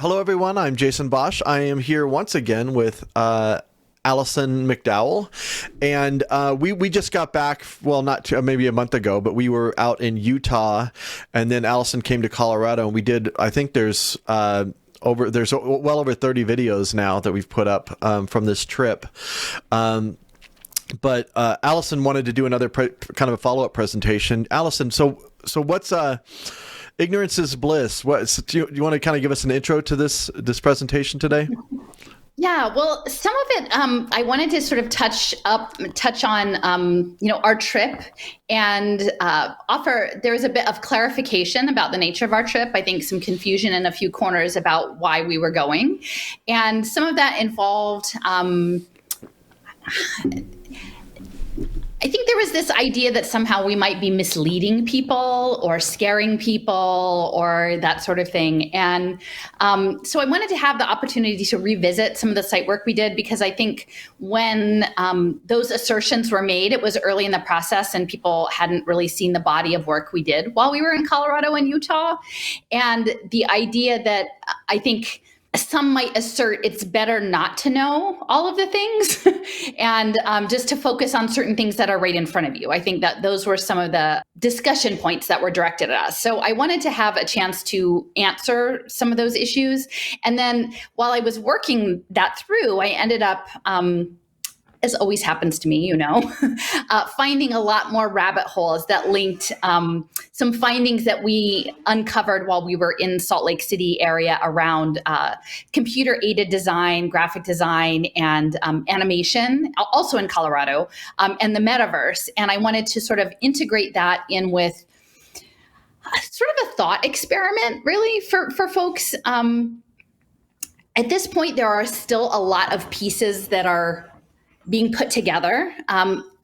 Hello, everyone. I'm Jason Bosch. I am here once again with Allison McDowell, and we just got back. Well, maybe a month ago, but we were out in Utah, and then Allison came to Colorado, and we did. I think there's well over 30 videos now that we've put up from this trip. But Allison wanted to do another kind of a follow-up presentation. Allison, so what's ignorance is bliss? Do you want to kind of give us an intro to this presentation today? Yeah, well, some of it I wanted to sort of touch on our trip and offer. There was a bit of clarification about the nature of our trip. I think some confusion in a few corners about why we were going, and some of that involved. I think there was this idea that somehow we might be misleading people or scaring people or that sort of thing. And so I wanted to have the opportunity to revisit some of the site work we did, because I think when those assertions were made, it was early in the process and people hadn't really seen the body of work we did while we were in Colorado and Utah. And the idea that I think some might assert it's better not to know all of the things and just to focus on certain things that are right in front of you. I think that those were some of the discussion points that were directed at us. So I wanted to have a chance to answer some of those issues. And then while I was working that through, I ended up as always happens to me, finding a lot more rabbit holes that linked some findings that we uncovered while we were in Salt Lake City area around computer-aided design, graphic design, and animation, also in Colorado, and the metaverse. And I wanted to sort of integrate that in with sort of a thought experiment, really, for folks. At this point, there are still a lot of pieces that are being put together.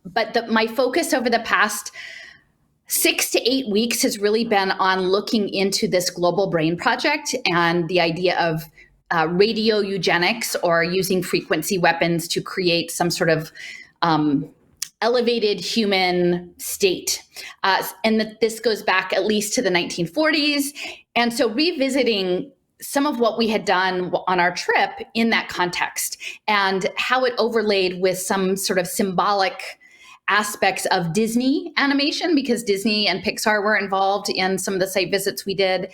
But my focus over the past 6 to 8 weeks has really been on looking into this global brain project and the idea of radio eugenics, or using frequency weapons to create some sort of elevated human state. And that this goes back at least to the 1940s. And so revisiting some of what we had done on our trip in that context and how it overlaid with some sort of symbolic aspects of Disney animation, because Disney and Pixar were involved in some of the site visits we did,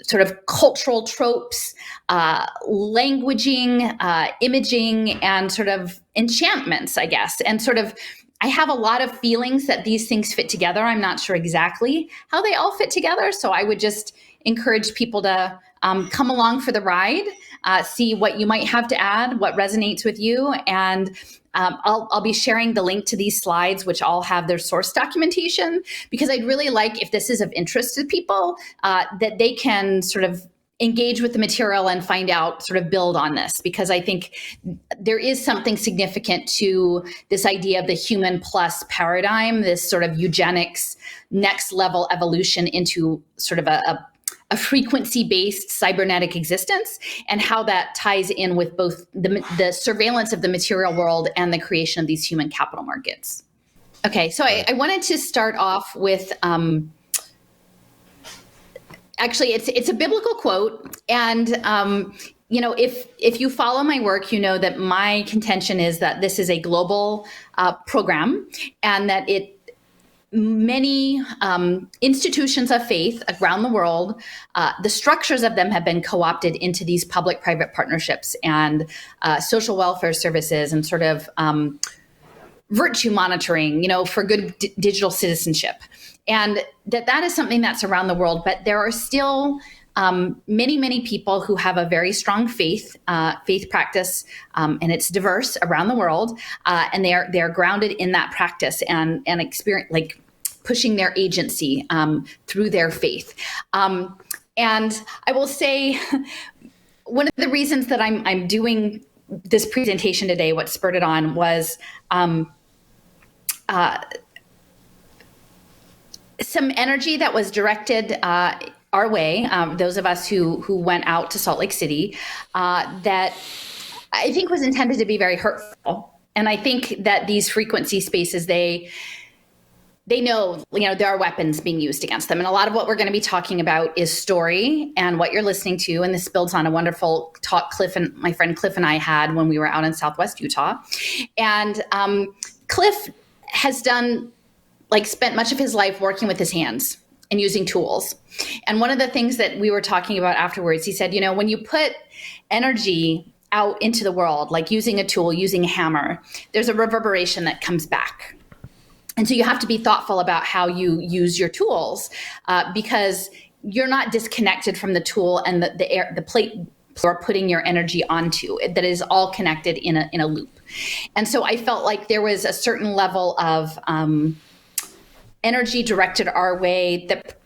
sort of cultural tropes, languaging, imaging, and sort of enchantments, I guess. And sort of, I have a lot of feelings that these things fit together. I'm not sure exactly how they all fit together. So I would just encourage people to come along for the ride, see what you might have to add, what resonates with you. And I'll be sharing the link to these slides, which all have their source documentation, because I'd really like, if this is of interest to people, that they can sort of engage with the material and find out, sort of build on this, because I think there is something significant to this idea of the human plus paradigm, this sort of eugenics next level evolution into sort of a frequency-based cybernetic existence, and how that ties in with both the surveillance of the material world and the creation of these human capital markets. Okay, so I wanted to start off with, actually, it's a biblical quote, and if you follow my work, you know that my contention is that this is a global program, and that many institutions of faith around the world, the structures of them have been co-opted into these public-private partnerships and social welfare services and sort of virtue monitoring, for good digital citizenship. And that is something that's around the world, but there are still many, many people who have a very strong faith practice, and it's diverse around the world, and they're grounded in that practice and experience, like pushing their agency through their faith. And I will say, one of the reasons that I'm doing this presentation today, what spurred it on, was some energy that was directed our way, those of us who went out to Salt Lake City, that I think was intended to be very hurtful. And I think that these frequency spaces, they they know, there are weapons being used against them. And a lot of what we're going to be talking about is story and what you're listening to. And this builds on a wonderful talk my friend Cliff and I had when we were out in Southwest Utah. And Cliff has spent much of his life working with his hands and using tools. And one of the things that we were talking about afterwards, he said, when you put energy out into the world, like using a tool, using a hammer, there's a reverberation that comes back. And so you have to be thoughtful about how you use your tools, because you're not disconnected from the tool and the plate you're putting your energy onto. That is all connected in a loop. And so I felt like there was a certain level of energy directed our way that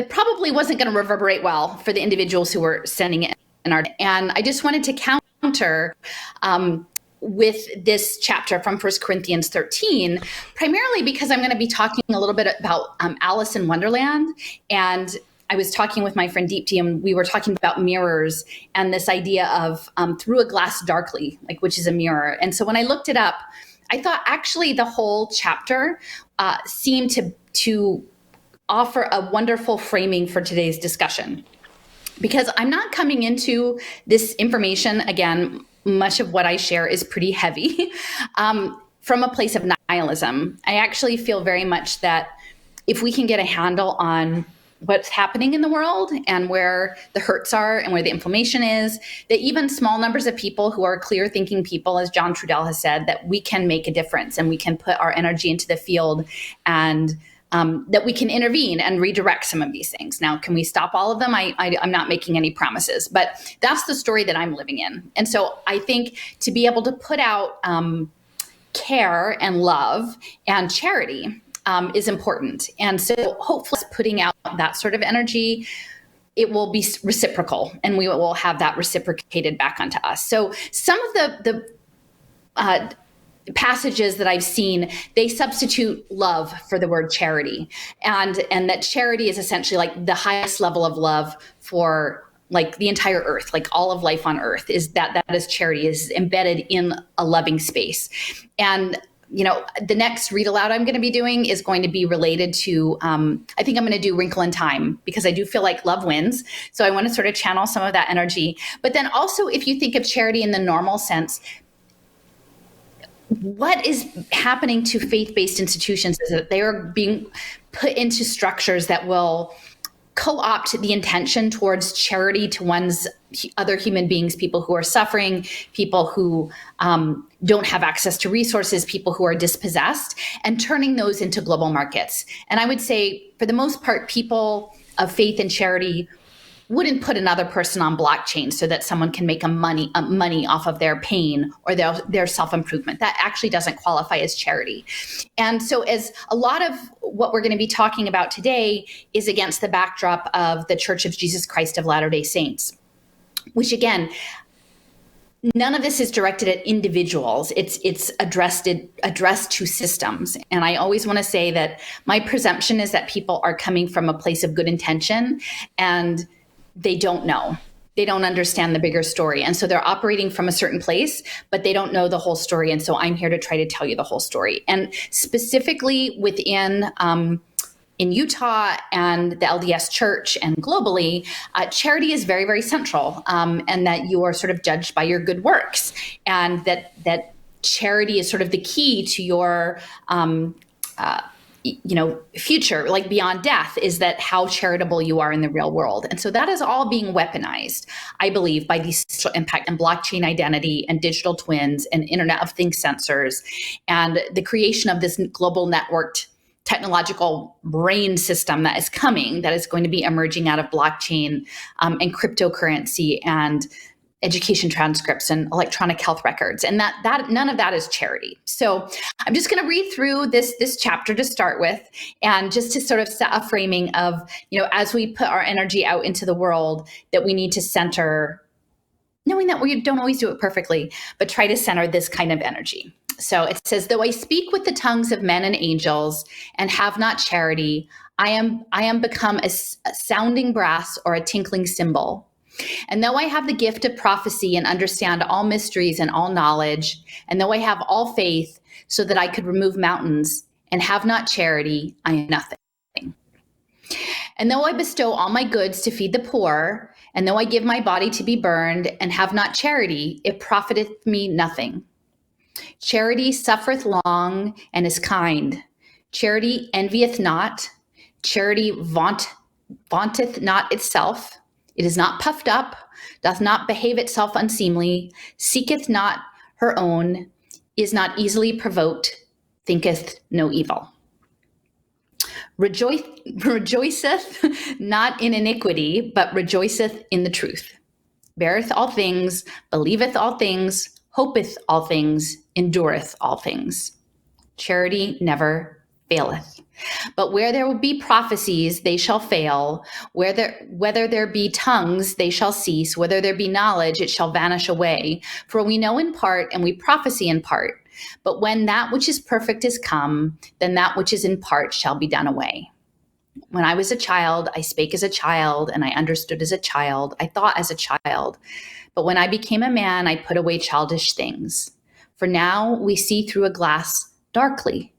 probably wasn't going to reverberate well for the individuals who were sending it in our. And I just wanted to counter with this chapter from 1 Corinthians 13, primarily because I'm going to be talking a little bit about Alice in Wonderland. And I was talking with my friend Deepti, and we were talking about mirrors and this idea of through a glass darkly, which is a mirror. And so when I looked it up, I thought actually the whole chapter seemed to offer a wonderful framing for today's discussion. Because I'm not coming into this information, again, much of what I share is pretty heavy, from a place of nihilism. I actually feel very much that if we can get a handle on what's happening in the world and where the hurts are and where the inflammation is, that even small numbers of people who are clear thinking people, as John Trudell has said, that we can make a difference and we can put our energy into the field, and that we can intervene and redirect some of these things. Now, can we stop all of them? I'm not making any promises, but that's the story that I'm living in. And so I think to be able to put out care and love and charity is important. And so hopefully putting out that sort of energy, it will be reciprocal, and we will have that reciprocated back onto us. So some of the passages that I've seen, they substitute love for the word charity, and that charity is essentially like the highest level of love for the entire earth, all of life on earth, is that is charity, is embedded in a loving space. And the next read aloud I'm going to be doing is going to be related to, I think I'm going to do Wrinkle in Time, because I do feel like love wins. So I want to sort of channel some of that energy. But then also, if you think of charity in the normal sense, what is happening to faith-based institutions is that they are being put into structures that will co-opt the intention towards charity to one's other human beings, people who are suffering, people who don't have access to resources, people who are dispossessed, and turning those into global markets. And I would say, for the most part, people of faith and charity wouldn't put another person on blockchain so that someone can make money off of their pain or their self-improvement. That actually doesn't qualify as charity. And so as a lot of what we're going to be talking about today is against the backdrop of the Church of Jesus Christ of Latter-day Saints, which again, none of this is directed at individuals. It's addressed to systems. And I always want to say that my presumption is that people are coming from a place of good intention, and they don't know. They don't understand the bigger story. And so they're operating from a certain place, but they don't know the whole story. And so I'm here to try to tell you the whole story. And specifically within in Utah and the LDS Church and globally, charity is very, very central, and that you are sort of judged by your good works, and that charity is sort of the key to your future, like beyond death, is that how charitable you are in the real world. And so that is all being weaponized, I believe, by the social impact and blockchain identity and digital twins and Internet of Things sensors and the creation of this global networked technological brain system that is coming, that is going to be emerging out of blockchain and cryptocurrency and education transcripts and electronic health records. And that none of that is charity. So I'm just going to read through this chapter to start with, and just to sort of set a framing of, as we put our energy out into the world, that we need to center, knowing that we don't always do it perfectly, but try to center this kind of energy. So it says, though I speak with the tongues of men and angels and have not charity, I am become a sounding brass or a tinkling cymbal. And though I have the gift of prophecy and understand all mysteries and all knowledge, and though I have all faith so that I could remove mountains, and have not charity, I am nothing. And though I bestow all my goods to feed the poor, and though I give my body to be burned, and have not charity, it profiteth me nothing. Charity suffereth long and is kind. Charity envieth not. Charity vaunteth not itself. It is not puffed up, doth not behave itself unseemly, seeketh not her own, is not easily provoked, thinketh no evil. Rejoiceth not in iniquity, but rejoiceth in the truth. Beareth all things, believeth all things, hopeth all things, endureth all things. Charity never faileth. But where there will be prophecies, they shall fail. Whether there be tongues, they shall cease. Whether there be knowledge, it shall vanish away. For we know in part, and we prophesy in part. But when that which is perfect is come, then that which is in part shall be done away. When I was a child, I spake as a child, and I understood as a child. I thought as a child. But when I became a man, I put away childish things. For now we see through a glass darkly,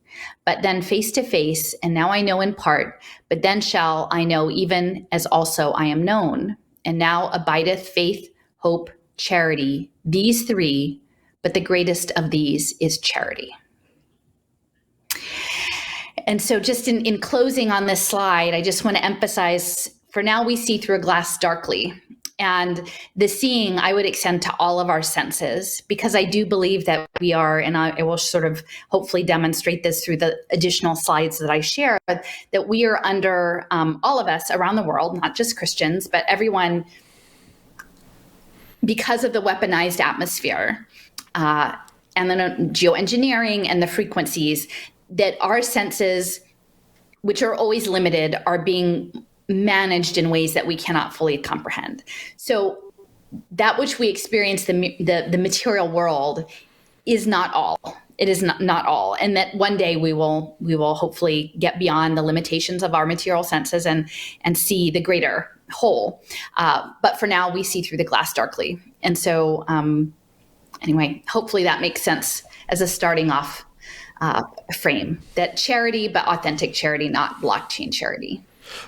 but then face to face. And now I know in part, but then shall I know even as also I am known. And now abideth faith, hope, charity, these three, but the greatest of these is charity. And so just in closing on this slide, I just want to emphasize, for now we see through a glass darkly. And the seeing I would extend to all of our senses, because I do believe that we are, and I will sort of hopefully demonstrate this through the additional slides that I share, that we are under, all of us around the world, not just Christians, but everyone, because of the weaponized atmosphere, and then geoengineering and the frequencies, that our senses, which are always limited, are being managed in ways that we cannot fully comprehend. So that which we experience, the material world, is not all. It is not all. And that one day we will hopefully get beyond the limitations of our material senses and see the greater whole. But for now, we see through the glass darkly. And so anyway, hopefully that makes sense as a starting off frame, that charity, but authentic charity, not blockchain charity.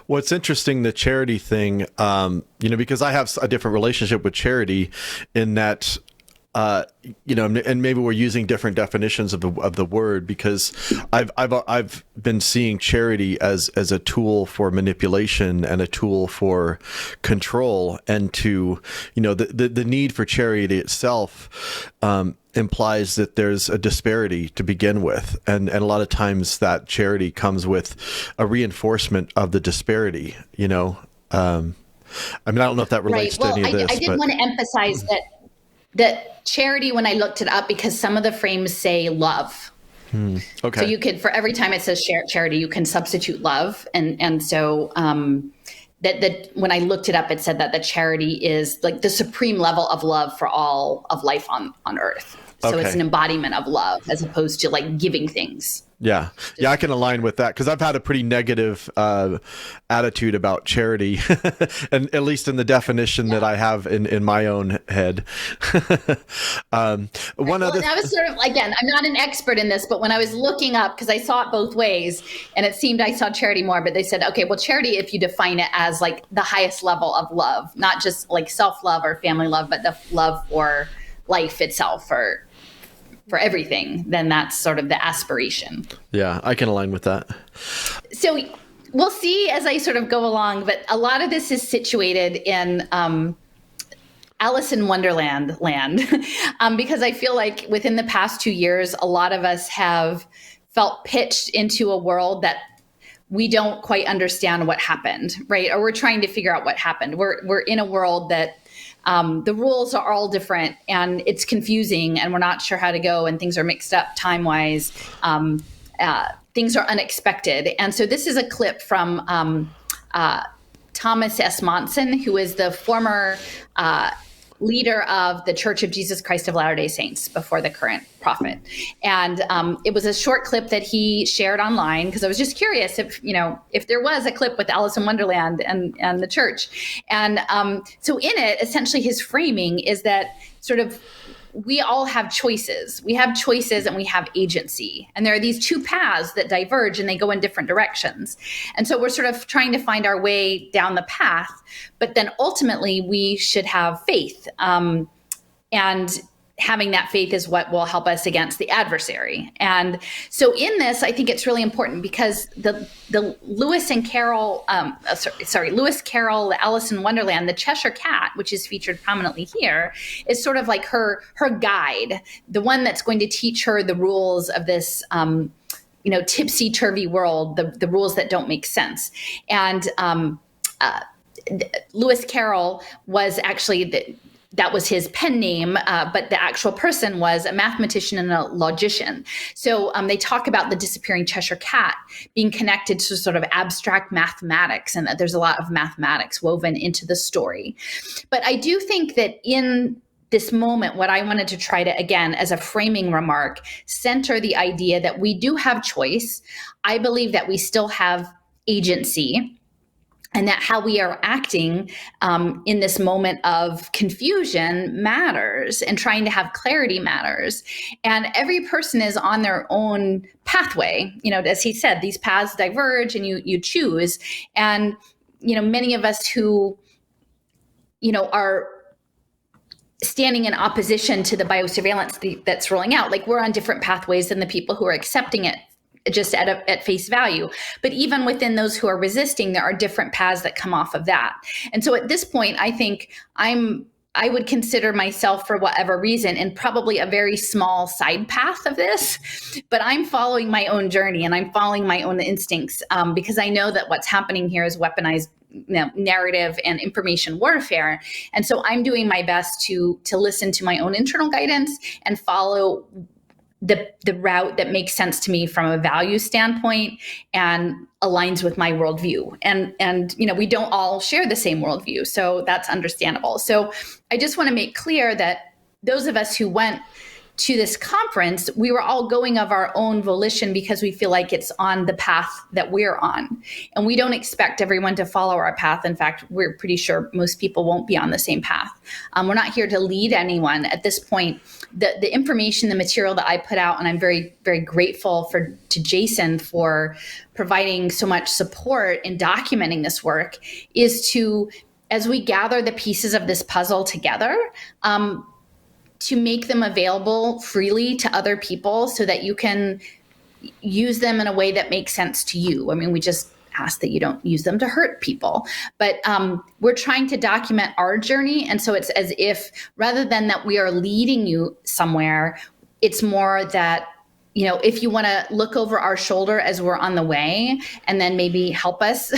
Well, it's interesting, the charity thing, because I have a different relationship with charity in that, and maybe we're using different definitions of the word, because I've been seeing charity as a tool for manipulation and a tool for control, and to, the need for charity itself implies that there's a disparity to begin with, and a lot of times that charity comes with a reinforcement of the disparity. I don't know if that relates to any of this. I did want to emphasize that charity, when I looked it up, because some of the frames say love. Okay. So you could, for every time it says charity, you can substitute love. And so that when I looked it up, it said that the charity is like the supreme level of love for all of life on earth. So It's an embodiment of love as opposed to like giving things. Yeah. I can align with that, because I've had a pretty negative attitude about charity, and at least in the definition that I have in my own head. I was sort of, again, I'm not an expert in this, but when I was looking up, because I saw it both ways, and it seemed I saw charity more, but they said, okay, well, charity, if you define it as like the highest level of love, not just like self-love or family love, but the love for life itself, or for everything, then that's sort of the aspiration. Yeah, I can align with that. So we'll see as I sort of go along, but a lot of this is situated in Alice in Wonderland land, because I feel like within the past 2 years, a lot of us have felt pitched into a world that we don't quite understand what happened, right? Or we're trying to figure out what happened. We're in a world that the rules are all different, and it's confusing, and we're not sure how to go, and things are mixed up time-wise. Things are unexpected. And so this is a clip from Thomas S. Monson, who is the former leader of the Church of Jesus Christ of Latter-day Saints before the current prophet. And it was a short clip that he shared online, because I was just curious if there was a clip with Alice in Wonderland and the church. And so in it, essentially his framing is that sort of we all have choices. We have choices and we have agency. And there are these two paths that diverge and they go in different directions. And so we're sort of trying to find our way down the path, but then ultimately we should have faith. And having that faith is what will help us against the adversary. And so in this, I think it's really important because the Lewis Carroll, the Alice in Wonderland, the Cheshire Cat, which is featured prominently here, is sort of like her guide, the one that's going to teach her the rules of this, tipsy-turvy world, the rules that don't make sense. And Lewis Carroll was actually that was his pen name, but the actual person was a mathematician and a logician. So they talk about the disappearing Cheshire Cat being connected to sort of abstract mathematics, and that there's a lot of mathematics woven into the story. But I do think that in this moment, what I wanted to try to, again, as a framing remark, center the idea that we do have choice. I believe that we still have agency, and that how we are acting in this moment of confusion matters, and trying to have clarity matters. And every person is on their own pathway. As he said, these paths diverge and you choose. And, many of us who, are standing in opposition to the biosurveillance that's rolling out, like, we're on different pathways than the people who are accepting it just at face value. But even within those who are resisting, there are different paths that come off of that. And so at this point, I think I would consider myself, for whatever reason, in probably a very small side path of this, but I'm following my own journey and I'm following my own instincts, because I know that what's happening here is weaponized narrative and information warfare. And so I'm doing my best to listen to my own internal guidance and follow the route that makes sense to me from a value standpoint and aligns with my worldview. And we don't all share the same worldview, so that's understandable. So I just want to make clear that those of us who went to this conference, we were all going of our own volition because we feel like it's on the path that we're on. And we don't expect everyone to follow our path. In fact, we're pretty sure most people won't be on the same path. We're not here to lead anyone at this point. The information, the material that I put out, and I'm very, very grateful to Jason for providing so much support in documenting this work, is to, as we gather the pieces of this puzzle together, to make them available freely to other people so that you can use them in a way that makes sense to you. I mean, we just ask that you don't use them to hurt people, but we're trying to document our journey. And so it's as if, rather than that we are leading you somewhere, it's more that, if you want to look over our shoulder as we're on the way and then maybe help us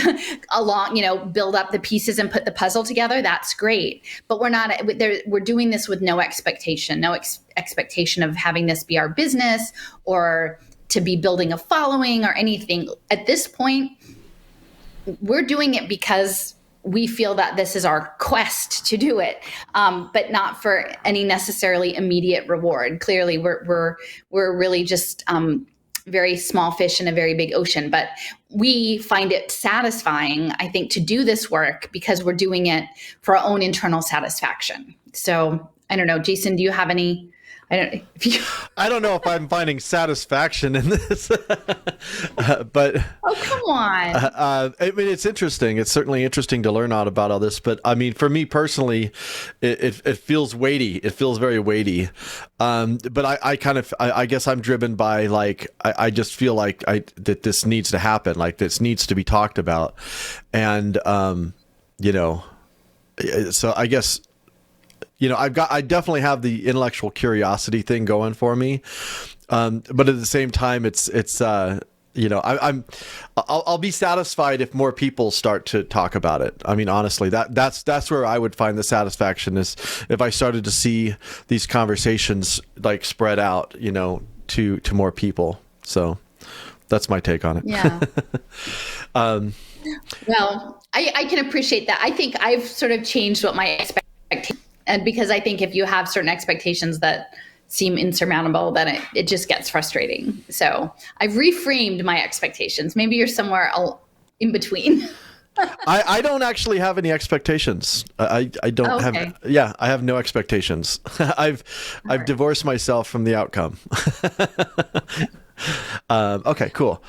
along, build up the pieces and put the puzzle together, that's great. But we're doing this with no expectation, expectation of having this be our business or to be building a following or anything. At this point, we're doing it because we feel that this is our quest to do it, but not for any necessarily immediate reward. Clearly, we're really just very small fish in a very big ocean. But we find it satisfying, I think, to do this work because we're doing it for our own internal satisfaction. So I don't know, Jason, do you have any? I don't know if I'm finding satisfaction in this, but oh, come on. I mean, it's interesting. It's certainly interesting to learn out about all this. But I mean, for me personally, it feels weighty. It feels very weighty. But I guess I'm driven by I just feel like that this needs to happen. Like this needs to be talked about, and so I guess. I definitely have the intellectual curiosity thing going for me. But at the same time, I'll be satisfied if more people start to talk about it. I mean, honestly, that's where I would find the satisfaction, is if I started to see these conversations spread out, to more people. So that's my take on it. Yeah. Well, I can appreciate that. I think I've sort of changed what my expectations. And because I think if you have certain expectations that seem insurmountable, then it just gets frustrating. So I've reframed my expectations. Maybe you're somewhere in between. I don't actually have any expectations. I don't Okay. I have no expectations. I've divorced myself from the outcome. Okay, cool.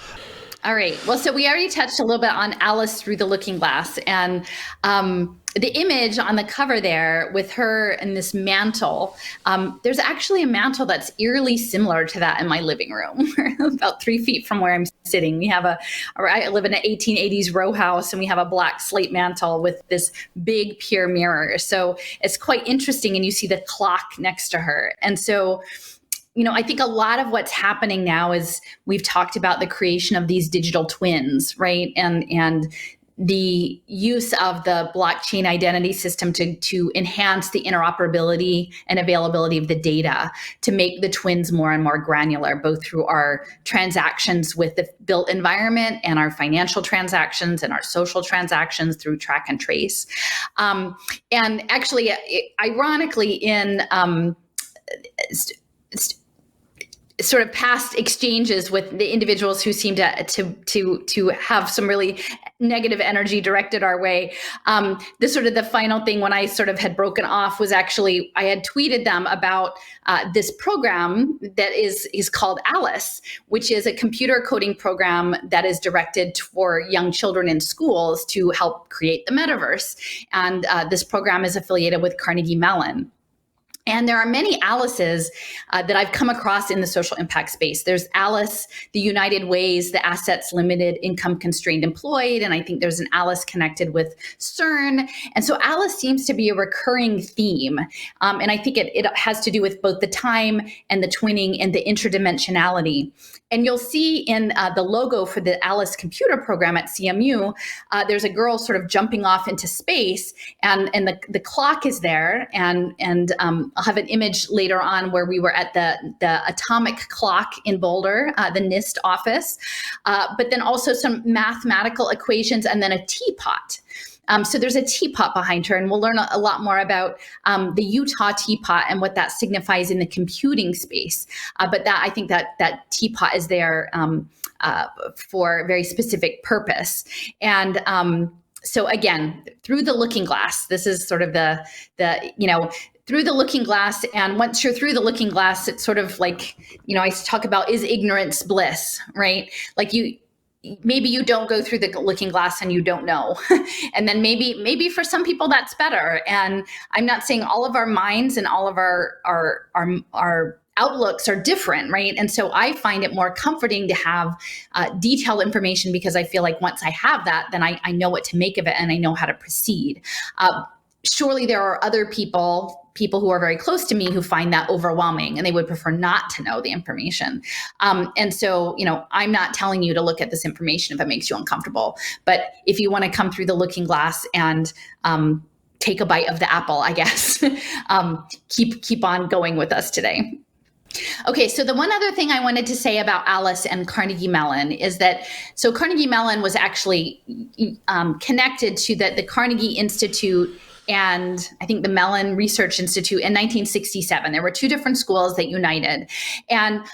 All right. Well, so we already touched a little bit on Alice through the looking glass, and the image on the cover there with her in this mantle. There's actually a mantle that's eerily similar to that in my living room, about 3 feet from where I'm sitting. I live in an 1880s row house, and we have a black slate mantle with this big pier mirror. So it's quite interesting, and you see the clock next to her, and so. I think a lot of what's happening now is we've talked about the creation of these digital twins, right? And the use of the blockchain identity system to enhance the interoperability and availability of the data to make the twins more and more granular, both through our transactions with the built environment and our financial transactions and our social transactions through track and trace. And actually, ironically, in sort of past exchanges with the individuals who seem to have some really negative energy directed our way. The final thing when I sort of had broken off was actually I had tweeted them about this program that is called Alice, which is a computer coding program that is directed for young children in schools to help create the metaverse. And this program is affiliated with Carnegie Mellon. And there are many Alices that I've come across in the social impact space. There's Alice, the United Ways, the Assets Limited, Income Constrained Employed. And I think there's an Alice connected with CERN. And so Alice seems to be a recurring theme. And I think it has to do with both the time and the twinning and the interdimensionality. And you'll see in the logo for the Alice computer program at CMU, there's a girl sort of jumping off into space, and the clock is there. And I'll have an image later on where we were at the atomic clock in Boulder, the NIST office, but then also some mathematical equations and then a teapot. So there's a teapot behind her, and we'll learn a lot more about the Utah teapot and what that signifies in the computing space. But I think that teapot is there for a very specific purpose. And so again, through the looking glass, this is sort of the through the looking glass. And once you're through the looking glass, it's sort of like, I talk about, is ignorance bliss, right? Like maybe you don't go through the looking glass and you don't know. And then maybe for some people that's better. And I'm not saying all of our minds and all of our outlooks are different, right? And so I find it more comforting to have detailed information, because I feel like once I have that, then I know what to make of it and I know how to proceed. Surely there are other people who are very close to me who find that overwhelming and they would prefer not to know the information. And so, I'm not telling you to look at this information if it makes you uncomfortable. But if you want to come through the looking glass and take a bite of the apple, I guess, keep on going with us today. Okay, so the one other thing I wanted to say about Alice and Carnegie Mellon is that, so Carnegie Mellon was actually connected to the Carnegie Institute and I think the Mellon Research Institute in 1967. There were two different schools that united. And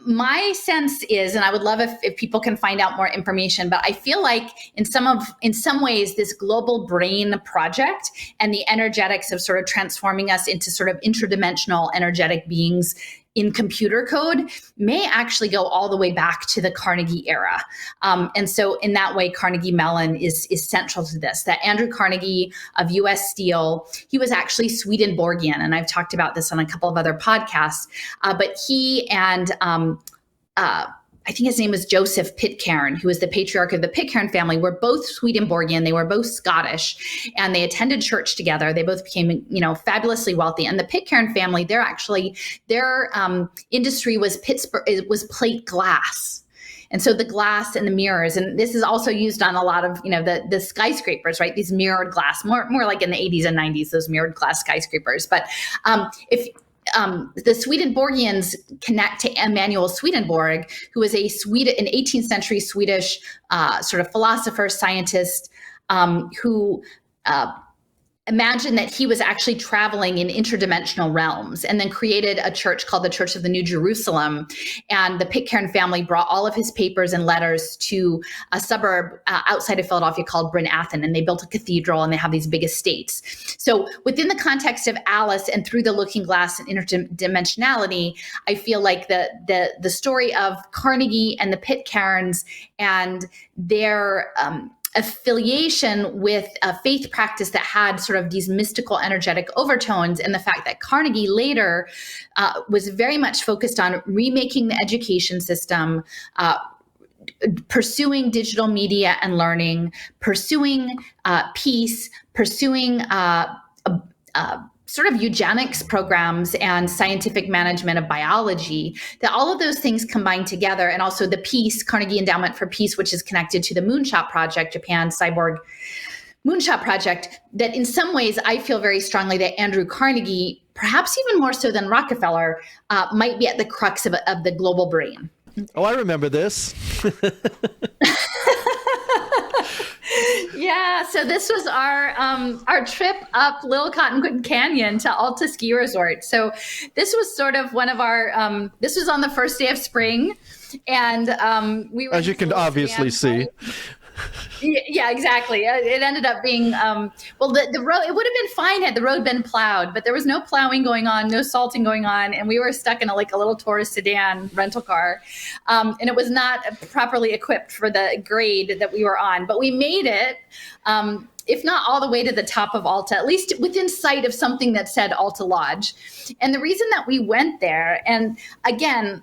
my sense is, and I would love if people can find out more information, but I feel like in some ways, this global brain project and the energetics of sort of transforming us into sort of interdimensional energetic beings in computer code may actually go all the way back to the Carnegie era. And so in that way, Carnegie Mellon is central to this. That Andrew Carnegie of US Steel, he was actually Swedenborgian, and I've talked about this on a couple of other podcasts, but he and I think his name was Joseph Pitcairn, who was the patriarch of the Pitcairn family, were both Swedenborgian. They were both Scottish, and they attended church together. They both became, fabulously wealthy. And the Pitcairn family, their industry was plate glass. And so the glass and the mirrors, and this is also used on a lot of, the skyscrapers, right? These mirrored glass, more like in the 80s and 90s, those mirrored glass skyscrapers. But the Swedenborgians connect to Emanuel Swedenborg, who was an 18th century Swedish sort of philosopher, scientist, who imagine that he was actually traveling in interdimensional realms, and then created a church called the Church of the New Jerusalem. And the Pitcairn family brought all of his papers and letters to a suburb outside of Philadelphia called Bryn Athyn, and they built a cathedral, and they have these big estates. So within the context of Alice and through the looking glass and interdimensionality, I feel like the story of Carnegie and the Pitcairns and their affiliation with a faith practice that had sort of these mystical, energetic overtones, and the fact that Carnegie later was very much focused on remaking the education system, pursuing digital media and learning, pursuing peace, pursuing sort of eugenics programs and scientific management of biology, that all of those things combined together, and also the peace, Carnegie Endowment for Peace, which is connected to the Moonshot Project, Japan's cyborg Moonshot Project, that in some ways I feel very strongly that Andrew Carnegie, perhaps even more so than Rockefeller, might be at the crux of the global brain. Oh, I remember this. Yeah, so this was our trip up Little Cottonwood Canyon to Alta Ski Resort. So this was sort of one of our. This was on the first day of spring, and we were. As you can obviously see. Yeah, exactly. It ended up being well. The road, it would have been fine had the road been plowed, but there was no plowing going on, no salting going on, and we were stuck in a little tourist sedan rental car, and it was not properly equipped for the grade that we were on. But we made it, if not all the way to the top of Alta, at least within sight of something that said Alta Lodge. And the reason that we went there, and again.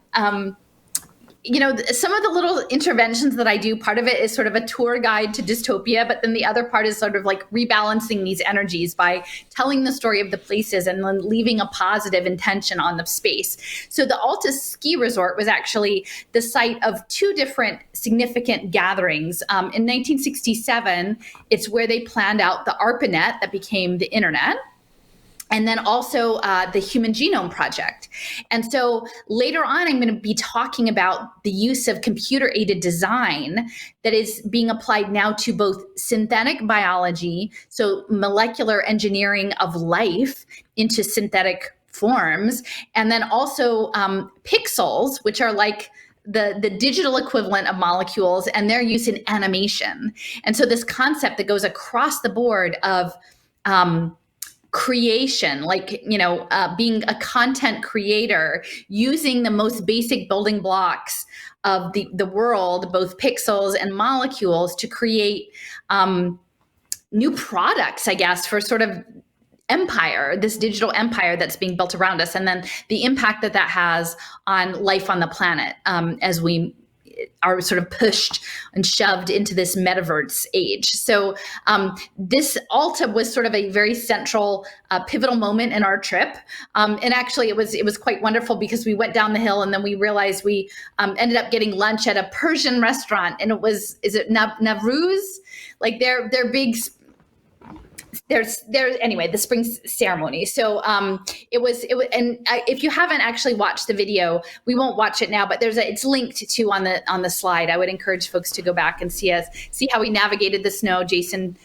Some of the little interventions that I do, part of it is sort of a tour guide to dystopia, but then the other part is sort of like rebalancing these energies by telling the story of the places and then leaving a positive intention on the space. So the Alta Ski Resort was actually the site of two different significant gatherings. In 1967, it's where they planned out the ARPANET that became the internet. And then also the Human Genome Project. And so later on, I'm going to be talking about the use of computer-aided design that is being applied now to both synthetic biology, so molecular engineering of life into synthetic forms, and then also pixels, which are like the digital equivalent of molecules, and their use in animation. And so this concept that goes across the board of creation, being a content creator, using the most basic building blocks of the world, both pixels and molecules, to create new products, I guess, for sort of empire, this digital empire that's being built around us, and then the impact that has on life on the planet as we are sort of pushed and shoved into this metaverse age. So this Alta was sort of a very central, pivotal moment in our trip. And actually, it was quite wonderful because we went down the hill and then we realized we ended up getting lunch at a Persian restaurant, and is it Navruz? Like their big. Anyway, the spring ceremony. So it was, and if you haven't actually watched the video, we won't watch it now, but it's linked to on the slide. I would encourage folks to go back and see how we navigated the snow. Jason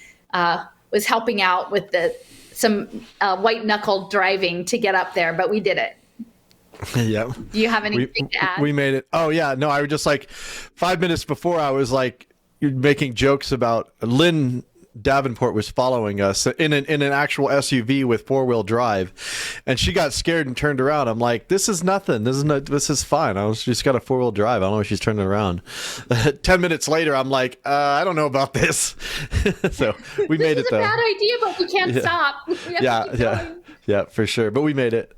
was helping out with some white knuckle driving to get up there, but we did it. Yeah. Do you have anything to add? We made it. Oh yeah, no, I was just 5 minutes before I was you're making jokes about Lynn Davenport was following us in an actual SUV with 4-wheel drive, and she got scared and turned around. I'm like, this is nothing. This is fine. She's got a 4-wheel drive. I don't know if she's turning around. 10 minutes later, I'm like, I don't know about this. So we made it though. This is a bad idea, but we can't stop. Yeah, for sure. But we made it.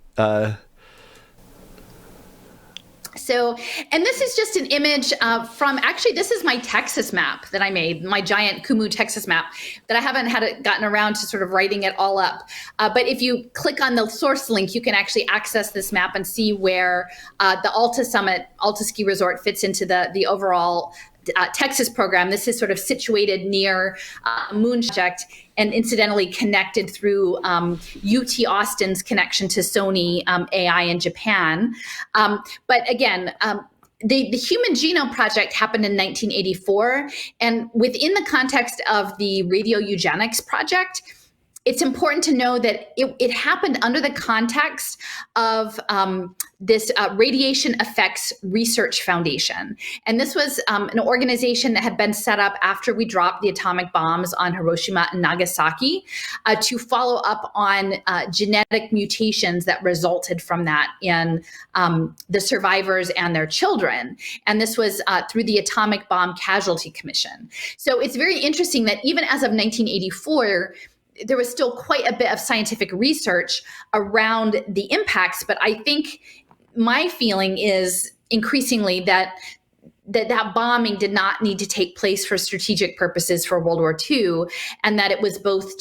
So, and this is just an image from, actually, this is my Texas map that I made, my giant Kumu Texas map that I haven't gotten around to sort of writing it all up. But if you click on the source link, you can actually access this map and see where the Alta Summit, Alta Ski Resort fits into the overall Texas program. This is sort of situated near Moon Project, and incidentally connected through UT Austin's connection to Sony AI in Japan. But again, the Human Genome Project happened in 1984, and within the context of the Radio Eugenics Project, it's important to know that it happened under the context of this Radiation Effects Research Foundation. And this was an organization that had been set up after we dropped the atomic bombs on Hiroshima and Nagasaki to follow up on genetic mutations that resulted from that in the survivors and their children. And this was through the Atomic Bomb Casualty Commission. So it's very interesting that even as of 1984, there was still quite a bit of scientific research around the impacts, but I think my feeling is increasingly that bombing did not need to take place for strategic purposes for World War II, and that it was both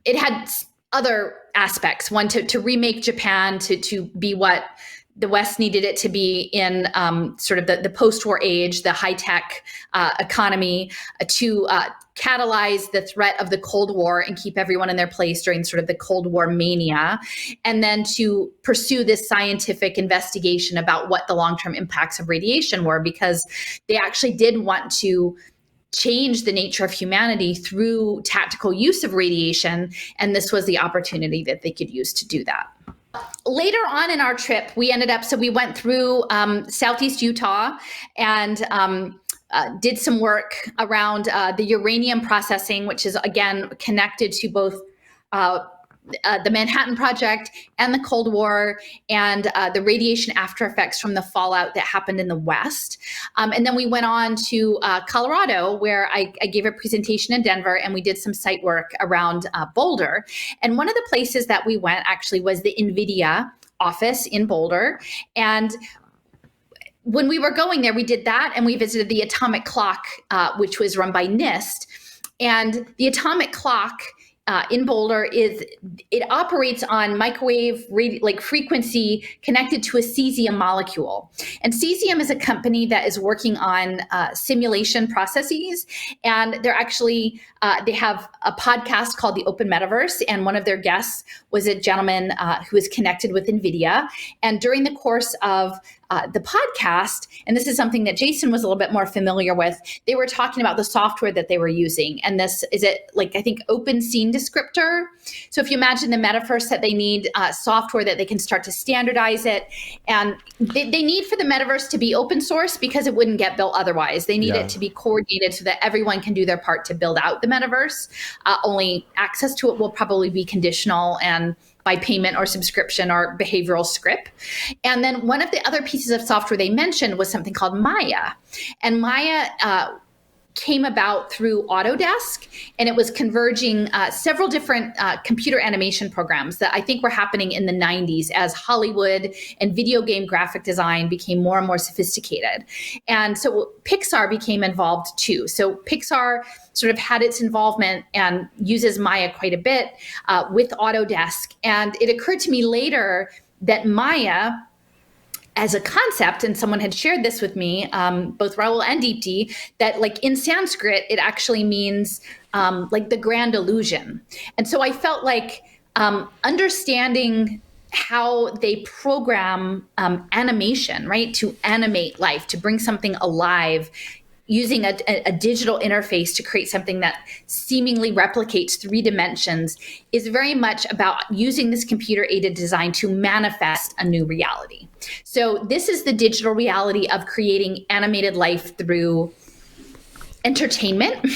it had other aspects. One, to remake Japan to be what the West needed it to be in sort of the post-war age, the high-tech economy, to catalyze the threat of the Cold War and keep everyone in their place during sort of the Cold War mania, and then to pursue this scientific investigation about what the long-term impacts of radiation were, because they actually did want to change the nature of humanity through tactical use of radiation, and this was the opportunity that they could use to do that. Later on in our trip, we went through Southeast Utah and did some work around the uranium processing, which is, again, connected to both the Manhattan Project and the Cold War, and the radiation after effects from the fallout that happened in the West. And then we went on to Colorado, where I gave a presentation in Denver, and we did some site work around Boulder. And one of the places that we went actually was the NVIDIA office in Boulder. And when we were going there, we did that, and we visited the atomic clock, which was run by NIST. And the atomic clock in Boulder it operates on microwave frequency connected to a cesium molecule. And cesium is a company that is working on simulation processes, and they're actually they have a podcast called The Open Metaverse, and one of their guests was a gentleman who is connected with NVIDIA. And during the course of the podcast, and this is something that Jason was a little bit more familiar with, they were talking about the software that they were using. And this is I think open scene descriptor. So if you imagine the metaverse, that they need software that they can start to standardize it. And they need for the metaverse to be open source because it wouldn't get built otherwise. They need it to be coordinated so that everyone can do their part to build out the metaverse. Only access to it will probably be conditional and by payment or subscription or behavioral script. And then one of the other pieces of software they mentioned was something called Maya. And Maya came about through Autodesk, and it was converging several different computer animation programs that I think were happening in the 90s as Hollywood and video game graphic design became more and more sophisticated. And so Pixar became involved too. So Pixar sort of had its involvement and uses Maya quite a bit with Autodesk. And it occurred to me later that Maya, as a concept, and someone had shared this with me, both Raul and Deepti, that in Sanskrit, it actually means the grand illusion. And so I felt like understanding how they program animation, right, to animate life, to bring something alive, using a digital interface to create something that seemingly replicates 3 dimensions, is very much about using this computer-aided design to manifest a new reality. So this is the digital reality of creating animated life through entertainment.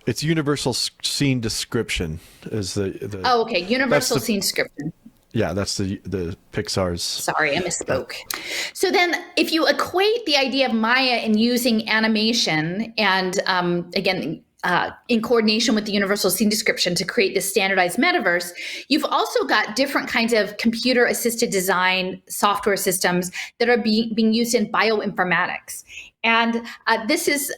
It's universal scene description is the Oh, okay. Universal scene description. Yeah, that's the Pixar's. Sorry, I misspoke. So then if you equate the idea of Maya and using animation and, again, in coordination with the universal scene description to create this standardized metaverse, you've also got different kinds of computer-assisted design software systems that are being used in bioinformatics. And this is...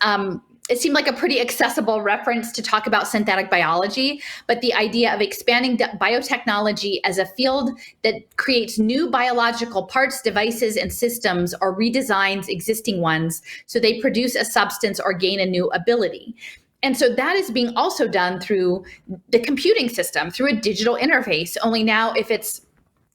it seemed like a pretty accessible reference to talk about synthetic biology, but the idea of expanding biotechnology as a field that creates new biological parts, devices, and systems, or redesigns existing ones so they produce a substance or gain a new ability. And so that is being also done through the computing system, through a digital interface, only now if it's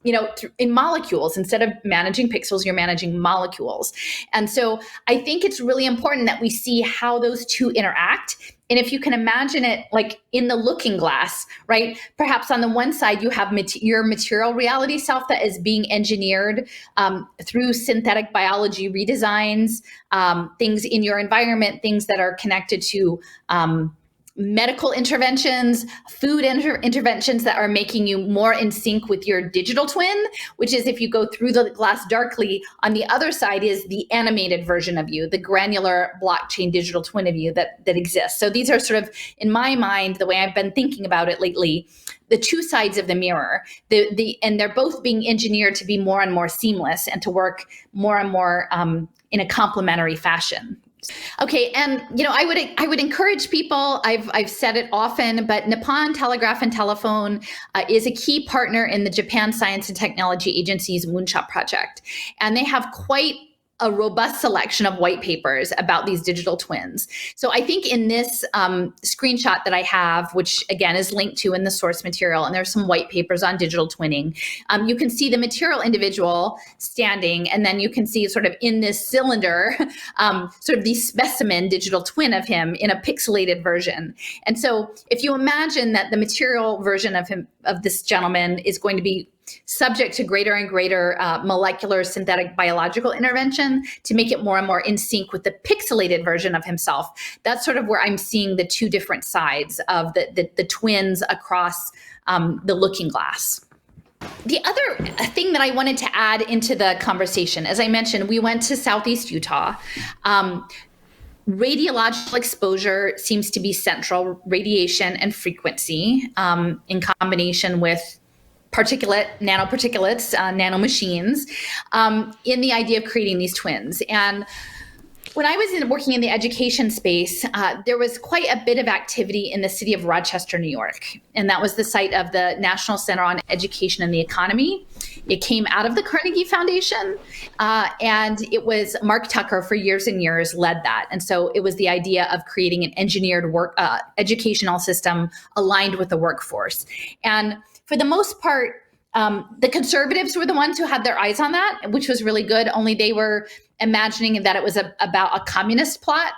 in molecules. Instead of managing pixels, you're managing molecules. And so I think it's really important that we see how those two interact. And if you can imagine it like in the looking glass, right? Perhaps on the one side, you have your material reality self that is being engineered through synthetic biology redesigns, things in your environment, things that are connected to medical interventions, food interventions that are making you more in sync with your digital twin, which is if you go through the glass darkly, on the other side is the animated version of you, the granular blockchain digital twin of you that exists. So these are sort of, in my mind, the way I've been thinking about it lately, the two sides of the mirror, and they're both being engineered to be more and more seamless and to work more and more in a complementary fashion. Okay, and I would encourage people. I've said it often, but Nippon Telegraph and Telephone is a key partner in the Japan Science and Technology Agency's Moonshot project, and they have quite a robust selection of white papers about these digital twins. So I think in this screenshot that I have, which again is linked to in the source material, and there's some white papers on digital twinning, you can see the material individual standing, and then you can see sort of in this cylinder, sort of the specimen digital twin of him in a pixelated version. And so if you imagine that the material version of him, of this gentleman, is going to be subject to greater and greater molecular synthetic biological intervention to make it more and more in sync with the pixelated version of himself. That's sort of where I'm seeing the two different sides of the twins across the looking glass. The other thing that I wanted to add into the conversation, as I mentioned, we went to Southeast Utah. Radiological exposure seems to be central, radiation and frequency in combination with nanoparticulates, nanomachines, in the idea of creating these twins. And when I was working in the education space, there was quite a bit of activity in the city of Rochester, New York. And that was the site of the National Center on Education and the Economy. It came out of the Carnegie Foundation, and it was Mark Tucker for years and years led that. And so it was the idea of creating an engineered educational system aligned with the workforce. And for the most part, the conservatives were the ones who had their eyes on that, which was really good, only they were imagining that it was about a communist plot,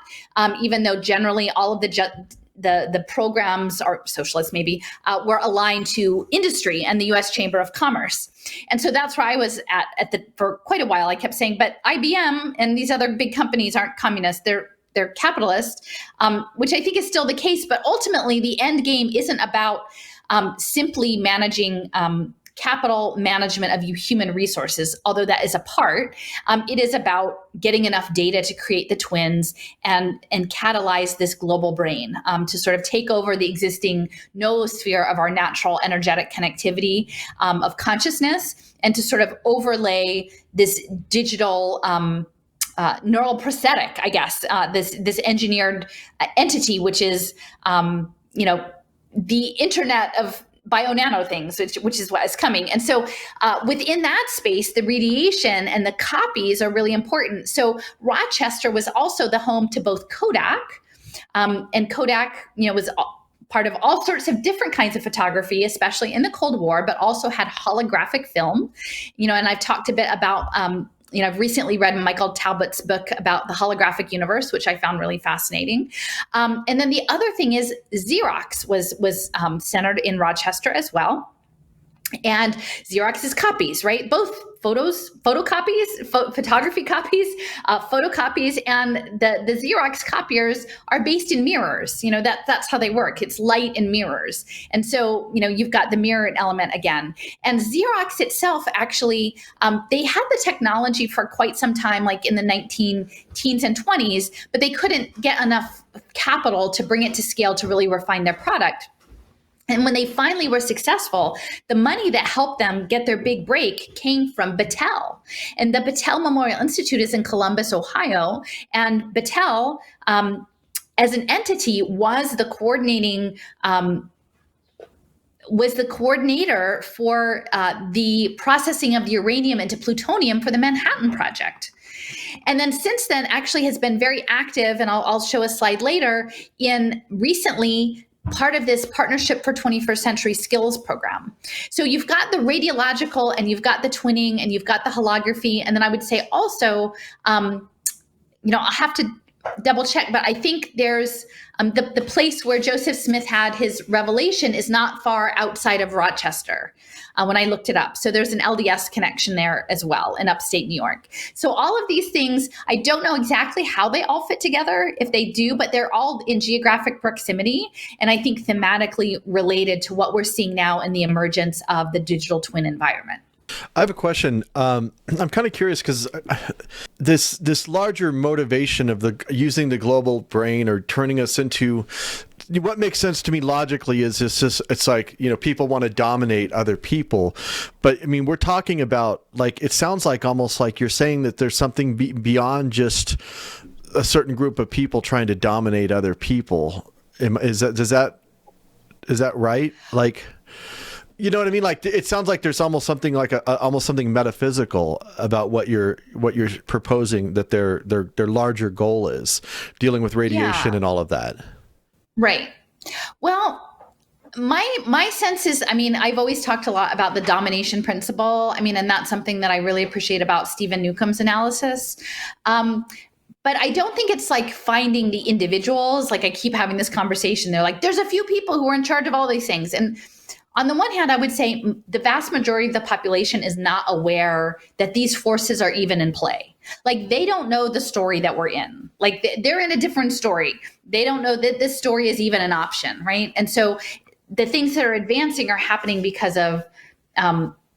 even though generally all of the programs, or socialists maybe, were aligned to industry and the U.S. Chamber of Commerce. And so that's where I was for quite a while. I kept saying, but IBM and these other big companies aren't communist, they're capitalist, which I think is still the case. But ultimately, the end game isn't about simply managing capital management of human resources, although that is a part. It is about getting enough data to create the twins and catalyze this global brain to sort of take over the existing noosphere of our natural energetic connectivity of consciousness, and to sort of overlay this digital neural prosthetic, I guess, this engineered entity, which is the internet of bio-nano things, which is what is coming. And so within that space, the radiation and the copies are really important. So Rochester was also the home to both Kodak, and Kodak, was part of all sorts of different kinds of photography, especially in the Cold War, but also had holographic film, and I've talked a bit about I've recently read Michael Talbot's book about the holographic universe, which I found really fascinating. And then the other thing is Xerox was centered in Rochester as well. And Xerox's copies, right? Both photocopies, photography copies, photocopies, and the Xerox copiers are based in mirrors. That's how they work. It's light and mirrors. And so, you've got the mirror element again. And Xerox itself, actually, they had the technology for quite some time, like in the 19 teens and 20s, but they couldn't get enough capital to bring it to scale to really refine their product. And when they finally were successful, the money that helped them get their big break came from Battelle. And the Battelle Memorial Institute is in Columbus, Ohio. And Battelle, as an entity, was the coordinator for the processing of the uranium into plutonium for the Manhattan Project. And then since then, actually has been very active, and I'll show a slide later, in recently part of this Partnership for 21st Century Skills program. So you've got the radiological, and you've got the twinning, and you've got the holography. And then I would say also, I'll have to double check, but I think there's the place where Joseph Smith had his revelation is not far outside of Rochester when I looked it up. So there's an LDS connection there as well in upstate New York. So all of these things, I don't know exactly how they all fit together, if they do, but they're all in geographic proximity. And I think thematically related to what we're seeing now in the emergence of the digital twin environment. I have a question. I'm kind of curious because this larger motivation of using the global brain or turning us into what makes sense to me logically is it's like, people want to dominate other people. But I mean, we're talking about it sounds like almost like you're saying that there's something beyond just a certain group of people trying to dominate other people. Is that right? You know what I mean? It sounds like there's almost something almost something metaphysical about what you're proposing, that their larger goal is dealing with radiation and all of that. Right. Well, my sense is, I've always talked a lot about the domination principle. And that's something that I really appreciate about Stephen Newcomb's analysis. But I don't think it's finding the individuals. I keep having this conversation. They're like, there's a few people who are in charge of all these things. And on the one hand, I would say the vast majority of the population is not aware that these forces are even in play. They don't know the story that we're in. They're in a different story. They don't know that this story is even an option, right? And so the things that are advancing are happening because of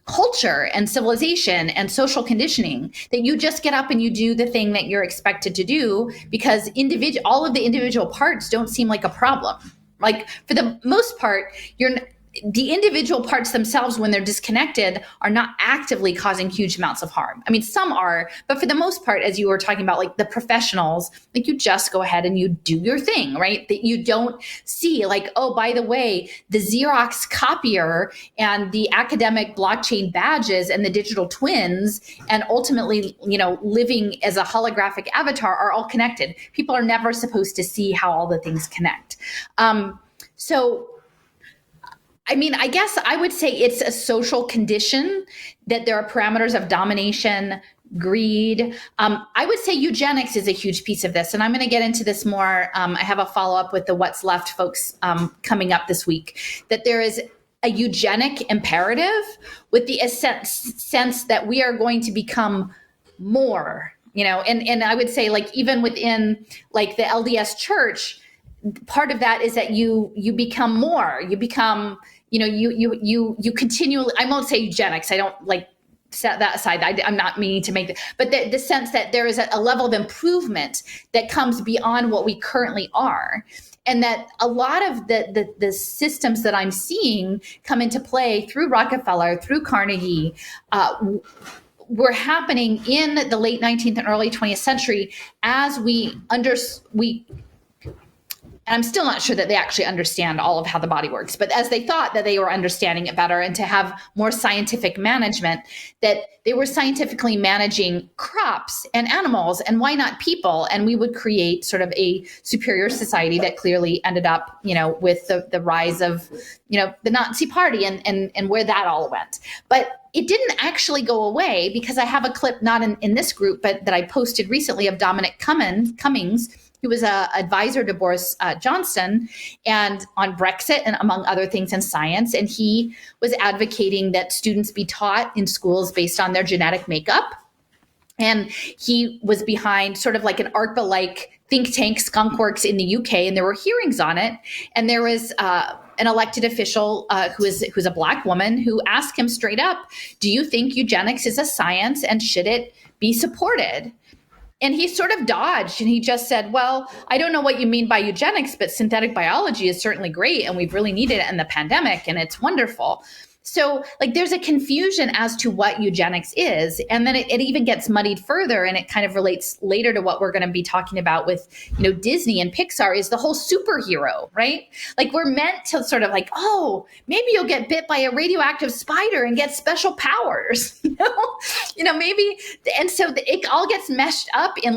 culture and civilization and social conditioning, that you just get up and you do the thing that you're expected to do because all of the individual parts don't seem like a problem. For the most part, the individual parts themselves, when they're disconnected, are not actively causing huge amounts of harm. Some are, but for the most part, as you were talking about, the professionals, you just go ahead and you do your thing, right? That you don't see oh, by the way, the Xerox copier and the academic blockchain badges and the digital twins and ultimately, living as a holographic avatar are all connected. People are never supposed to see how all the things connect. I guess I would say it's a social condition that there are parameters of domination, greed. I would say eugenics is a huge piece of this. And I'm going to get into this more. I have a follow-up with the What's Left folks coming up this week, that there is a eugenic imperative with the sense that we are going to become more, and I would say even within the LDS church, part of that is that you become more, you become, you continually, I won't say eugenics. I don't set that aside. I'm not meaning to make it, but the sense that there is a level of improvement that comes beyond what we currently are. And that a lot of the systems that I'm seeing come into play through Rockefeller, through Carnegie, were happening in the late 19th and early 20th century as and I'm still not sure that they actually understand all of how the body works, but as they thought that they were understanding it better and to have more scientific management, that they were scientifically managing crops and animals and why not people? And we would create sort of a superior society that clearly ended up, with the rise of, the Nazi party and where that all went. But it didn't actually go away, because I have a clip not in this group, but that I posted recently of Dominic Cummings, who was an advisor to Boris Johnson and on Brexit and among other things in science. And he was advocating that students be taught in schools based on their genetic makeup. And he was behind sort of like an ARPA-like think tank, Skunkworks in the UK, and there were hearings on it. And there was an elected official who's a Black woman who asked him straight up, do you think eugenics is a science and should it be supported? And he sort of dodged and he just said, well, I don't know what you mean by eugenics, but synthetic biology is certainly great. And we've really needed it in the pandemic and it's wonderful. So there's a confusion as to what eugenics is. And then it even gets muddied further, and it kind of relates later to what we're going to be talking about with, Disney and Pixar, is the whole superhero, right? We're meant to sort of oh, maybe you'll get bit by a radioactive spider and get special powers, maybe. And so it all gets meshed up in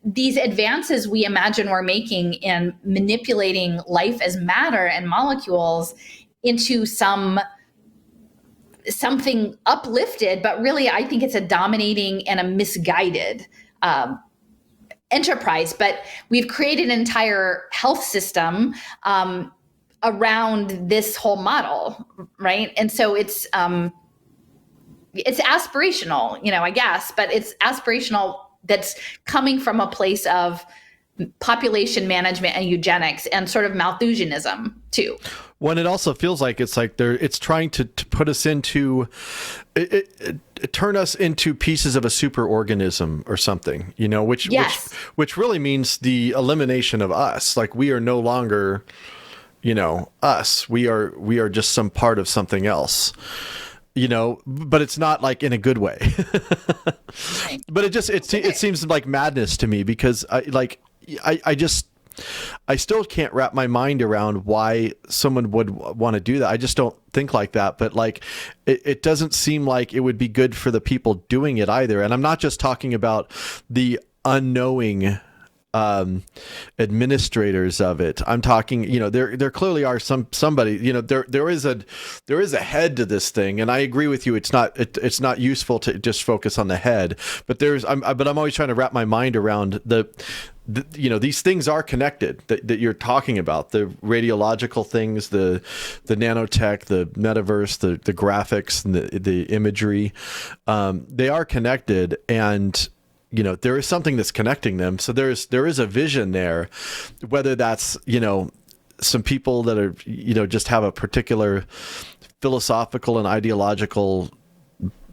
these advances we imagine we're making in manipulating life as matter and molecules into something uplifted, but really I think it's a dominating and a misguided enterprise. But we've created an entire health system around this whole model, right? And so it's aspirational, I guess, but it's aspirational that's coming from a place of population management and eugenics and sort of Malthusianism too. When it also feels like it's trying to put us into turn us into pieces of a superorganism or something, which really means the elimination of us. Like we are no longer, us. We are just some part of something else. But it's not like in a good way. But it seems like madness to me because I still can't wrap my mind around why someone would want to do that. I just don't think like that. But it doesn't seem like it would be good for the people doing it either. And I'm not just talking about the unknowing administrators of it. I'm talking, there clearly are somebody, there is a head to this thing. And I agree with you. It's not useful to just focus on the head, but I'm always trying to wrap my mind around these things are connected that you're talking about, the radiological things, the nanotech, the metaverse, the graphics and the imagery, they are connected. And there is something that's connecting them. So there is a vision there, whether that's, some people that are, just have a particular philosophical and ideological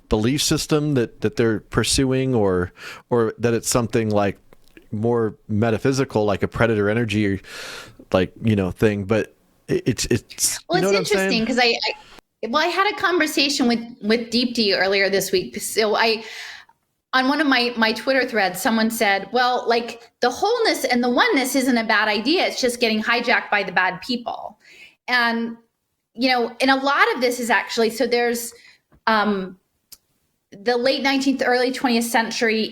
belief system that they're pursuing, or that it's something like more metaphysical, like a predator energy, thing. But it's well, it's interesting because I had a conversation with Deep D earlier this week. So on one of my Twitter threads, someone said, well, the wholeness and the oneness isn't a bad idea. It's just getting hijacked by the bad people. And, and a lot of this is actually, so there's the late 19th, early 20th century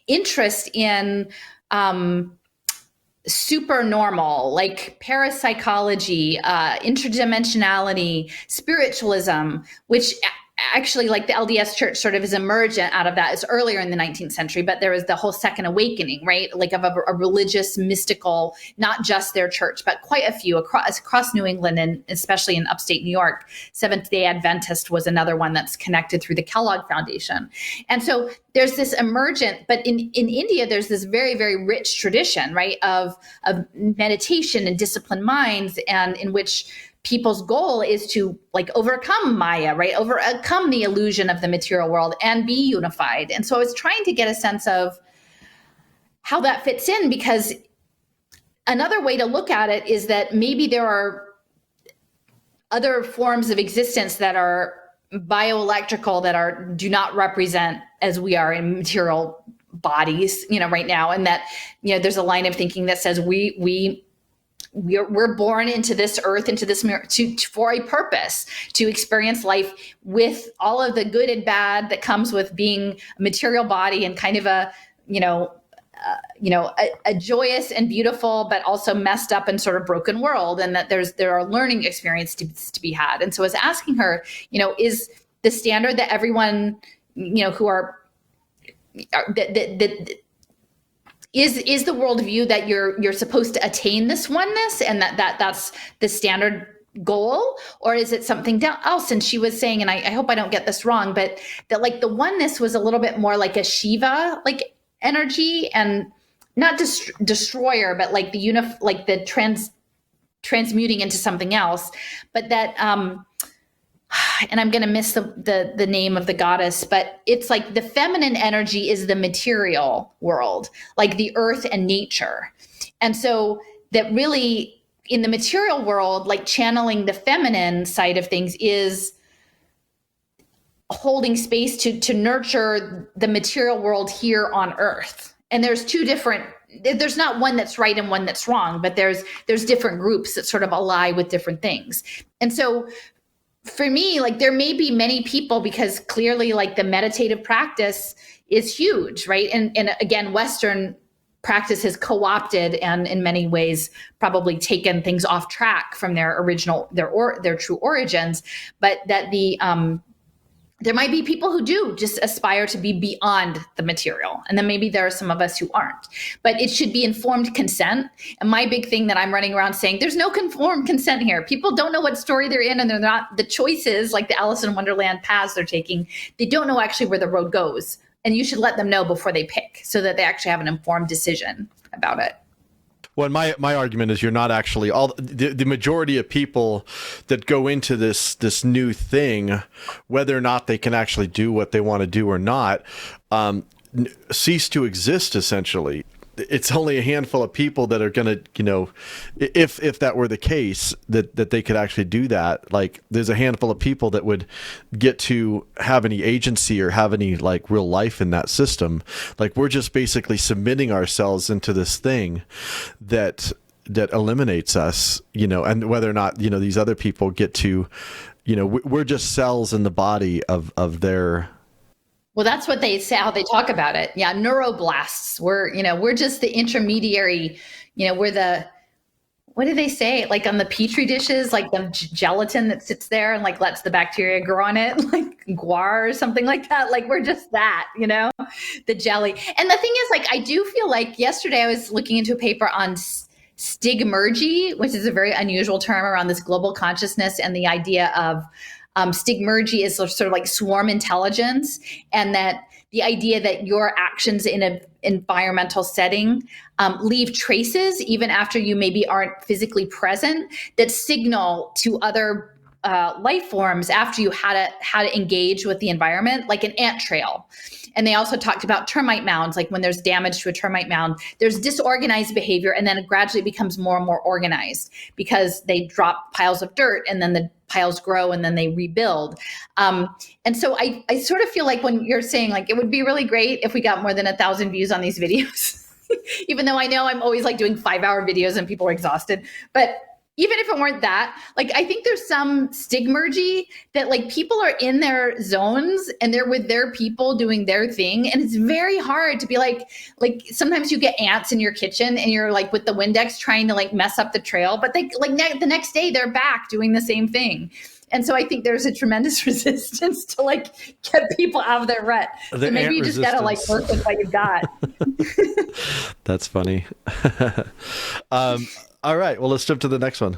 interest in super normal, like parapsychology, interdimensionality, spiritualism, which actually, like the LDS church sort of is emergent out of that. It's earlier in the 19th century, but there was the whole Second Awakening, right? Like of a religious, mystical, not just their church, but quite a few across New England and especially in upstate New York. Seventh-day Adventist was another one that's connected through the Kellogg Foundation. And so there's this emergent, but in India, there's this very, very rich tradition, right, of meditation and disciplined minds, and in which people's goal is to overcome Maya, right? Overcome the illusion of the material world and be unified. And so I was trying to get a sense of how that fits in, because another way to look at it is that maybe there are other forms of existence that are bioelectrical that do not represent as we are in material bodies, right now. And that, there's a line of thinking that says we're born into this earth, into this for a purpose, to experience life with all of the good and bad that comes with being a material body and kind of a joyous and beautiful, but also messed up and sort of broken world. And that there are learning experiences to be had. And so I was asking her, is the standard that everyone, who are is the worldview that you're supposed to attain this oneness, and that's the standard goal, or is it something else? And she was saying, and I hope I don't get this wrong, but that the oneness was a little bit more like a Shiva energy, and not destroyer, but the transmuting into something else, but that and I'm going to miss the name of the goddess, but it's like the feminine energy is the material world, like the earth and nature. And so that really in the material world, channeling the feminine side of things is holding space to nurture the material world here on earth. And there's there's not one that's right and one that's wrong, but there's different groups that sort of ally with different things. And so for me, there may be many people, because clearly the meditative practice is huge, right? And again, Western practice has co-opted and in many ways probably taken things off track from their original, their true origins, but that there might be people who do just aspire to be beyond the material. And then maybe there are some of us who aren't. But it should be informed consent. And my big thing that I'm running around saying, there's no informed consent here. People don't know what story they're in, and they're not, the choices, like the Alice in Wonderland paths they're taking, they don't know actually where the road goes. And you should let them know before they pick so that they actually have an informed decision about it. Well, my argument is you're not actually the majority of people that go into this new thing, whether or not they can actually do what they want to do or not, cease to exist. Essentially, it's only a handful of people that are going to, if that were the case, that they could actually do that. Like, there's a handful of people that would get to have any agency or have any like real life in that system. Like, we're just basically submitting ourselves into this thing that eliminates us, and whether or not, these other people get to, we're just cells in the body of their. Well, that's what they say, how they talk about it. Yeah, neuroblasts. We're just the intermediary, we're the, what do they say? Like on the Petri dishes, like the gelatin that sits there and like lets the bacteria grow on it, like guar or something like that. Like we're just that, the jelly. And the thing is, like, I do feel like yesterday I was looking into a paper on stigmergy, which is a very unusual term around this global consciousness and the idea of stigmergy is sort of like swarm intelligence, and that the idea that your actions in an environmental setting leave traces even after you maybe aren't physically present, that signal to other life forms after you how to engage with the environment, like an ant trail. And they also talked about termite mounds, like when there's damage to a termite mound, there's disorganized behavior, and then it gradually becomes more and more organized because they drop piles of dirt and then the piles grow and then they rebuild. And so I sort of feel like when you're saying like, it would be really great if we got more than 1,000 views on these videos, even though I know I'm always like doing 5-hour videos and people are exhausted, but even if it weren't that, like, I think there's some stigmergy that like people are in their zones and they're with their people doing their thing. And it's very hard to be like sometimes you get ants in your kitchen and you're like with the Windex trying to like mess up the trail, but they like the next day they're back doing the same thing. And so I think there's a tremendous resistance to like get people out of their rut. So maybe you just gotta like work with what you've got. That's funny. All right, well, let's jump to the next one.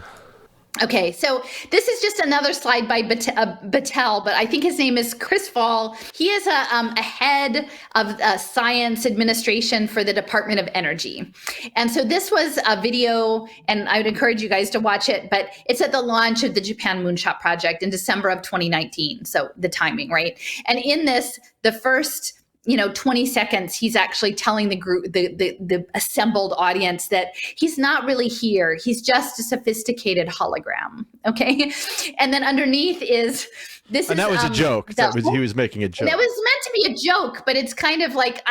Okay, so this is just another slide by Battelle, but I think his name is Chris Fall. He is a head of science administration for the Department of Energy. And so this was a video, and I would encourage you guys to watch it, but it's at the launch of the Japan Moonshot Project in December of 2019. So the timing, right? And in this, the first 20 seconds, he's actually telling the group, the assembled audience, that he's not really here. He's just a sophisticated hologram. Okay. And then underneath is this. And that was a joke. He was making a joke. That was meant to be a joke, but it's kind of like,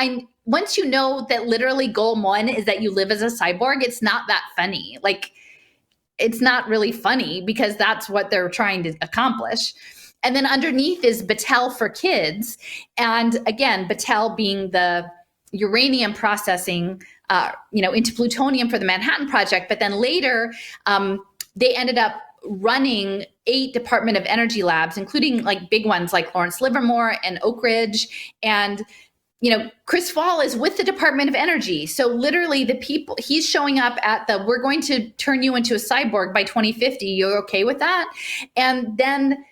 once you know that literally goal one is that you live as a cyborg, it's not that funny. Like, it's not really funny because that's what they're trying to accomplish. And then underneath is Battelle for Kids. And again, Battelle being the uranium processing, into plutonium for the Manhattan Project. But then later, they ended up running 8 Department of Energy labs, including like big ones like Lawrence Livermore and Oak Ridge. And, Chris Fall is with the Department of Energy. So literally the people, he's showing up at we're going to turn you into a cyborg by 2050. You're okay with that? And then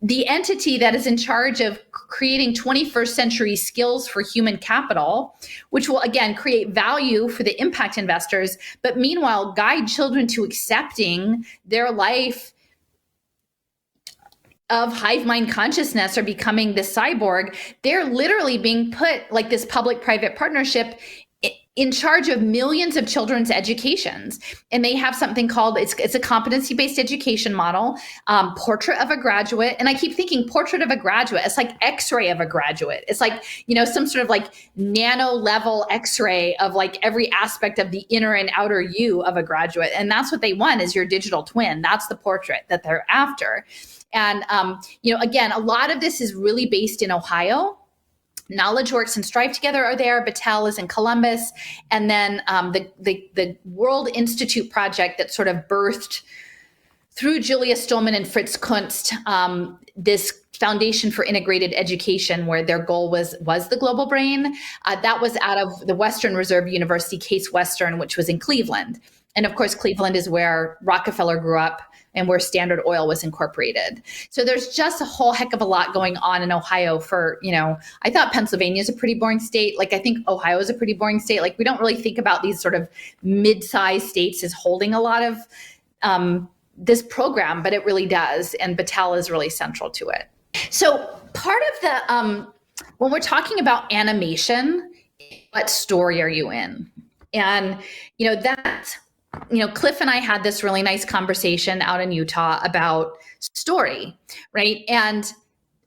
the entity that is in charge of creating 21st century skills for human capital, which will again create value for the impact investors, but meanwhile guide children to accepting their life of hive mind consciousness or becoming the cyborg. They're literally being put, like this public-private partnership, in charge of millions of children's educations. And they have something called, it's a competency-based education model, portrait of a graduate. And I keep thinking portrait of a graduate, it's like x-ray of a graduate. It's like, some sort of like nano level x-ray of like every aspect of the inner and outer you of a graduate. And that's what they want, is your digital twin. That's the portrait that they're after. And, again, a lot of this is really based in Ohio. Knowledge Works and Strive Together are there. Battelle is in Columbus. And then the World Institute project that sort of birthed through Julia Stolman and Fritz Kunst, this Foundation for Integrated Education, where their goal was the global brain. That was out of the Western Reserve University, Case Western, which was in Cleveland. And of course, Cleveland is where Rockefeller grew up and where Standard Oil was incorporated. So there's just a whole heck of a lot going on in Ohio for, I thought Pennsylvania is a pretty boring state. Like, I think Ohio is a pretty boring state. Like, we don't really think about these sort of mid-sized states as holding a lot of this program, but it really does. And Battelle is really central to it. So part of the, when we're talking about animation, what story are you in? And, Cliff and I had this really nice conversation out in Utah about story, right? And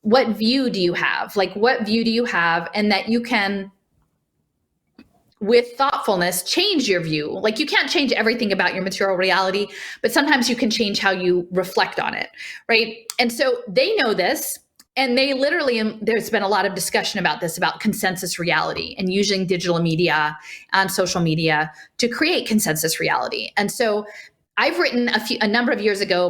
what view do you have? Like, what view do you have? And that you can, with thoughtfulness, change your view. Like, you can't change everything about your material reality, but sometimes you can change how you reflect on it, right? And so they know this. And they literally, there's been a lot of discussion about this, about consensus reality and using digital media and social media to create consensus reality. And so I've written a number of years ago,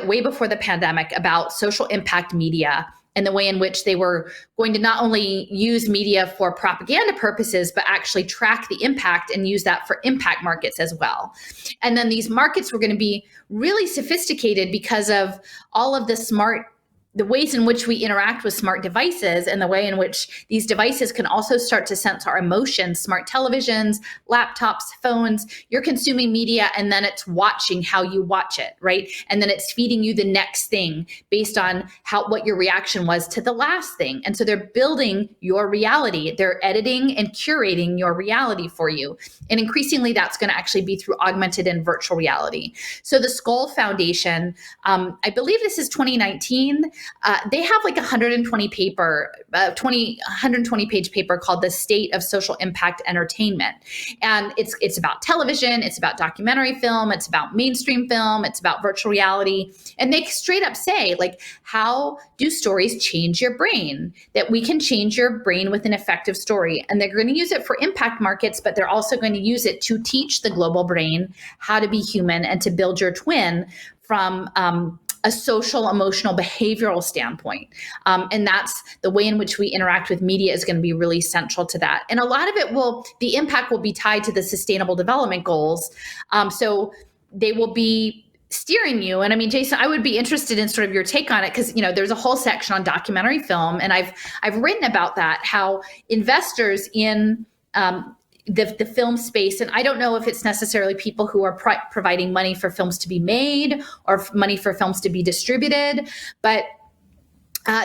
way before the pandemic, about social impact media and the way in which they were going to not only use media for propaganda purposes, but actually track the impact and use that for impact markets as well. And then these markets were going to be really sophisticated because of all of the ways in which we interact with smart devices and the way in which these devices can also start to sense our emotions. Smart televisions, laptops, phones, you're consuming media and then it's watching how you watch it, right? And then it's feeding you the next thing based on what your reaction was to the last thing. And so they're building your reality. They're editing and curating your reality for you. And increasingly that's going to actually be through augmented and virtual reality. So the Skoll Foundation, I believe this is 2019, they have like 120 page paper called The State of Social Impact Entertainment. And it's about television, it's about documentary film, it's about mainstream film, it's about virtual reality. And they straight up say, like, how do stories change your brain? That we can change your brain with an effective story. And they're going to use it for impact markets, but they're also going to use it to teach the global brain how to be human and to build your twin from a social, emotional, behavioral standpoint. And that's the way in which we interact with media is going to be really central to that. And a lot of it the impact will be tied to the Sustainable Development Goals. So they will be steering you. And I mean, Jason, I would be interested in sort of your take on it, because, there's a whole section on documentary film. And I've written about that, how investors in the film space, and I don't know if it's necessarily people who are providing money for films to be made or money for films to be distributed, but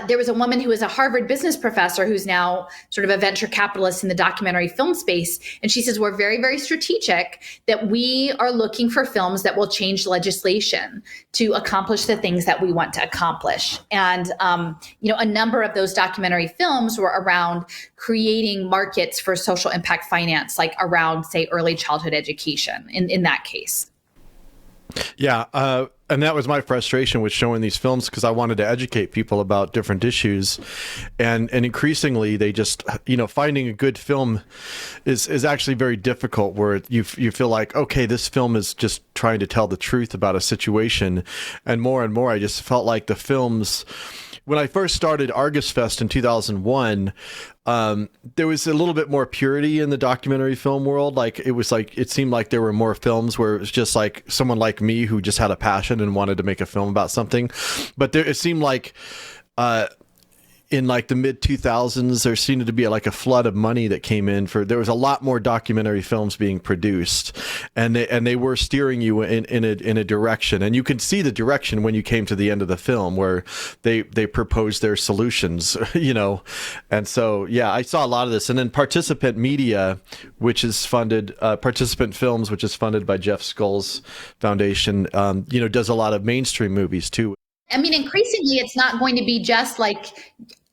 there was a woman who was a Harvard business professor who's now sort of a venture capitalist in the documentary film space. And she says, we're very, very strategic, that we are looking for films that will change legislation to accomplish the things that we want to accomplish. And, a number of those documentary films were around creating markets for social impact finance, like around, say, early childhood education in that case. Yeah. And that was my frustration with showing these films, because I wanted to educate people about different issues. And increasingly they just, finding a good film is actually very difficult, where you feel like, okay, this film is just trying to tell the truth about a situation. And more, I just felt like the films, when I first started Argus Fest in 2001, there was a little bit more purity in the documentary film world. Like, it seemed like there were more films where it was just like someone like me who just had a passion and wanted to make a film about something. But it seemed like, in like the mid 2000s, there seemed to be like a flood of money that came in there was a lot more documentary films being produced, and they were steering you in a direction, and you could see the direction when you came to the end of the film, where they proposed their solutions, and so, yeah, I saw a lot of this. And then Participant Media, which is funded, Participant Films, which is funded by Jeff Skoll's foundation, does a lot of mainstream movies too. I mean, increasingly, it's not going to be just like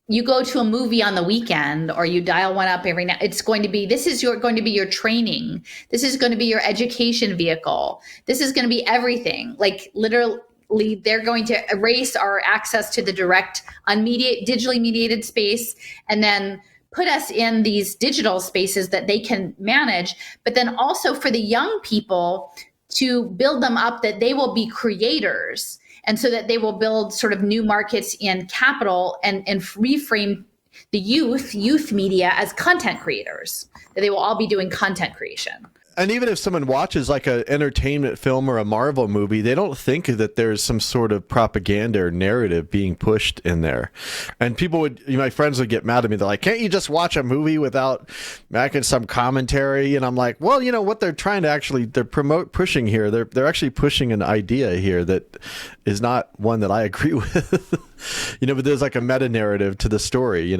you go to a movie on the weekend or you dial one up every now. It's going to be, going to be your training. This is going to be your education vehicle. This is going to be everything. Like, literally, they're going to erase our access to the direct, digitally mediated space, and then put us in these digital spaces that they can manage, but then also for the young people to build them up that they will be creators, and so that they will build sort of new markets in capital and reframe the youth media as content creators, that they will all be doing content creation. And even if someone watches like an entertainment film or a Marvel movie, they don't think that there's some sort of propaganda or narrative being pushed in there. And people would, my friends would get mad at me. They're like, can't you just watch a movie without making some commentary? And I'm like, well, what they're trying to actually, they're pushing here. They're actually pushing an idea here that is not one that I agree with, but there's like a meta narrative to the story,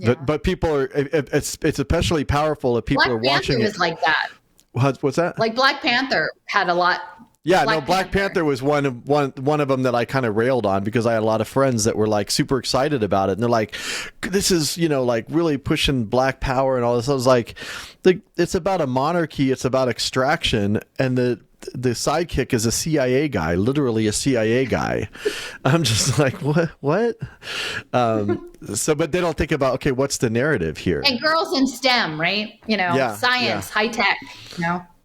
Yeah. But people are, it's especially powerful if people Black are watching Panther it. was like that. What's that? Like Black Panther had a lot. Yeah, Black Panther was one of them that I kind of railed on, because I had a lot of friends that were like super excited about it, and they're like, this is like really pushing Black power and all this. I was like, it's about a monarchy, it's about extraction, and the sidekick is a CIA guy, literally a CIA guy. I'm just like, what? But they don't think about, okay, what's the narrative here? And girls in STEM, right? Science, high tech,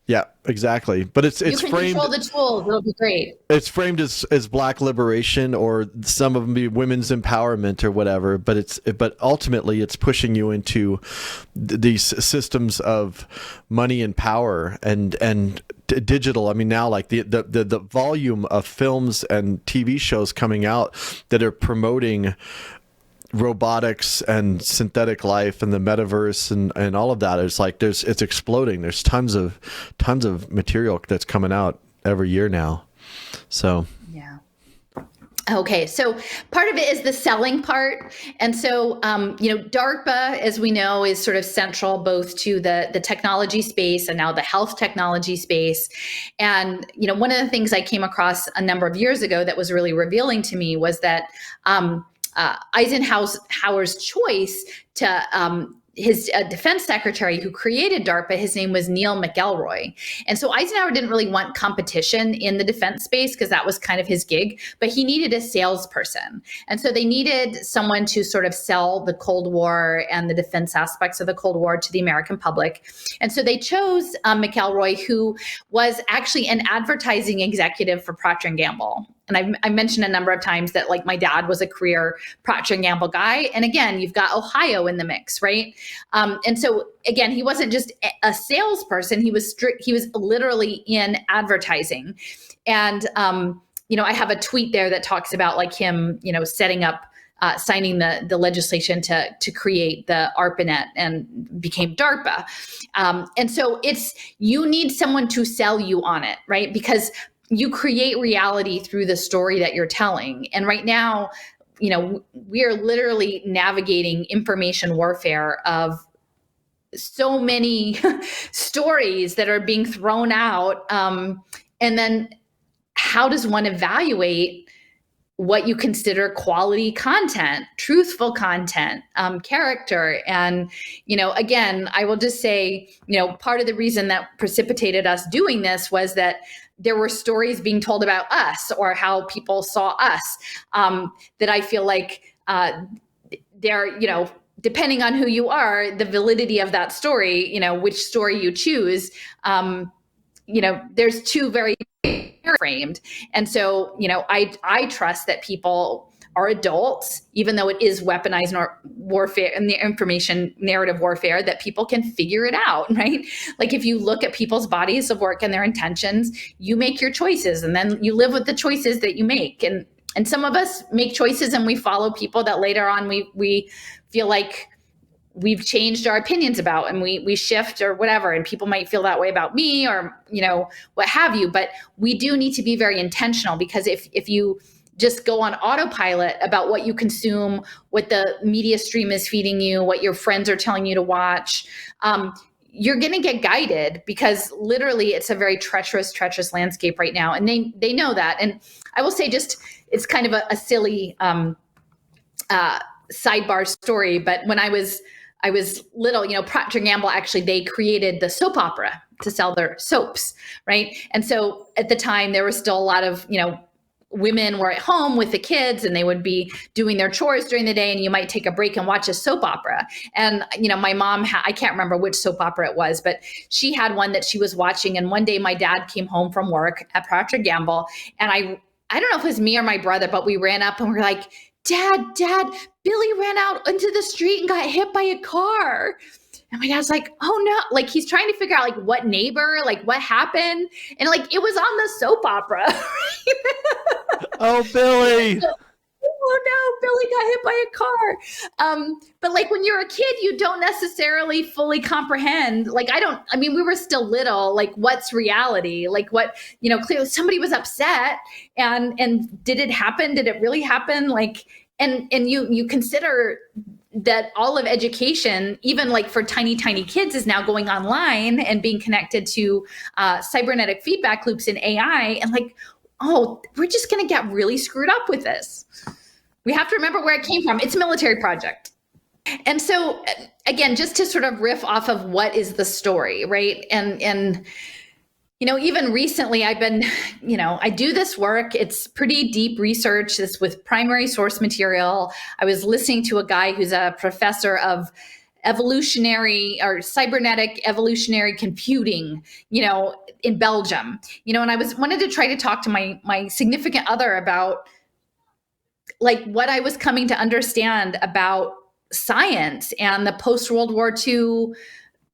Yeah, exactly. But it's you can framed, control the tools. It'll be great. It's framed as Black liberation, or some of them be women's empowerment or whatever. But ultimately, it's pushing you into these systems of money and power and digital. I mean, now like the volume of films and TV shows coming out that are promoting robotics and synthetic life and the metaverse and all of that. It's like it's exploding. There's tons of material that's coming out every year now. So yeah. Okay, so part of it is the selling part. And so, DARPA, as we know, is sort of central both to the technology space and now the health technology space. And, one of the things I came across a number of years ago that was really revealing to me was that Eisenhower's choice to his defense secretary who created DARPA, his name was Neil McElroy. And so Eisenhower didn't really want competition in the defense space because that was kind of his gig, but he needed a salesperson. And so they needed someone to sort of sell the Cold War and the defense aspects of the Cold War to the American public. And so they chose McElroy, who was actually an advertising executive for Procter & Gamble. And I mentioned a number of times that like my dad was a career Procter & Gamble guy. And again, you've got Ohio in the mix, right? And so again, he wasn't just a salesperson. He was literally in advertising. And, I have a tweet there that talks about like him, setting up, signing the legislation to create the ARPANET and became DARPA. And so you need someone to sell you on it, right? Because you create reality through the story that you're telling. And right now, we are literally navigating information warfare of so many stories that are being thrown out. And then how does one evaluate what you consider quality content, truthful content, character? And, again, I will just say, part of the reason that precipitated us doing this was that there were stories being told about us or how people saw us, that I feel like they're, depending on who you are, the validity of that story, which story you choose, there's two very framed. And so, I trust that people are adults, even though it is weaponized warfare and the information narrative warfare, that people can figure it out, right? Like if you look at people's bodies of work and their intentions, you make your choices and then you live with the choices that you make. And some of us make choices and we follow people that later on we feel like we've changed our opinions about, and we shift or whatever. And people might feel that way about me or, what have you, but we do need to be very intentional, because if you just go on autopilot about what you consume, what the media stream is feeding you, what your friends are telling you to watch, you're going to get guided, because literally it's a very treacherous landscape right now. And they know that. And I will say, just, it's kind of a silly sidebar story, but when I was little, Procter & Gamble, actually, they created the soap opera to sell their soaps, right? And so at the time, there was still a lot of, women were at home with the kids and they would be doing their chores during the day, and you might take a break and watch a soap opera. And, my mom, I can't remember which soap opera it was, but she had one that she was watching. And one day my dad came home from work at Procter & Gamble, and I don't know if it was me or my brother, but we ran up and we're like, Dad, Billy ran out into the street and got hit by a car. And my dad's like, oh no, like he's trying to figure out like what neighbor, like what happened. And like, it was on the soap opera. Oh, Billy. Oh no, Billy got hit by a car. But like when you're a kid, you don't necessarily fully comprehend. Like, we were still little, like what's reality? Like what, clearly somebody was upset and did it happen? Did it really happen? Like, and you consider that all of education, even like for tiny kids, is now going online and being connected to cybernetic feedback loops in AI. And like, oh, we're just going to get really screwed up with this. We have to remember where it came from. It's a military project. And so again, just to sort of riff off of what is the story, right? And even recently I've been, I do this work. It's pretty deep research. This with primary source material. I was listening to a guy who's a professor of evolutionary or cybernetic evolutionary computing, in Belgium, and I wanted to try to talk to my significant other about like what I was coming to understand about science and the post-World War II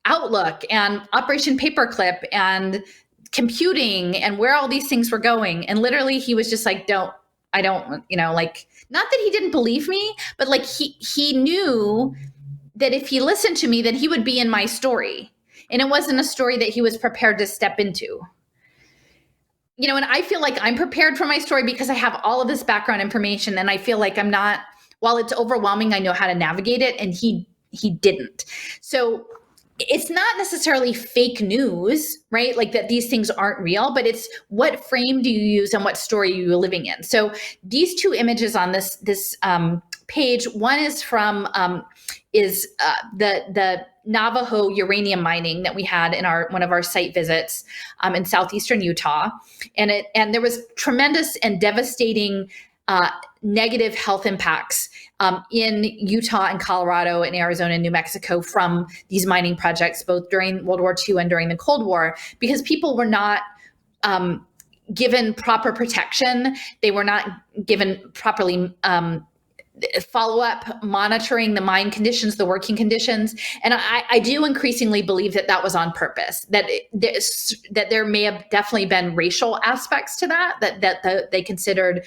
outlook and Operation Paperclip and computing and where all these things were going. And literally he was just like, I don't, like, not that he didn't believe me, but like he knew that if he listened to me, then he would be in my story. And it wasn't a story that he was prepared to step into. And I feel like I'm prepared for my story because I have all of this background information, and I feel like I'm not, while it's overwhelming, I know how to navigate it, and he didn't. So it's not necessarily fake news, right? Like that these things aren't real, but it's what frame do you use and what story are you living in? So these two images on this page, one is from the Navajo uranium mining that we had in one of our site visits in southeastern Utah, and there was tremendous and devastating negative health impacts in Utah and Colorado and Arizona and New Mexico from these mining projects, both during World War II and during the Cold War, because people were not given proper protection. They were not given properly follow-up monitoring the mine conditions, the working conditions. And I do increasingly believe that was on purpose, that there may have definitely been racial aspects to that they considered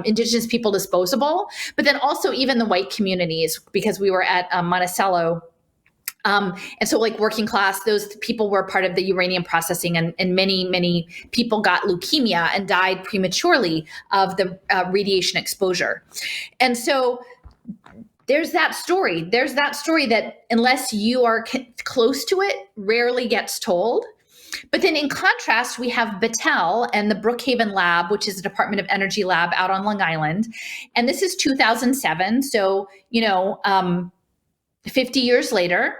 Indigenous people disposable, but then also even the white communities, because we were at Monticello. And so like working class, those people were part of the uranium processing, and many people got leukemia and died prematurely of the radiation exposure. And so there's that story. There's that story that unless you are close to it, rarely gets told. But then in contrast, we have Battelle and the Brookhaven Lab, which is a Department of Energy lab out on Long Island. And this is 2007. So, 50 years later,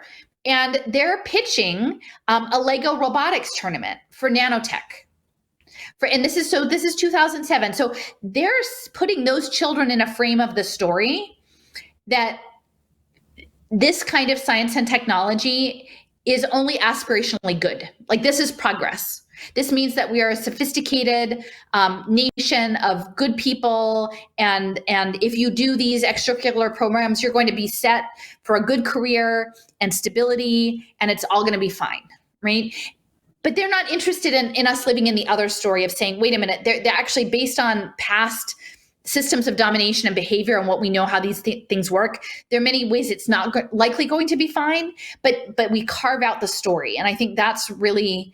and they're pitching a Lego robotics tournament for nanotech. This is 2007. So they're putting those children in a frame of the story that this kind of science and technology is only aspirationally good. Like this is progress. This means that we are a sophisticated nation of good people. And if you do these extracurricular programs, you're going to be set for a good career and stability, and it's all going to be fine, right? But they're not interested in us living in the other story of saying, wait a minute, they're actually based on past systems of domination and behavior and what we know how these things work. There are many ways it's not likely going to be fine, but we carve out the story. And I think that's really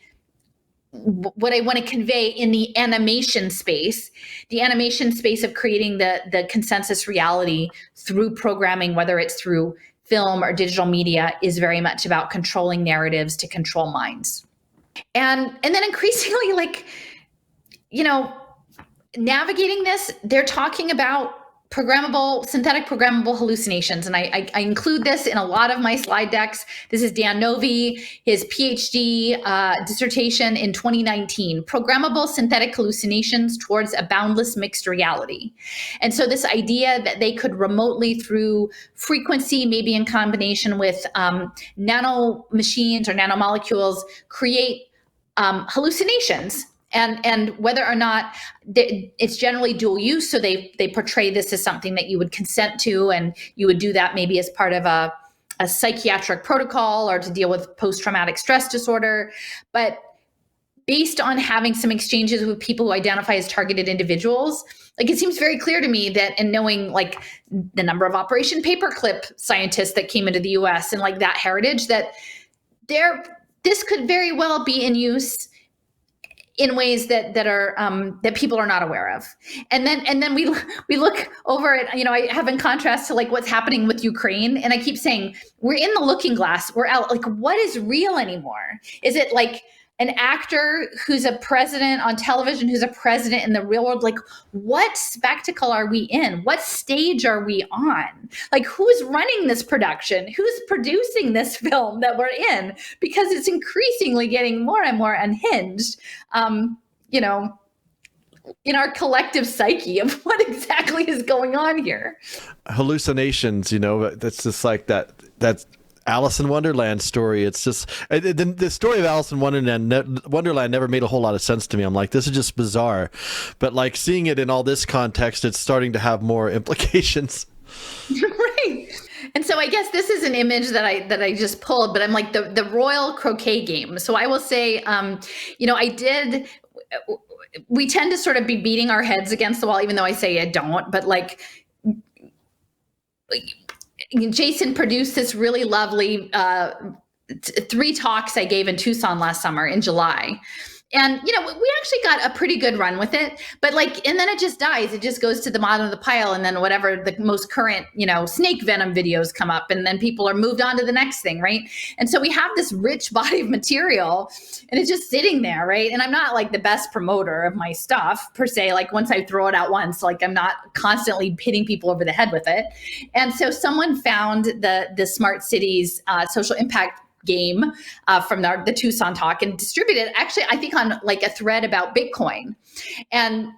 what I want to convey in the animation space of creating the consensus reality through programming, whether it's through film or digital media, is very much about controlling narratives to control minds. And then increasingly, navigating this, they're talking about synthetic programmable hallucinations. And I include this in a lot of my slide decks. This is Dan Novi, his PhD dissertation in 2019, Programmable Synthetic Hallucinations Towards a Boundless Mixed Reality. And so this idea that they could remotely, through frequency, maybe in combination with nano machines or nanomolecules, create hallucinations. And whether or not it's generally dual use, so they portray this as something that you would consent to, and you would do that maybe as part of a psychiatric protocol or to deal with post-traumatic stress disorder. But based on having some exchanges with people who identify as targeted individuals, like it seems very clear to me that, and knowing like the number of Operation Paperclip scientists that came into the US and like that heritage, that this could very well be in use in ways that are that people are not aware of. And then we look over at, I have in contrast to like what's happening with Ukraine, and I keep saying we're in the looking glass. We're out, like, what is real anymore? Is it like an actor who's a president on television, who's a president in the real world? Like, what spectacle are we in? What stage are we on? Like, who's running this production? Who's producing this film that we're in? Because it's increasingly getting more and more unhinged, in our collective psyche of what exactly is going on here. Hallucinations, that's just like that's Alice in Wonderland story. It's just the story of Alice in Wonderland never made a whole lot of sense to me. I'm like, this is just bizarre, but like seeing it in all this context, it's starting to have more implications. Right. And so I guess this is an image that I just pulled, but I'm like the royal croquet game. So I will say, we tend to sort of be beating our heads against the wall, even though I say I don't, but like Jason produced this really lovely 3 talks I gave in Tucson last summer in July. And, we actually got a pretty good run with it, but and then it just dies. It just goes to the bottom of the pile. And then whatever the most current, snake venom videos come up, and then people are moved on to the next thing. Right. And so we have this rich body of material, and it's just sitting there. Right. And I'm not like the best promoter of my stuff per se. Like once I throw it out once, like I'm not constantly hitting people over the head with it. And so someone found the Smart Cities social impact game from the Tucson talk and distributed it, actually, I think on like a thread about Bitcoin. And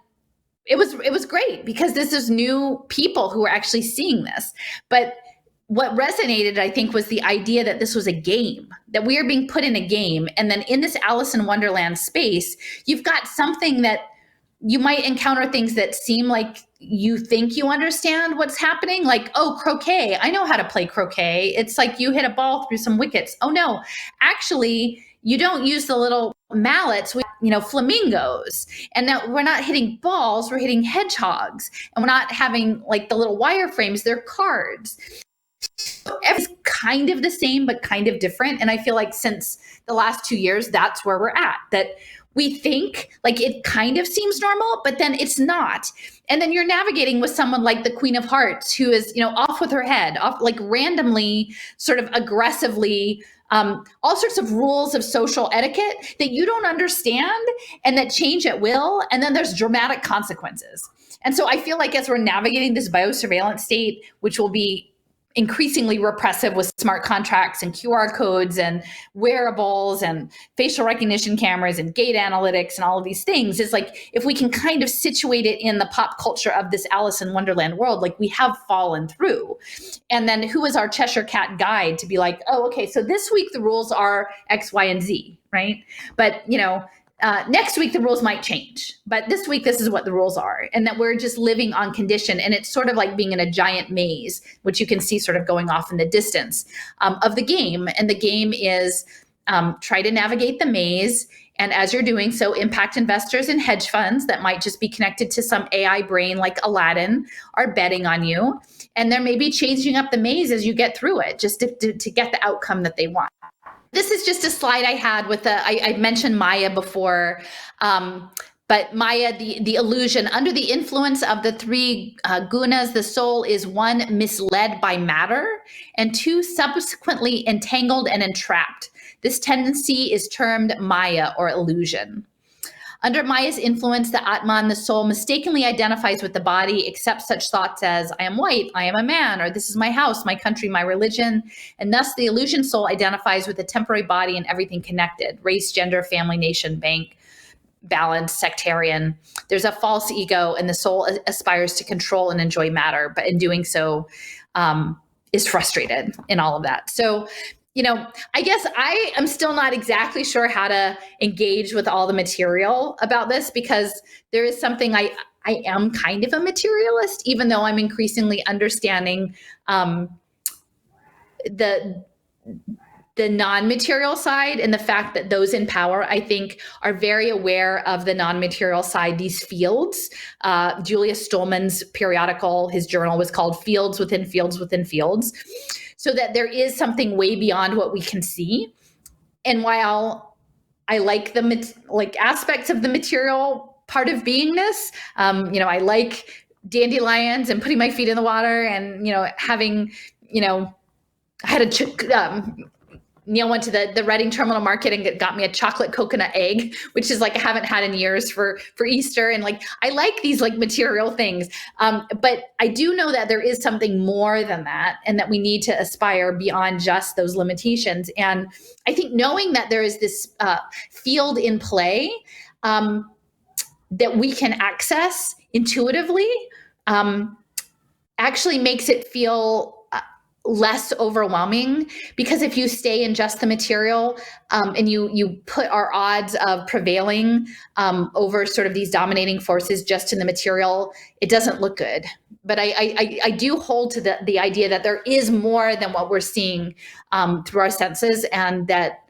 it was great because this is new people who are actually seeing this. But what resonated, I think, was the idea that this was a game, that we are being put in a game. And then in this Alice in Wonderland space, you've got something that you might encounter things that seem like you think you understand what's happening. Like, oh, croquet. I know how to play croquet. It's like you hit a ball through some wickets. Oh no, actually you don't use the little mallets with, flamingos. And now we're not hitting balls, we're hitting hedgehogs. And we're not having like the little wireframes, they're cards. Everything's kind of the same, but kind of different. And I feel like since the last 2 years, that's where we're at. That we think like it kind of seems normal, but then it's not. And then you're navigating with someone like the Queen of Hearts, who is, off with her head, off like randomly, sort of aggressively, all sorts of rules of social etiquette that you don't understand and that change at will. And then there's dramatic consequences. And so I feel like as we're navigating this biosurveillance state, which will be increasingly repressive with smart contracts and QR codes and wearables and facial recognition cameras and gait analytics and all of these things, is like, if we can kind of situate it in the pop culture of this Alice in Wonderland world, like we have fallen through. And then who is our Cheshire Cat guide to be like, oh, okay, so this week the rules are X, Y, and Z, right? But, next week the rules might change, but this week this is what the rules are, and that we're just living on condition. And it's sort of like being in a giant maze, which you can see sort of going off in the distance of the game. And the game is try to navigate the maze. And as you're doing so, impact investors and hedge funds that might just be connected to some AI brain like Aladdin are betting on you. And they're maybe changing up the maze as you get through it, just to get the outcome that they want. This is just a slide I had with I mentioned Maya before, but Maya, the illusion, under the influence of the 3 gunas, the soul is 1, misled by matter, and 2, subsequently entangled and entrapped. This tendency is termed Maya or illusion. Under Maya's influence, the Atman, the soul, mistakenly identifies with the body, accepts such thoughts as, I am white, I am a man, or this is my house, my country, my religion. And thus the illusion soul identifies with the temporary body and everything connected, race, gender, family, nation, bank, balance, sectarian. There's a false ego, and the soul aspires to control and enjoy matter, but in doing so, is frustrated in all of that. So, I guess I am still not exactly sure how to engage with all the material about this, because there is something I am kind of a materialist, even though I'm increasingly understanding the non-material side, and the fact that those in power, I think, are very aware of the non-material side, these fields. Julius Stolman's periodical, his journal was called Fields Within Fields Within Fields, so that there is something way beyond what we can see. And while I like the aspects of the material part of beingness, I like dandelions and putting my feet in the water, and having, I had Neil went to the Reading Terminal Market and got me a chocolate coconut egg, which is I haven't had in years for Easter. And I like these material things. But I do know that there is something more than that, and that we need to aspire beyond just those limitations. And I think knowing that there is this field in play that we can access intuitively actually makes it feel less overwhelming, because if you stay in just the material and you put our odds of prevailing over sort of these dominating forces just in the material, it doesn't look good. But I do hold to the idea that there is more than what we're seeing through our senses, and that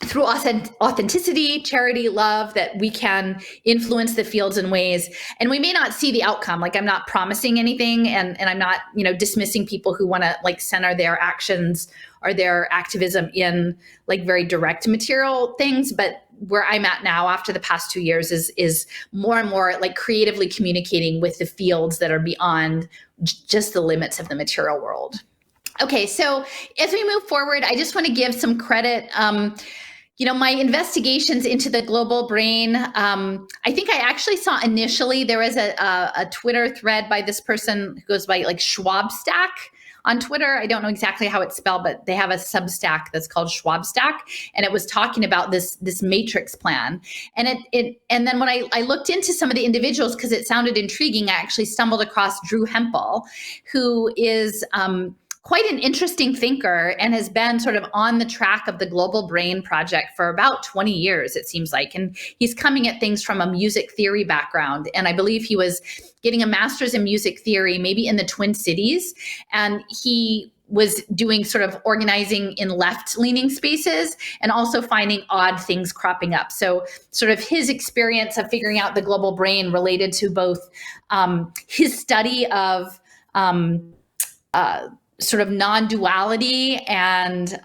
through authenticity, charity, love, that we can influence the fields in ways, and we may not see the outcome. I'm not promising anything, and I'm not, dismissing people who want to center their actions or their activism in very direct material things. But where I'm at now after the past 2 years is more and more creatively communicating with the fields that are beyond just the limits of the material world. Okay, so as we move forward, I just want to give some credit. My investigations into the global brain, I think I actually saw initially there was a Twitter thread by this person who goes by Schwabstack on Twitter. I don't know exactly how it's spelled, but they have a Substack that's called Schwabstack, and it was talking about this matrix plan. And and then when I looked into some of the individuals, because it sounded intriguing, I actually stumbled across Drew Hempel, who is quite an interesting thinker and has been sort of on the track of the Global Brain Project for about 20 years, it seems like. And he's coming at things from a music theory background. And I believe he was getting a master's in music theory, maybe in the Twin Cities. And he was doing sort of organizing in left-leaning spaces and also finding odd things cropping up. So sort of his experience of figuring out the global brain related to both his study of sort of non-duality and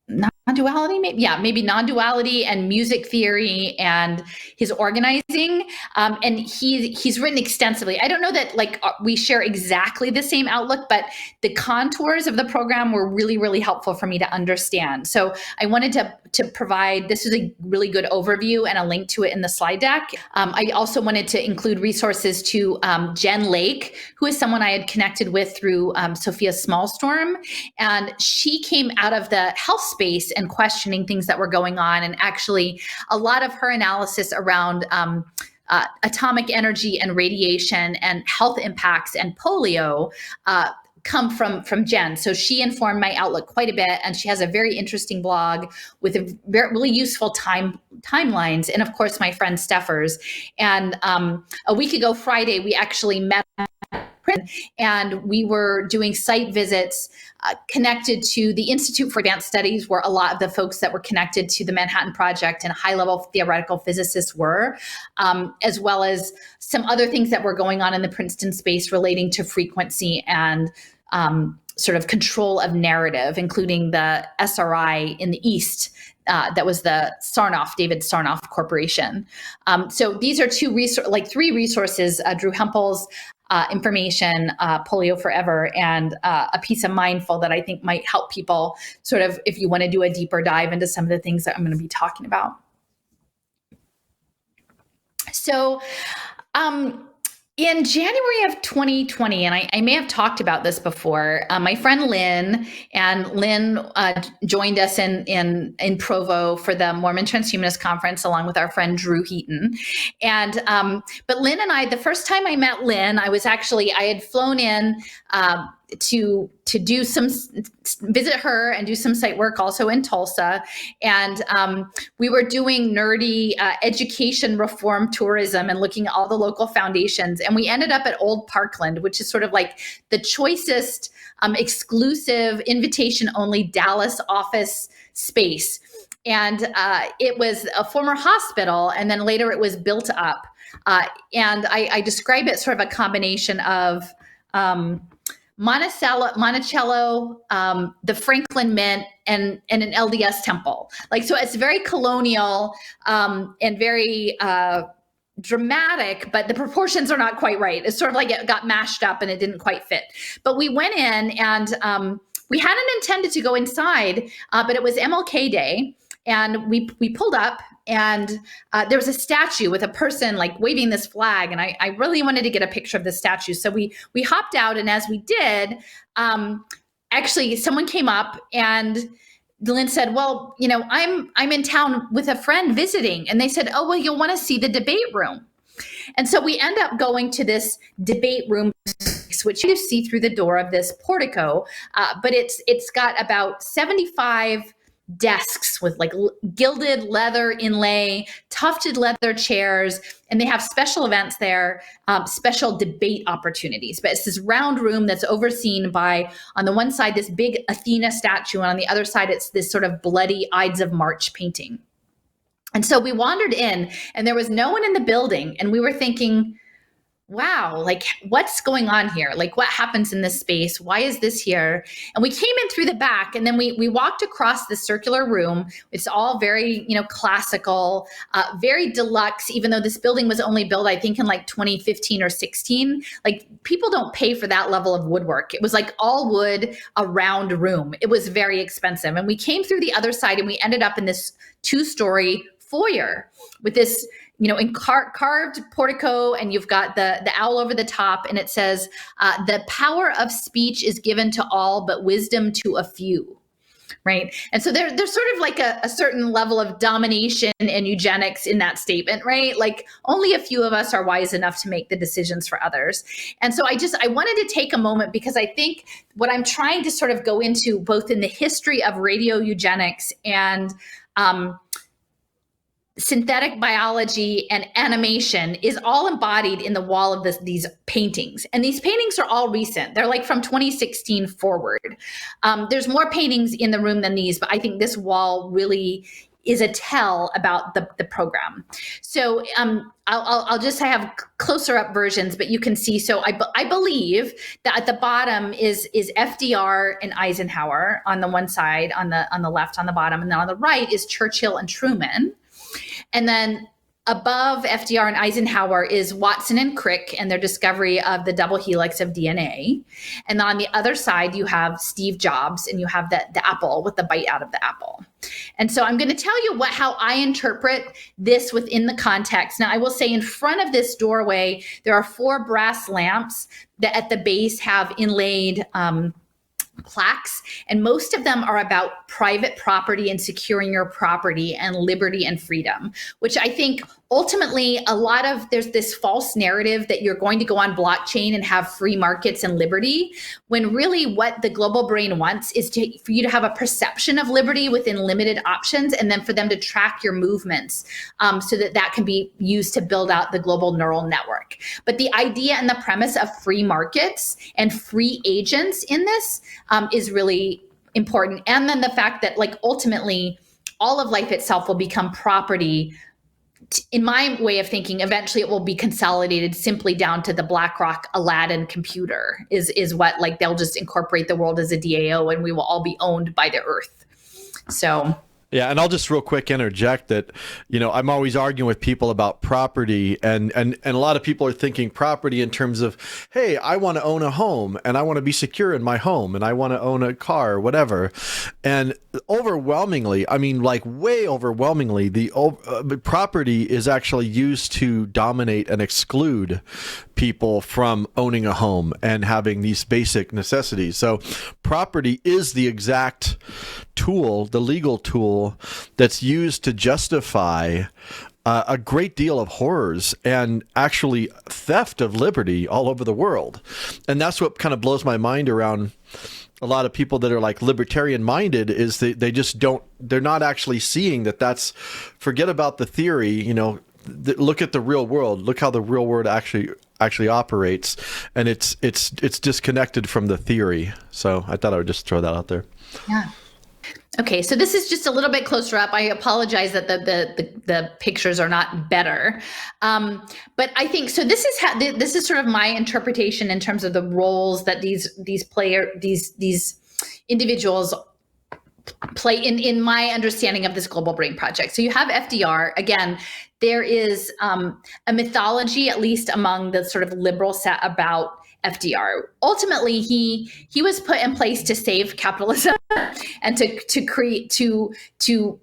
non-duality, maybe non-duality and music theory and his organizing. And he's written extensively. I don't know that we share exactly the same outlook, but the contours of the program were really, really helpful for me to understand. So I wanted to provide, this is a really good overview and a link to it in the slide deck. I also wanted to include resources to Jen Lake, who is someone I had connected with through Sophia Smallstorm. And she came out of the health space and questioning things that were going on. And actually, a lot of her analysis around atomic energy and radiation and health impacts and polio come from Jen. So she informed my outlook quite a bit, and she has a very interesting blog with really useful timelines. And of course, my friend Steffers. And a week ago Friday, we actually met and we were doing site visits connected to the Institute for Advanced Studies, where a lot of the folks that were connected to the Manhattan Project and high-level theoretical physicists were, as well as some other things that were going on in the Princeton space relating to frequency and sort of control of narrative, including the SRI in the East. That was the David Sarnoff Corporation. So these are three resources, Drew Hempel's information, Polio Forever, and a piece of Mindful that I think might help people sort of, if you want to do a deeper dive into some of the things that I'm going to be talking about. So, in January of 2020, and I may have talked about this before, my friend Lynn, and Lynn joined us in Provo for the Mormon Transhumanist Conference, along with our friend Drew Heaton. And but Lynn and I, the first time I met Lynn, I had flown in to do some visit her and do some site work also in Tulsa, and we were doing nerdy education reform tourism and looking at all the local foundations, and we ended up at Old Parkland, which is sort of like the choicest exclusive invitation only Dallas office space. And it was a former hospital, and then later it was built up, and I describe it sort of a combination of Monticello, the Franklin Mint, and an LDS temple. Like, so it's very colonial and very dramatic, but the proportions are not quite right. It's sort of like it got mashed up and it didn't quite fit. But we went in, and we hadn't intended to go inside, but it was MLK Day, and we pulled up, and there was a statue with a person like waving this flag, and I really wanted to get a picture of the statue. So we hopped out, and as we did, actually someone came up, and Lynn said, "Well, I'm in town with a friend visiting," and they said, "Oh, well, you'll want to see the debate room." And so we end up going to this debate room, which you see through the door of this portico, but it's got about 75 desks with like gilded leather inlay, tufted leather chairs, and they have special events there, special debate opportunities. But it's this round room that's overseen by, on the one side, this big Athena statue, and on the other side, it's this sort of bloody Ides of March painting. And so we wandered in, and there was no one in the building, and we were thinking, wow, like what's going on here? Like what happens in this space? Why is this here? And we came in through the back, and then we walked across the circular room. It's all very, classical, very deluxe, even though this building was only built, I think, in like 2015 or 16. Like people don't pay for that level of woodwork. It was like all wood, a round room. It was very expensive. And we came through the other side, and we ended up in this 2-story foyer with this carved portico, and you've got the owl over the top, and it says, the power of speech is given to all, but wisdom to a few. Right. And so there's sort of like a certain level of domination and eugenics in that statement, right? Like only a few of us are wise enough to make the decisions for others. And so I wanted to take a moment, because I think what I'm trying to sort of go into, both in the history of radio eugenics and synthetic biology and animation, is all embodied in the wall of these paintings. And these paintings are all recent. They're like from 2016 forward. There's more paintings in the room than these, but I think this wall really is a tell about the program. So I'll just have closer up versions, but you can see. So I believe that at the bottom is FDR and Eisenhower on the one side, on the left, on the bottom, and then on the right is Churchill and Truman. And then above FDR and Eisenhower is Watson and Crick and their discovery of the double helix of DNA. And on the other side, you have Steve Jobs, and you have the apple with the bite out of the apple. And so I'm going to tell you how I interpret this within the context. Now, I will say in front of this doorway, there are 4 brass lamps that at the base have inlaid plaques, and most of them are about private property and securing your property and liberty and freedom, which I think ultimately there's this false narrative that you're going to go on blockchain and have free markets and liberty, when really what the global brain wants is for you to have a perception of liberty within limited options, and then for them to track your movements so that can be used to build out the global neural network. But the idea and the premise of free markets and free agents in this is really important. And then the fact that ultimately all of life itself will become property. In my way of thinking, eventually it will be consolidated simply down to the BlackRock Aladdin computer is what, they'll just incorporate the world as a DAO, and we will all be owned by the earth. So Yeah, and I'll just real quick interject that, I'm always arguing with people about property, and a lot of people are thinking property in terms of, hey, I want to own a home and I want to be secure in my home and I want to own a car or whatever. And overwhelmingly, I mean, like way overwhelmingly, the property is actually used to dominate and exclude people from owning a home and having these basic necessities. So property is the exact tool, the legal tool that's used to justify a great deal of horrors and actually theft of liberty all over the world. And that's what kind of blows my mind around a lot of people that are like libertarian minded, is they just don't, they're not actually seeing that's, forget about the theory, look at the real world, look how the real world actually operates, and it's disconnected from the theory. So I thought I would just throw that out there. Yeah. Okay, so this is just a little bit closer up. I apologize that the pictures are not better, but I think so. This is sort of my interpretation in terms of the roles that these individuals play in my understanding of this Global Brain Project. So you have FDR. Again, there is a mythology, at least among the sort of liberal set, about FDR. Ultimately, he was put in place to save capitalism and to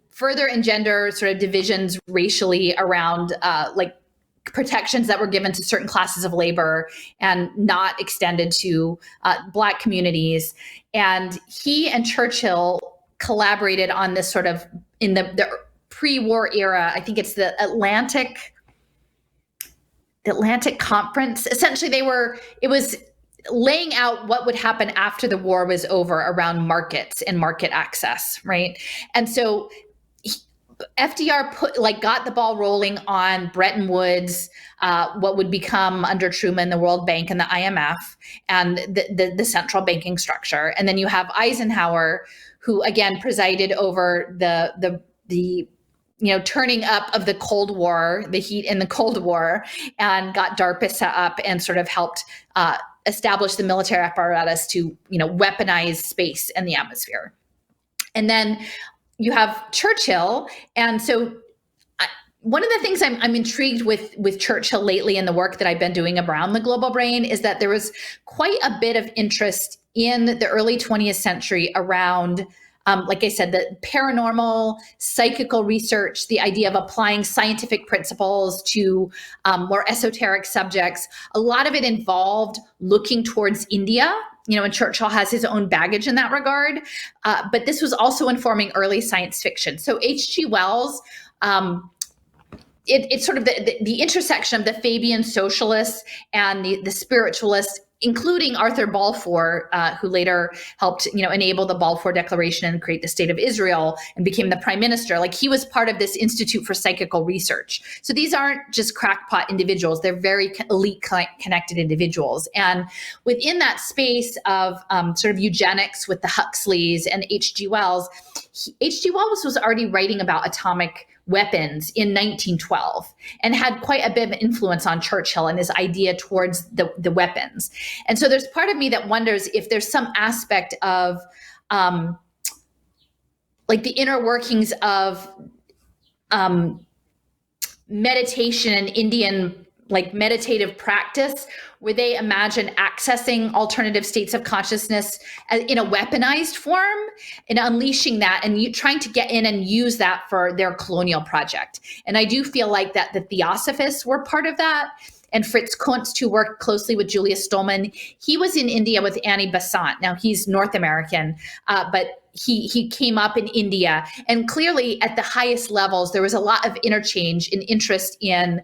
further engender sort of divisions racially around like protections that were given to certain classes of labor and not extended to Black communities. And he and Churchill collaborated on this sort of in the pre-war era. I think it's the Atlantic Conference. Essentially, it was laying out what would happen after the war was over around markets and market access, right? And so FDR got the ball rolling on Bretton Woods, what would become under Truman the World Bank and the IMF, and the central banking structure. And then you have Eisenhower, who again presided over the turning up of the Cold War, the heat in the Cold War, and got DARPA set up and sort of helped establish the military apparatus to weaponize space and the atmosphere. And then you have Churchill. And so one of the things I'm intrigued with Churchill lately in the work that I've been doing around the global brain is that there was quite a bit of interest in the early 20th century around, like I said, the paranormal, psychical research, the idea of applying scientific principles to more esoteric subjects. A lot of it involved looking towards India, and Churchill has his own baggage in that regard. But this was also informing early science fiction. So H.G. Wells, it's sort of the intersection of the Fabian socialists and the spiritualists, including Arthur Balfour, who later helped, enable the Balfour Declaration and create the State of Israel and became the prime minister. Like, he was part of this Institute for Psychical Research. So these aren't just crackpot individuals; they're very elite connected individuals. And within that space of sort of eugenics with the Huxleys and H.G. Wells, H.G. Wells was already writing about atomic weapons in 1912 and had quite a bit of influence on Churchill and his idea towards the weapons. And so there's part of me that wonders if there's some aspect of like the inner workings of meditation and Indian like meditative practice, where they imagine accessing alternative states of consciousness in a weaponized form and unleashing that and trying to get in and use that for their colonial project. And I do feel like that the Theosophists were part of that. And Fritz Kunst, who worked closely with Julius Stolman, he was in India with Annie Besant. Now, he's North American, but he came up in India. And clearly at the highest levels, there was a lot of interchange and interest in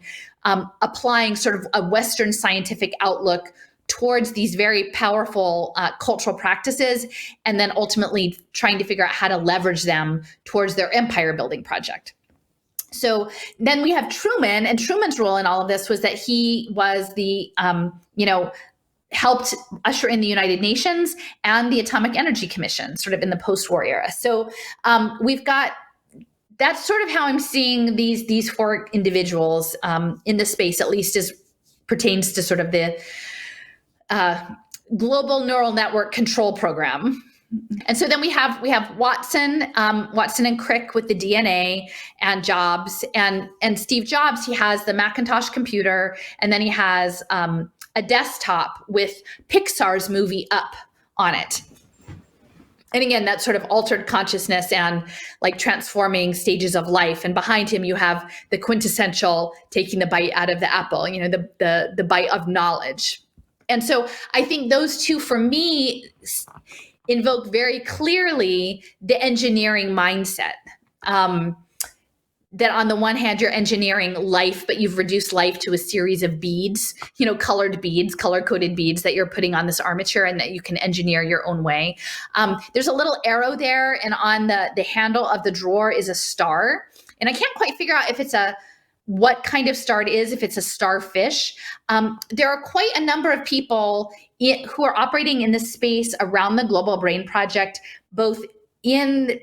applying sort of a Western scientific outlook towards these very powerful cultural practices, and then ultimately trying to figure out how to leverage them towards their empire building project. So then we have Truman, and Truman's role in all of this was that he was the, helped usher in the United Nations and the Atomic Energy Commission sort of in the post-war era. So we've got, that's sort of how I'm seeing these four individuals in the space, at least as pertains to sort of the global neural network control program. And so then we have Watson, Watson and Crick with the DNA, and Jobs, and Steve Jobs. He has the Macintosh computer, and then he has a desktop with Pixar's movie Up on it. And again, that sort of altered consciousness and like transforming stages of life. And behind him, you have the quintessential taking the bite out of the apple, the bite of knowledge. And so I think those two, for me, invoke very clearly the engineering mindset. That on the one hand, you're engineering life, but you've reduced life to a series of beads, colored beads, color-coded beads that you're putting on this armature and that you can engineer your own way. There's a little arrow there, and on the handle of the drawer is a star. And I can't quite figure out if it's what kind of star it is, if it's a starfish. There are quite a number of people who are operating in this space around the Global Brain Project, both in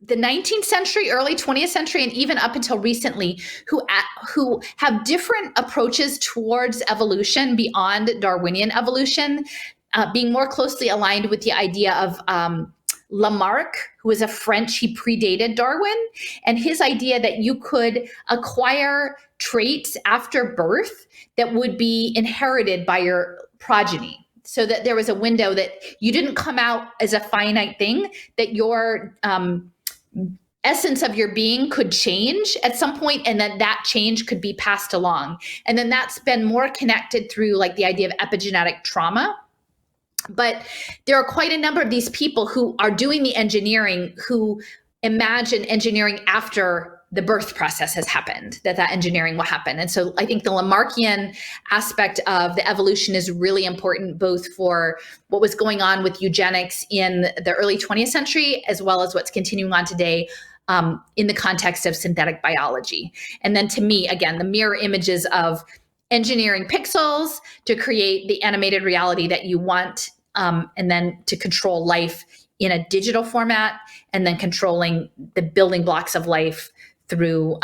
the 19th century, early 20th century, and even up until recently, who have different approaches towards evolution beyond Darwinian evolution, being more closely aligned with the idea of Lamarck, who was a French, he predated Darwin, and his idea that you could acquire traits after birth that would be inherited by your progeny. So that there was a window that you didn't come out as a finite thing, that your essence of your being could change at some point, and then that change could be passed along. And then that's been more connected through like the idea of epigenetic trauma. But there are quite a number of these people who are doing the engineering, who imagine engineering after the birth process has happened, that engineering will happen. And so I think the Lamarckian aspect of the evolution is really important, both for what was going on with eugenics in the early 20th century, as well as what's continuing on today in the context of synthetic biology. And then to me, again, the mirror images of engineering pixels to create the animated reality that you want, and then to control life in a digital format, and then controlling the building blocks of life through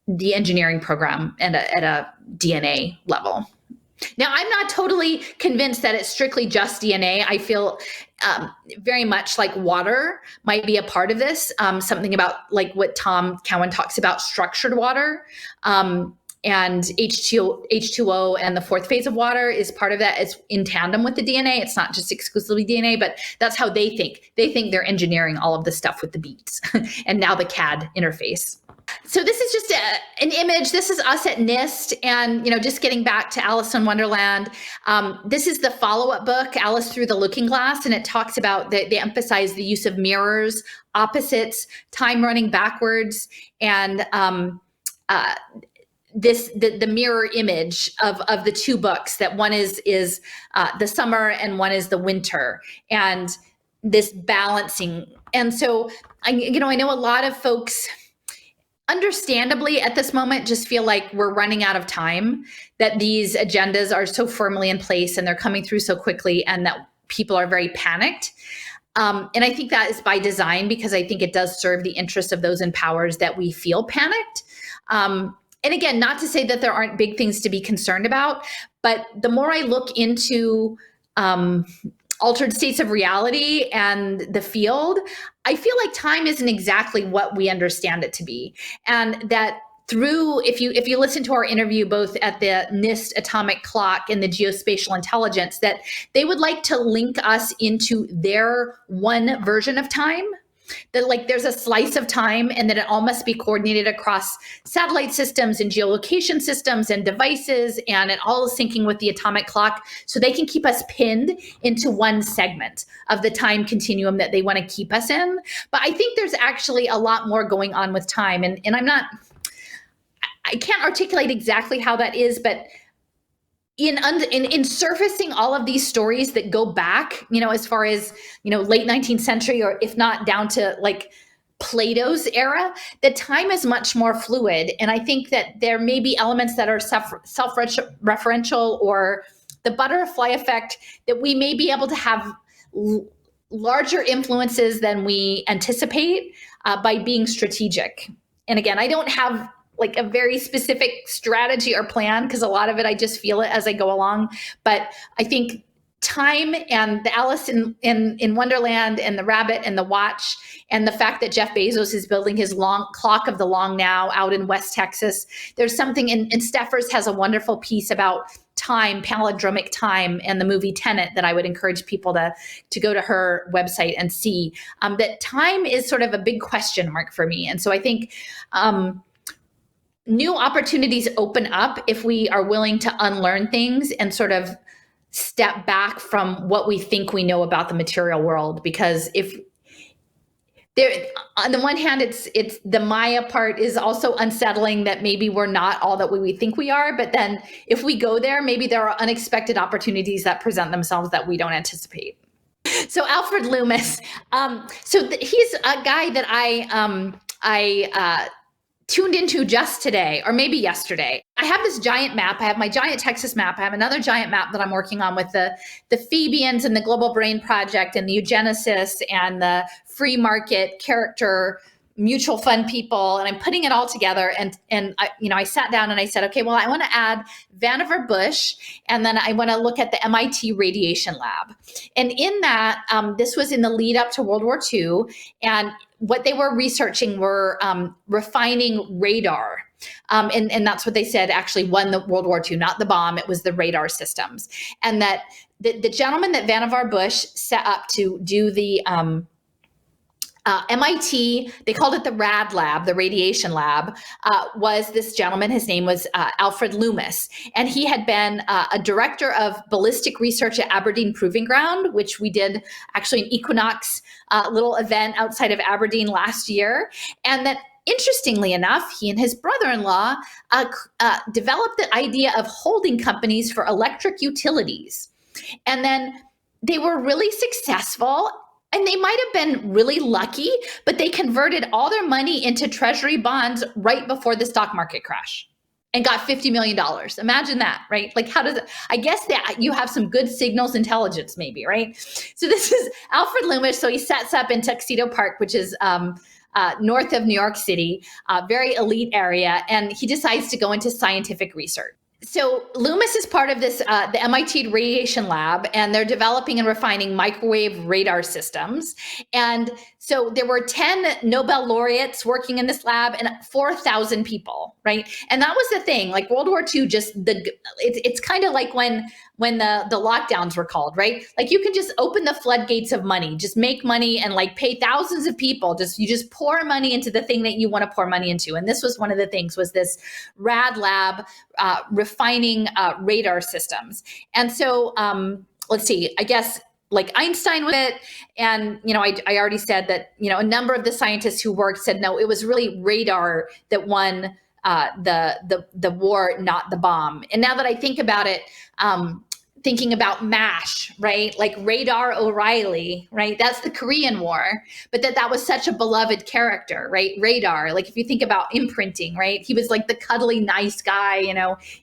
the engineering program and at a DNA level. Now, I'm not totally convinced that it's strictly just DNA. I feel very much like water might be a part of this, something about like what Tom Cowan talks about, structured water. And H2O and the fourth phase of water is part of that. It's in tandem with the DNA. It's not just exclusively DNA, but that's how they think. They think they're engineering all of the stuff with the beads and now the CAD interface. So this is just an image. This is us at NIST. And, just getting back to Alice in Wonderland, this is the follow-up book, Alice Through the Looking Glass. And it talks about, they emphasize the use of mirrors, opposites, time running backwards, and the mirror image of the two books, that one is the summer and one is the winter, and this balancing. And so I know a lot of folks, understandably at this moment, just feel like we're running out of time, that these agendas are so firmly in place and they're coming through so quickly, and that people are very panicked. And I think that is by design, because I think it does serve the interests of those in powers that we feel panicked. And again, not to say that there aren't big things to be concerned about, but the more I look into altered states of reality and the field, I feel like time isn't exactly what we understand it to be. And that if you listen to our interview, both at the NIST atomic clock and the geospatial intelligence, that they would like to link us into their one version of time. That like there's a slice of time, and that it all must be coordinated across satellite systems and geolocation systems and devices, and it all is syncing with the atomic clock, so they can keep us pinned into one segment of the time continuum that they want to keep us in. But I think there's actually a lot more going on with time, and I can't articulate exactly how that is, but in surfacing all of these stories that go back, as far as, late 19th century, or if not down to like Plato's era, that time is much more fluid. And I think that there may be elements that are self-referential, or the butterfly effect, that we may be able to have larger influences than we anticipate by being strategic. And again, I don't have like a very specific strategy or plan, because a lot of it, I just feel it as I go along. But I think time and the Alice in Wonderland and the rabbit and the watch and the fact that Jeff Bezos is building his long clock of the long now out in West Texas. There's something and Steffers has a wonderful piece about time, palindromic time, and the movie Tenet that I would encourage people to go to her website and see. That time is sort of a big question mark for me. And so I think new opportunities open up if we are willing to unlearn things and sort of step back from what we think we know about the material world. Because if there, on the one hand, it's the Maya part is also unsettling that maybe we're not all that we think we are. But then if we go there, maybe there are unexpected opportunities that present themselves that we don't anticipate. So Alfred Loomis, he's a guy that I tuned into just today, or maybe yesterday. I have this giant map. I have my giant Texas map. I have another giant map that I'm working on with the Phoebians and the Global Brain Project and the eugenicists and the free market character mutual fund people, and I'm putting it all together. And I sat down and I said, okay, well, I want to add Vannevar Bush, and then I want to look at the MIT Radiation Lab. And in that, this was in the lead up to World War II, and what they were researching were refining radar. And that's what they said actually won the World War II, not the bomb, it was the radar systems. And that the gentleman that Vannevar Bush set up to do the MIT, they called it the RAD lab, the radiation lab, was this gentleman. His name was Alfred Loomis. And he had been a director of ballistic research at Aberdeen Proving Ground, which we did actually an Equinox little event outside of Aberdeen last year. And that, interestingly enough, he and his brother-in-law developed the idea of holding companies for electric utilities. And then they were really successful. And they might have been really lucky, but they converted all their money into treasury bonds right before the stock market crash and got $50 million. Imagine that, right? Like, how does it, I guess that you have some good signals intelligence maybe, right? So this is Alfred Loomis. So he sets up in Tuxedo Park, which is north of New York City, very elite area. And he decides to go into scientific research. So Loomis is part of this, the MIT Radiation Lab, and they're developing and refining microwave radar systems. And so there were 10 Nobel laureates working in this lab and 4,000 people, right? And that was the thing, like World War II, it's kind of like when the lockdowns were called, right? Like you can just open the floodgates of money, just make money and like pay thousands of people. You just pour money into the thing that you want to pour money into. And this was one of the things, was this RAD lab refining radar systems. And so let's see, I guess like Einstein with it. And, I already said that, a number of the scientists who worked said, no, it was really radar that won the war, not the bomb. And now that I think about it, thinking about MASH, right? Like Radar O'Reilly, right? That's the Korean War, but that was such a beloved character, right? Radar, like if you think about imprinting, right? He was like the cuddly, nice guy,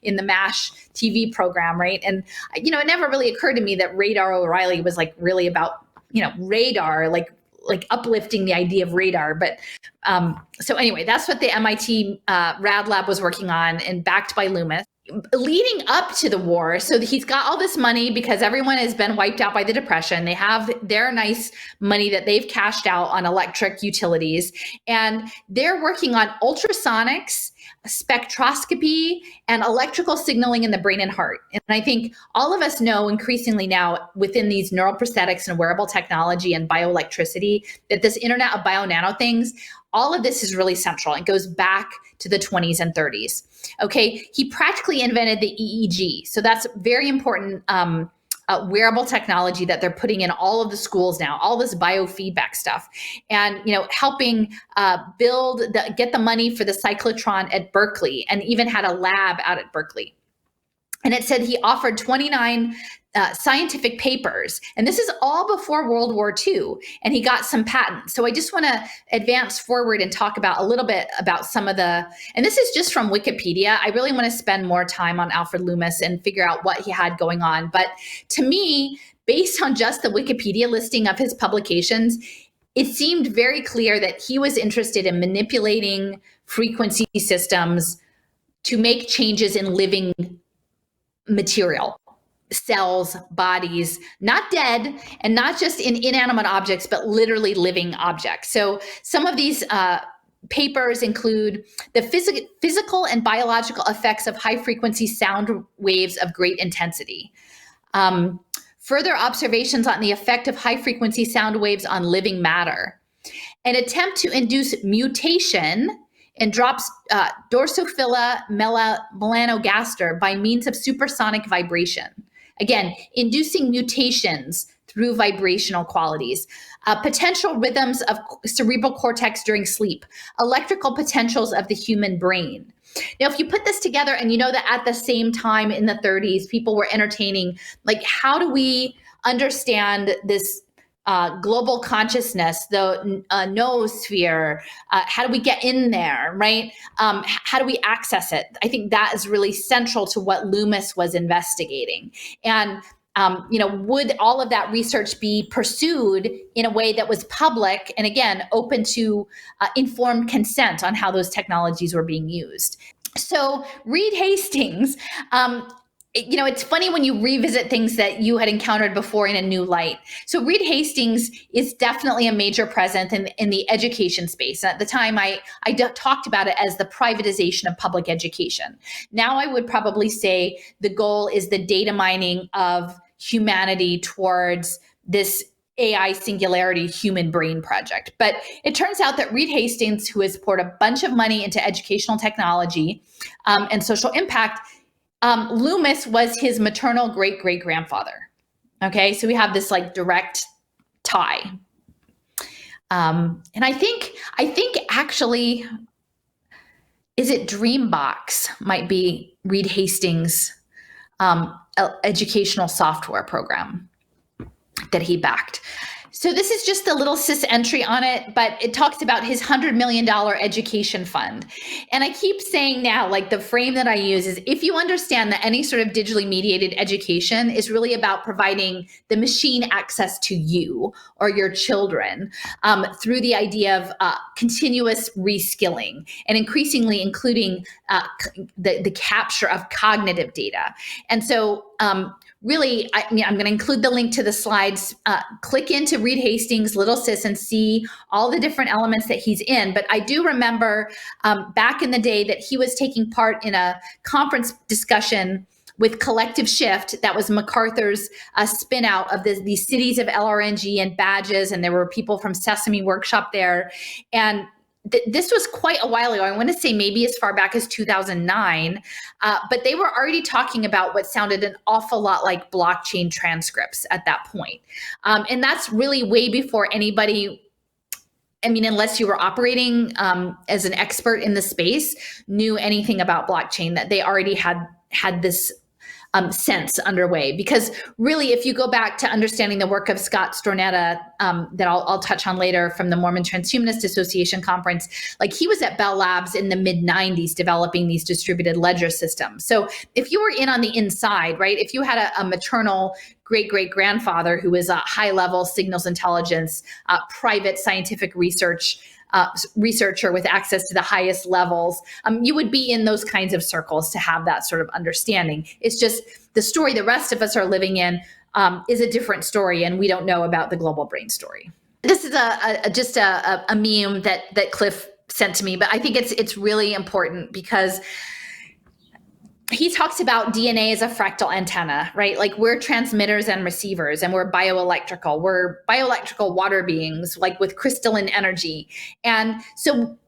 in the MASH TV program, right? And, it never really occurred to me that Radar O'Reilly was like really about, radar, like uplifting the idea of radar. But so anyway, that's what the MIT Rad Lab was working on, and backed by Loomis. Leading up to the war, so he's got all this money because everyone has been wiped out by the Depression. They have their nice money that they've cashed out on electric utilities, and they're working on ultrasonics, spectroscopy, and electrical signaling in the brain and heart. And I think all of us know increasingly now within these neural prosthetics and wearable technology and bioelectricity that this Internet of Bio-Nano things, all of this is really central. It goes back to the 20s and 30s. Okay, he practically invented the EEG. So that's very important wearable technology that they're putting in all of the schools now, all this biofeedback stuff, and helping get the money for the cyclotron at Berkeley, and even had a lab out at Berkeley. And it said he offered 29 scientific papers. And this is all before World War II. And he got some patents. So I just want to advance forward and talk about a little bit about some of and this is just from Wikipedia. I really want to spend more time on Alfred Loomis and figure out what he had going on. But to me, based on just the Wikipedia listing of his publications, it seemed very clear that he was interested in manipulating frequency systems to make changes in living material. cells, bodies, not dead, and not just in inanimate objects, but literally living objects. So some of these papers include the physical and biological effects of high frequency sound waves of great intensity. Further observations on the effect of high frequency sound waves on living matter. An attempt to induce mutation in Drosophila melanogaster by means of supersonic vibration. Again, inducing mutations through vibrational qualities. Potential rhythms of cerebral cortex during sleep. Electrical potentials of the human brain. Now, if you put this together, and you know that at the same time in the 30s, people were entertaining, like, how do we understand this global consciousness, the noosphere? How do we get in there, right? How do we access it? I think that is really central to what Loomis was investigating. And would all of that research be pursued in a way that was public and, again, open to informed consent on how those technologies were being used? So Reed Hastings, it's funny when you revisit things that you had encountered before in a new light. So Reed Hastings is definitely a major presence in the education space. At the time, I talked about it as the privatization of public education. Now I would probably say the goal is the data mining of humanity towards this AI singularity human brain project. But it turns out that Reed Hastings, who has poured a bunch of money into educational technology and social impact, Loomis was his maternal great-great-grandfather. Okay, so we have this like direct tie. And I think actually, is it Dreambox might be Reed Hastings' educational software program that he backed. So this is just a little cis entry on it, but it talks about his $100 million education fund. And I keep saying now, like, the frame that I use is, if you understand that any sort of digitally mediated education is really about providing the machine access to you or your children through the idea of continuous reskilling and increasingly including the capture of cognitive data. And so really, I'm going to include the link to the slides. Click into Reed Hastings' Little Sis and see all the different elements that he's in. But I do remember back in the day that he was taking part in a conference discussion with Collective Shift. That was MacArthur's spin out of these cities of LRNG and badges. And there were people from Sesame Workshop there. And this was quite a while ago. I want to say maybe as far back as 2009, but they were already talking about what sounded an awful lot like blockchain transcripts at that point. And that's really way before anybody, I mean, unless you were operating as an expert in the space, knew anything about blockchain, that they already had this sense underway. Because really, if you go back to understanding the work of Scott Stornetta, that I'll touch on later from the Mormon Transhumanist Association conference, like, he was at Bell Labs in the mid 90s developing these distributed ledger systems. So if you were in on the inside, right, if you had a maternal great-great-grandfather who was a high-level signals intelligence, private scientific researcher with access to the highest levels, you would be in those kinds of circles to have that sort of understanding. It's just the story the rest of us are living in is a different story, and we don't know about the global brain story. This is just a meme that Cliff sent to me, but I think it's really important because he talks about DNA as a fractal antenna, right? Like, we're transmitters and receivers, and we're bioelectrical. We're bioelectrical water beings, like, with crystalline energy. And so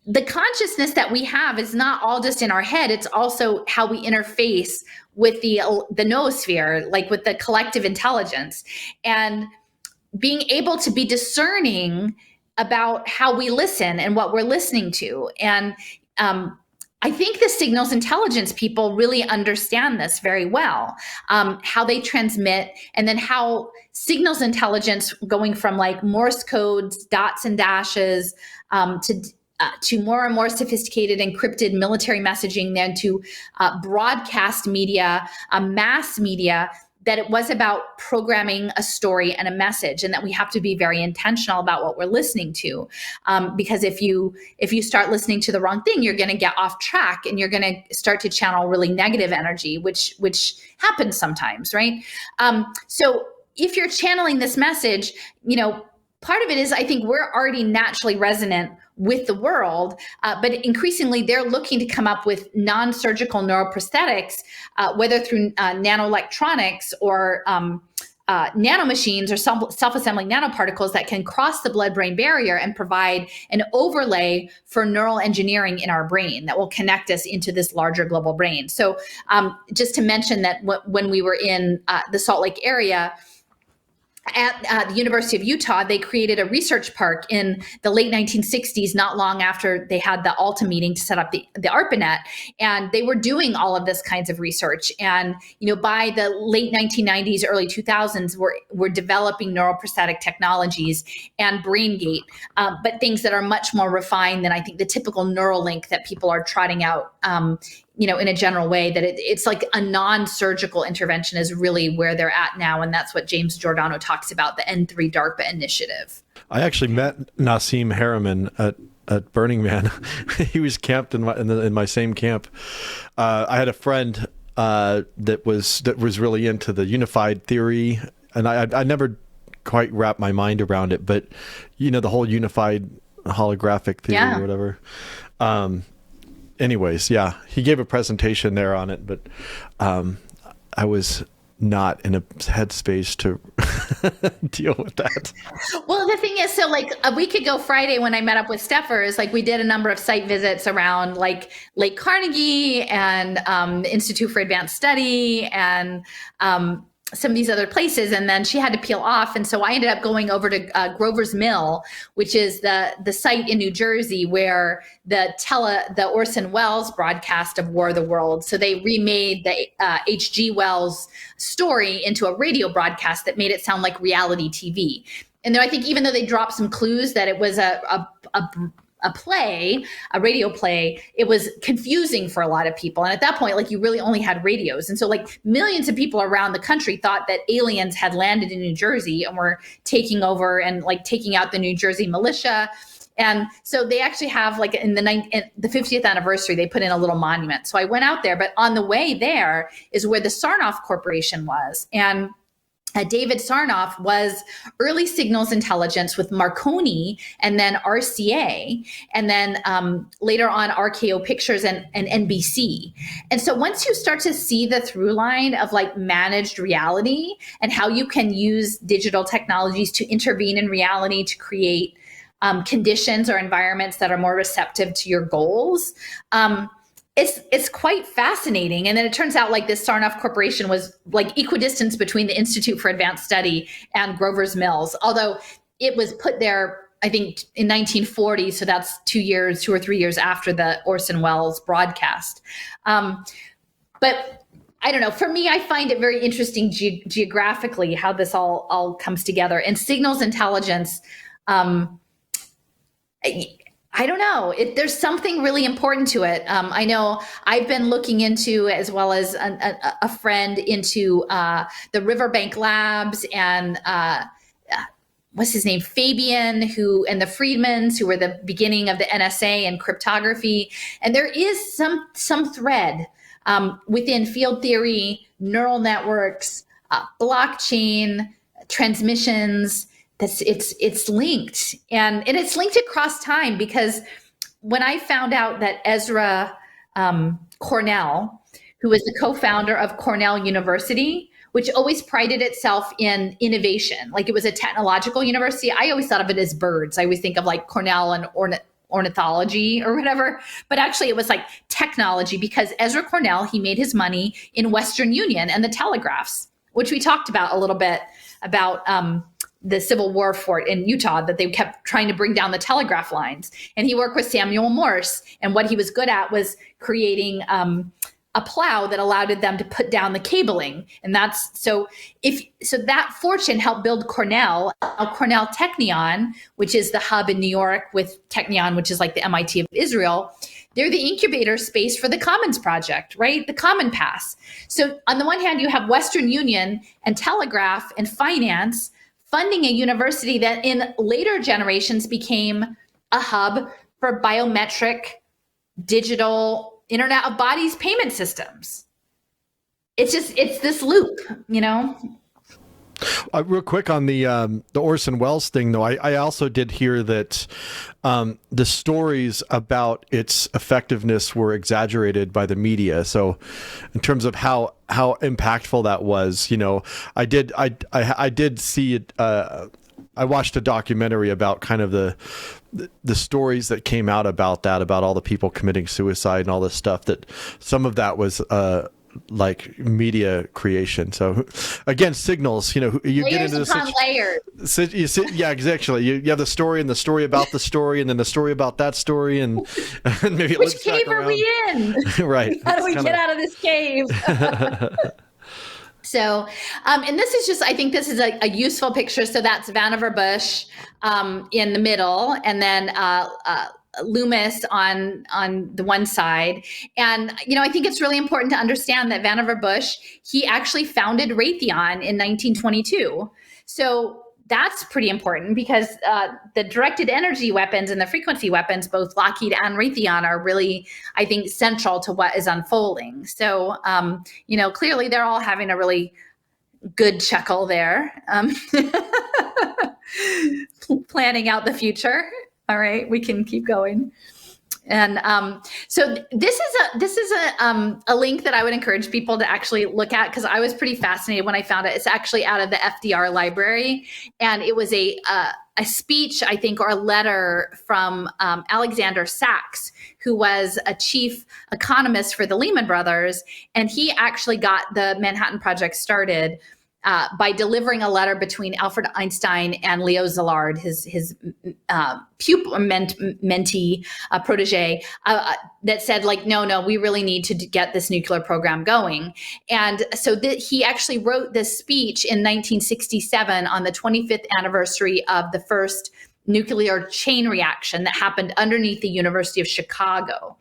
the consciousness that we have is not all just in our head. It's also how we interface with the noosphere, like with the collective intelligence, and being able to be discerning about how we listen and what we're listening to. And I think the signals intelligence people really understand this very well, how they transmit, and then how signals intelligence, going from like Morse codes, dots and dashes, to more and more sophisticated encrypted military messaging, then to broadcast media, mass media, that it was about programming a story and a message, and that we have to be very intentional about what we're listening to, because if you start listening to the wrong thing, you're going to get off track and you're going to start to channel really negative energy, which happens sometimes, right? So if you're channeling this message, part of it is, I think we're already naturally resonant with the world, but increasingly they're looking to come up with non-surgical neuroprosthetics, whether through nanoelectronics or nanomachines or self-assembling nanoparticles that can cross the blood-brain barrier and provide an overlay for neural engineering in our brain that will connect us into this larger global brain. So just to mention that when we were in the Salt Lake area, at the University of Utah, they created a research park in the late 1960s, not long after they had the Alta meeting to set up the ARPANET. And they were doing all of this kinds of research. And, by the late 1990s, early 2000s, we're developing neuroprosthetic technologies and BrainGate, but things that are much more refined than I think the typical Neuralink that people are trotting out, in a general way, that it's like a non-surgical intervention is really where they're at now. And that's what James Giordano talks about, the N3 DARPA initiative. I actually met Nassim Harriman at Burning Man. He was camped in my same camp. I had a friend that was really into the unified theory, and I never quite wrapped my mind around it, but the whole unified holographic theory or whatever. Anyways, yeah, he gave a presentation there on it, but I was not in a headspace to deal with that. Well, the thing is, so like a week ago Friday when I met up with Steffers, like we did a number of site visits around like Lake Carnegie and the Institute for Advanced Study and some of these other places, and then she had to peel off, and so I ended up going over to Grover's Mill, which is the site in New Jersey where the Orson Welles broadcast of War of the Worlds. So they remade the H.G. Wells story into a radio broadcast that made it sound like reality TV. And I think even though they dropped some clues that it was a radio play, it was confusing for a lot of people. And at that point, like you really only had radios. And so like millions of people around the country thought that aliens had landed in New Jersey and were taking over and like taking out the New Jersey militia. And so they actually have like in the 50th anniversary, they put in a little monument. So I went out there, but on the way there is where the Sarnoff Corporation was. And David Sarnoff was early signals intelligence with Marconi and then RCA, and then later on RKO Pictures and NBC. And so once you start to see the through line of like managed reality and how you can use digital technologies to intervene in reality to create conditions or environments that are more receptive to your goals, it's quite fascinating. And then it turns out like this Sarnoff Corporation was like equidistant between the Institute for Advanced Study and Grover's Mills, although it was put there, I think, in 1940. So that's 2 or 3 years after the Orson Welles broadcast. But I don't know. For me, I find it very interesting geographically how this all comes together. And signals intelligence, I don't know. There's something really important to it. I know I've been looking into, as well as a friend, into the Riverbank Labs and what's his name, Fabian, and the Friedmans, who were the beginning of the NSA and cryptography. And there is some thread within field theory, neural networks, blockchain, transmissions. It's linked, and it's linked across time, because when I found out that Ezra Cornell, who was the co-founder of Cornell University, which always prided itself in innovation, like it was a technological university. I always thought of it as birds. I always think of like Cornell and ornithology or whatever, but actually it was like technology, because Ezra Cornell, he made his money in Western Union and the telegraphs, which we talked about a little bit about the Civil War fort in Utah, that they kept trying to bring down the telegraph lines. And he worked with Samuel Morse. And what he was good at was creating a plow that allowed them to put down the cabling. And so that fortune helped build Cornell. Cornell Technion, which is the hub in New York, with Technion, which is like the MIT of Israel. they're the incubator space for the Commons Project, right? The Common Pass. So on the one hand, you have Western Union and Telegraph and finance funding a university that in later generations became a hub for biometric digital Internet of Bodies payment systems. It's this loop, Real quick on the Orson Welles thing, though, I also did hear that the stories about its effectiveness were exaggerated by the media. So, in terms of how impactful that was, I did see it. I watched a documentary about kind of the stories that came out about all the people committing suicide and all this stuff. That some of that was like media creation. So again, signals, you layers get into upon layers. Yeah, exactly. You have the story and the story about the story and then the story about that story and maybe which cave are we in? Right. How do we get out of this cave? So, and this is just, I think this is a useful picture. So that's Vannevar Bush in the middle, and then Loomis on the one side. And, I think it's really important to understand that Vannevar Bush, he actually founded Raytheon in 1922. So that's pretty important because the directed energy weapons and the frequency weapons, both Lockheed and Raytheon, are really, I think, central to what is unfolding. So, clearly they're all having a really good chuckle there, planning out the future. All right, we can keep going. And so this is a link that I would encourage people to actually look at, because I was pretty fascinated when I found it. It's actually out of the FDR library, and it was a speech, I think, or a letter from Alexander Sachs, who was a chief economist for the Lehman Brothers, and he actually got the Manhattan Project started by delivering a letter between Alfred Einstein and Leo Szilard, his pupil, mentee, protege, that said, like, no, we really need to get this nuclear program going. And so he actually wrote this speech in 1967 on the 25th anniversary of the first nuclear chain reaction that happened underneath the University of Chicago.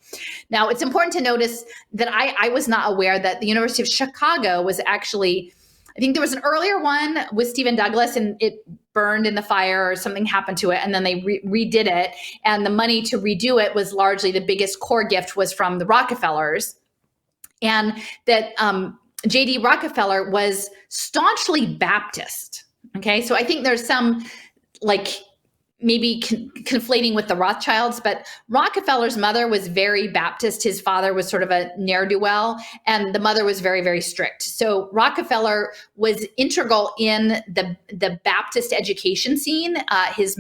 Now, it's important to notice that I was not aware that the University of Chicago was actually, I think there was an earlier one with Stephen Douglas and it burned in the fire or something happened to it. And then they redid it. And the money to redo it was largely, the biggest core gift was from the Rockefellers. And that J.D. Rockefeller was staunchly Baptist. Okay. So I think there's some maybe conflating with the Rothschilds, but Rockefeller's mother was very Baptist. His father was sort of a ne'er-do-well, and the mother was very, very strict. So Rockefeller was integral in the Baptist education scene. His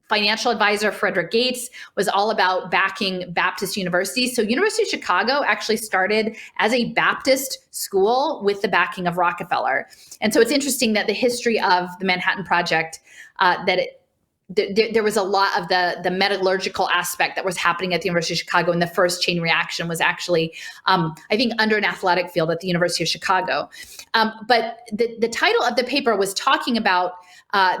financial advisor, Frederick Gates, was all about backing Baptist universities. So University of Chicago actually started as a Baptist school with the backing of Rockefeller. And so it's interesting that the history of the Manhattan Project, there was a lot of the metallurgical aspect that was happening at the University of Chicago, and the first chain reaction was actually, I think, under an athletic field at the University of Chicago. But the title of the paper was talking about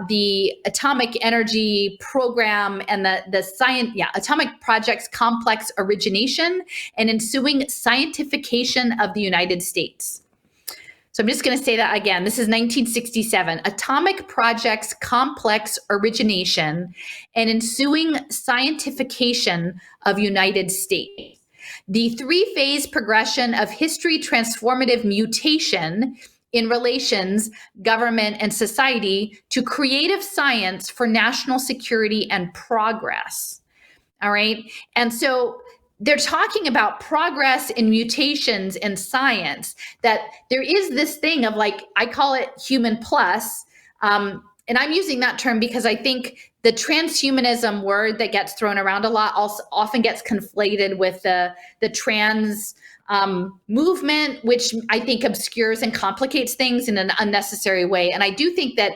the atomic energy program and the science, atomic project's complex origination and ensuing scientification of the United States. So I'm just going to say that again. This is 1967. Atomic projects, complex origination, and ensuing scientification of United States. The three-phase progression of history transformative mutation in relations, government, and society to creative science for national security and progress. All right. And so they're talking about progress and mutations in science, that there is this thing of, I call it human plus. And I'm using that term because I think the transhumanism word that gets thrown around a lot also often gets conflated with the trans movement, which I think obscures and complicates things in an unnecessary way. And I do think that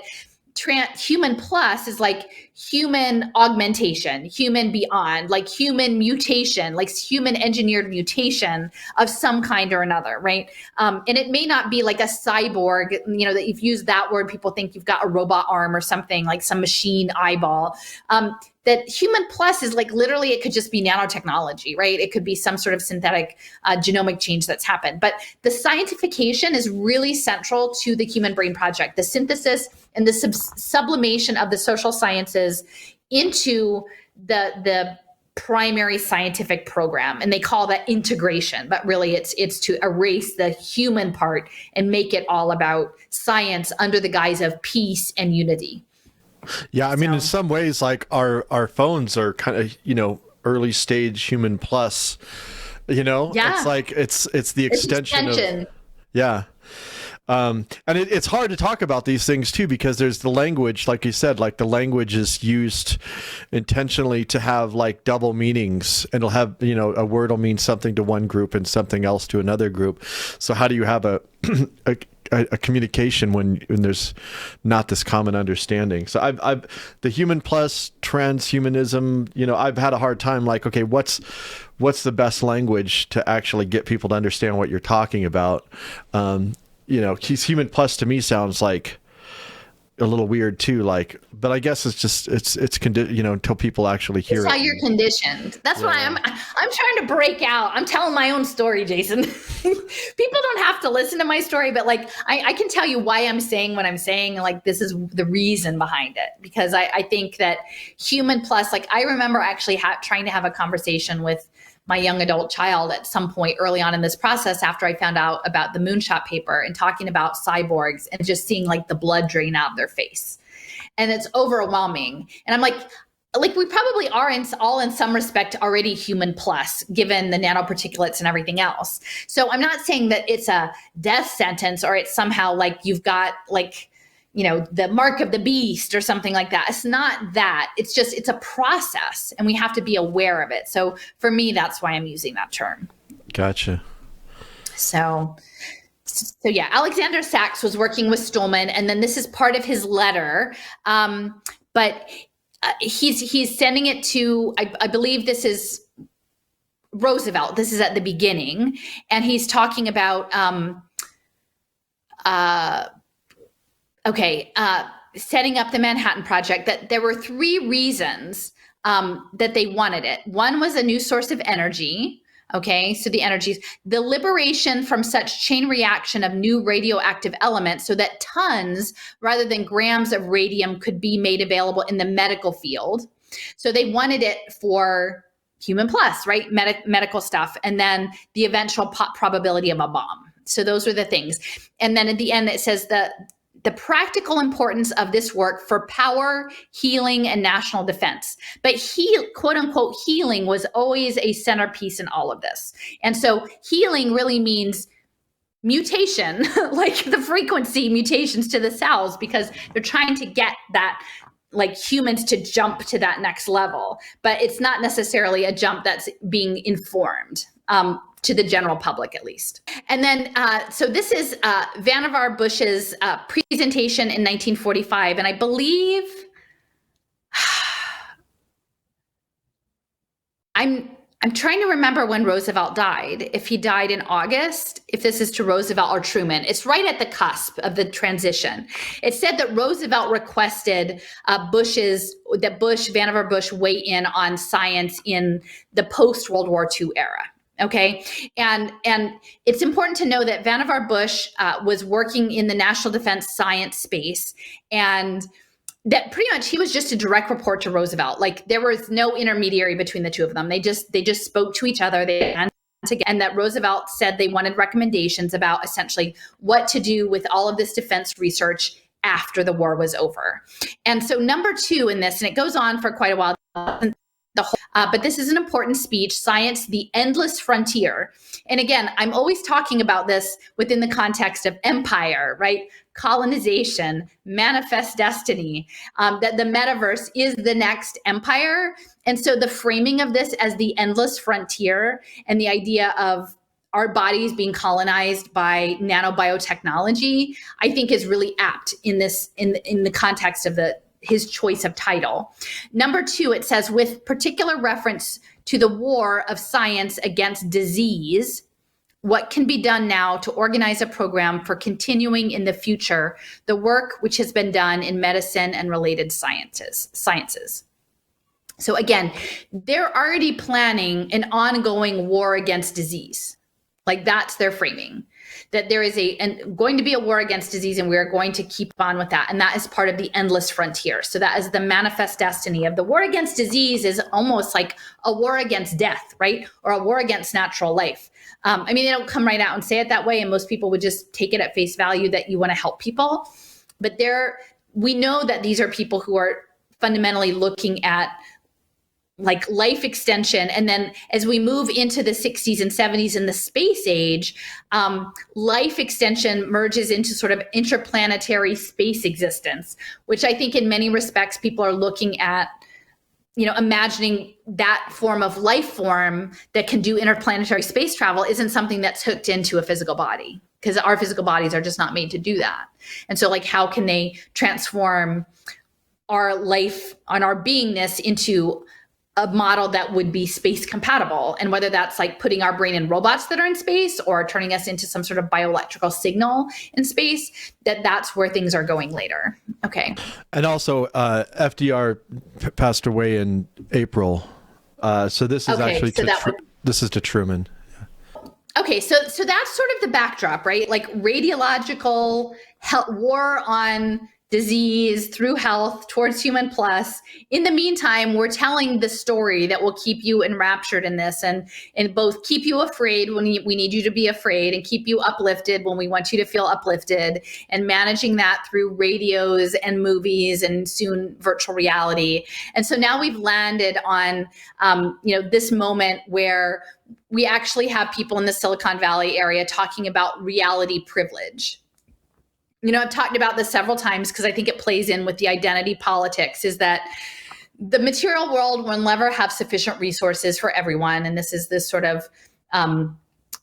human plus is like human augmentation, human beyond, like human mutation, like human engineered mutation of some kind or another, right? And it may not be like a cyborg, that if you use that word, people think you've got a robot arm or something, like some machine eyeball. That that human plus is like literally it could just be nanotechnology, right? It could be some sort of synthetic genomic change that's happened. But the scientification is really central to the Human Brain Project, the synthesis and the sublimation of the social sciences into the primary scientific program, and they call that integration, but really it's to erase the human part and make it all about science under the guise of peace and unity. Yeah, I mean, in some ways, like our phones are kind of, early stage human plus, Yeah. it's like it's the extension of, yeah. And it's hard to talk about these things too, because there's the language, like you said, like the language is used intentionally to have like double meanings, and it'll have, a word will mean something to one group and something else to another group. So how do you have a communication when there's not this common understanding? So I've the human plus transhumanism, I've had a hard time, like, okay, what's the best language to actually get people to understand what you're talking about? Human plus to me sounds like a little weird too, like, but I guess it's just, it's until people actually hear it's how it. you're conditioned. That's why I'm trying to break out. I'm telling my own story, Jason. People don't have to listen to my story, but like, I can tell you why I'm saying what I'm saying. Like, this is the reason behind it, because I think that human plus, like, I remember actually trying to have a conversation with my young adult child at some point early on in this process, after I found out about the moonshot paper, and talking about cyborgs and just seeing like the blood drain out of their face. And it's overwhelming. And I'm like we probably are all in some respect already human plus, given the nanoparticulates and everything else. So I'm not saying that it's a death sentence, or it's somehow like you've got like, the mark of the beast or something like that. It's not that. It's just, it's a process, and we have to be aware of it. So for me, that's why I'm using that term. Gotcha. So yeah, Alexander Sachs was working with Stolman, and then this is part of his letter. But he's sending it to, I believe this is Roosevelt. This is at the beginning, and he's talking about, setting up the Manhattan Project, that there were 3 reasons that they wanted it. One was a new source of energy. Okay, so the energies, the liberation from such chain reaction of new radioactive elements, so that tons rather than grams of radium could be made available in the medical field. So they wanted it for human plus, right? Medical stuff. And then the eventual probability of a bomb. So those were the things. And then at the end, it says that the practical importance of this work for power, healing, and national defense. But quote unquote, healing was always a centerpiece in all of this. And so healing really means mutation, like the frequency mutations to the cells, because they're trying to get that, like, humans to jump to that next level. But it's not necessarily a jump that's being informed. To the general public, at least. And then, so this is Vannevar Bush's presentation in 1945. And I believe, I'm trying to remember when Roosevelt died, if he died in August, if this is to Roosevelt or Truman. It's right at the cusp of the transition. It said that Roosevelt requested Vannevar Bush weigh in on science in the post-World War II era. Okay. And it's important to know that Vannevar Bush was working in the national defense science space, and that pretty much he was just a direct report to Roosevelt. Like, there was no intermediary between the two of them. They just spoke to each other. And that Roosevelt said they wanted recommendations about essentially what to do with all of this defense research after the war was over. And so number 2 in this, and it goes on for quite a while, but this is an important speech, Science, the Endless Frontier. And again, I'm always talking about this within the context of empire, right? Colonization, manifest destiny, that the metaverse is the next empire. And so the framing of this as the endless frontier, and the idea of our bodies being colonized by nanobiotechnology, I think is really apt in this, in the context of his choice of title. Number 2, it says, with particular reference to the war of science against disease, what can be done now to organize a program for continuing in the future the work which has been done in medicine and related sciences. So again, they're already planning an ongoing war against disease. Like that's their framing, that there is going to be a war against disease, and we are going to keep on with that. And that is part of the endless frontier. So that is the manifest destiny of the war against disease, is almost like a war against death, right? Or a war against natural life. I mean, they don't come right out and say it that way, and most people would just take it at face value that you want to help people. But we know that these are people who are fundamentally looking at like life extension. And then as we move into the 60s and 70s in the space age, life extension merges into sort of interplanetary space existence, which I think in many respects people are looking at, imagining that form of life form that can do interplanetary space travel isn't something that's hooked into a physical body, because our physical bodies are just not made to do that. And so like, how can they transform our life and our beingness into a model that would be space compatible? And whether that's like putting our brain in robots that are in space or turning us into some sort of bioelectrical signal in space, that's where things are going later. Okay. And also FDR passed away in April. So this is actually this is to Truman. Okay, so that's sort of the backdrop, right? Like radiological war on disease through health towards human plus. In the meantime, we're telling the story that will keep you enraptured in this, and both keep you afraid when we need you to be afraid, and keep you uplifted when we want you to feel uplifted, and managing that through radios and movies and soon virtual reality. And so now we've landed on this moment where we actually have people in the Silicon Valley area talking about reality privilege. I've talked about this several times because I think it plays in with the identity politics, is that the material world will never have sufficient resources for everyone. And this is this sort of,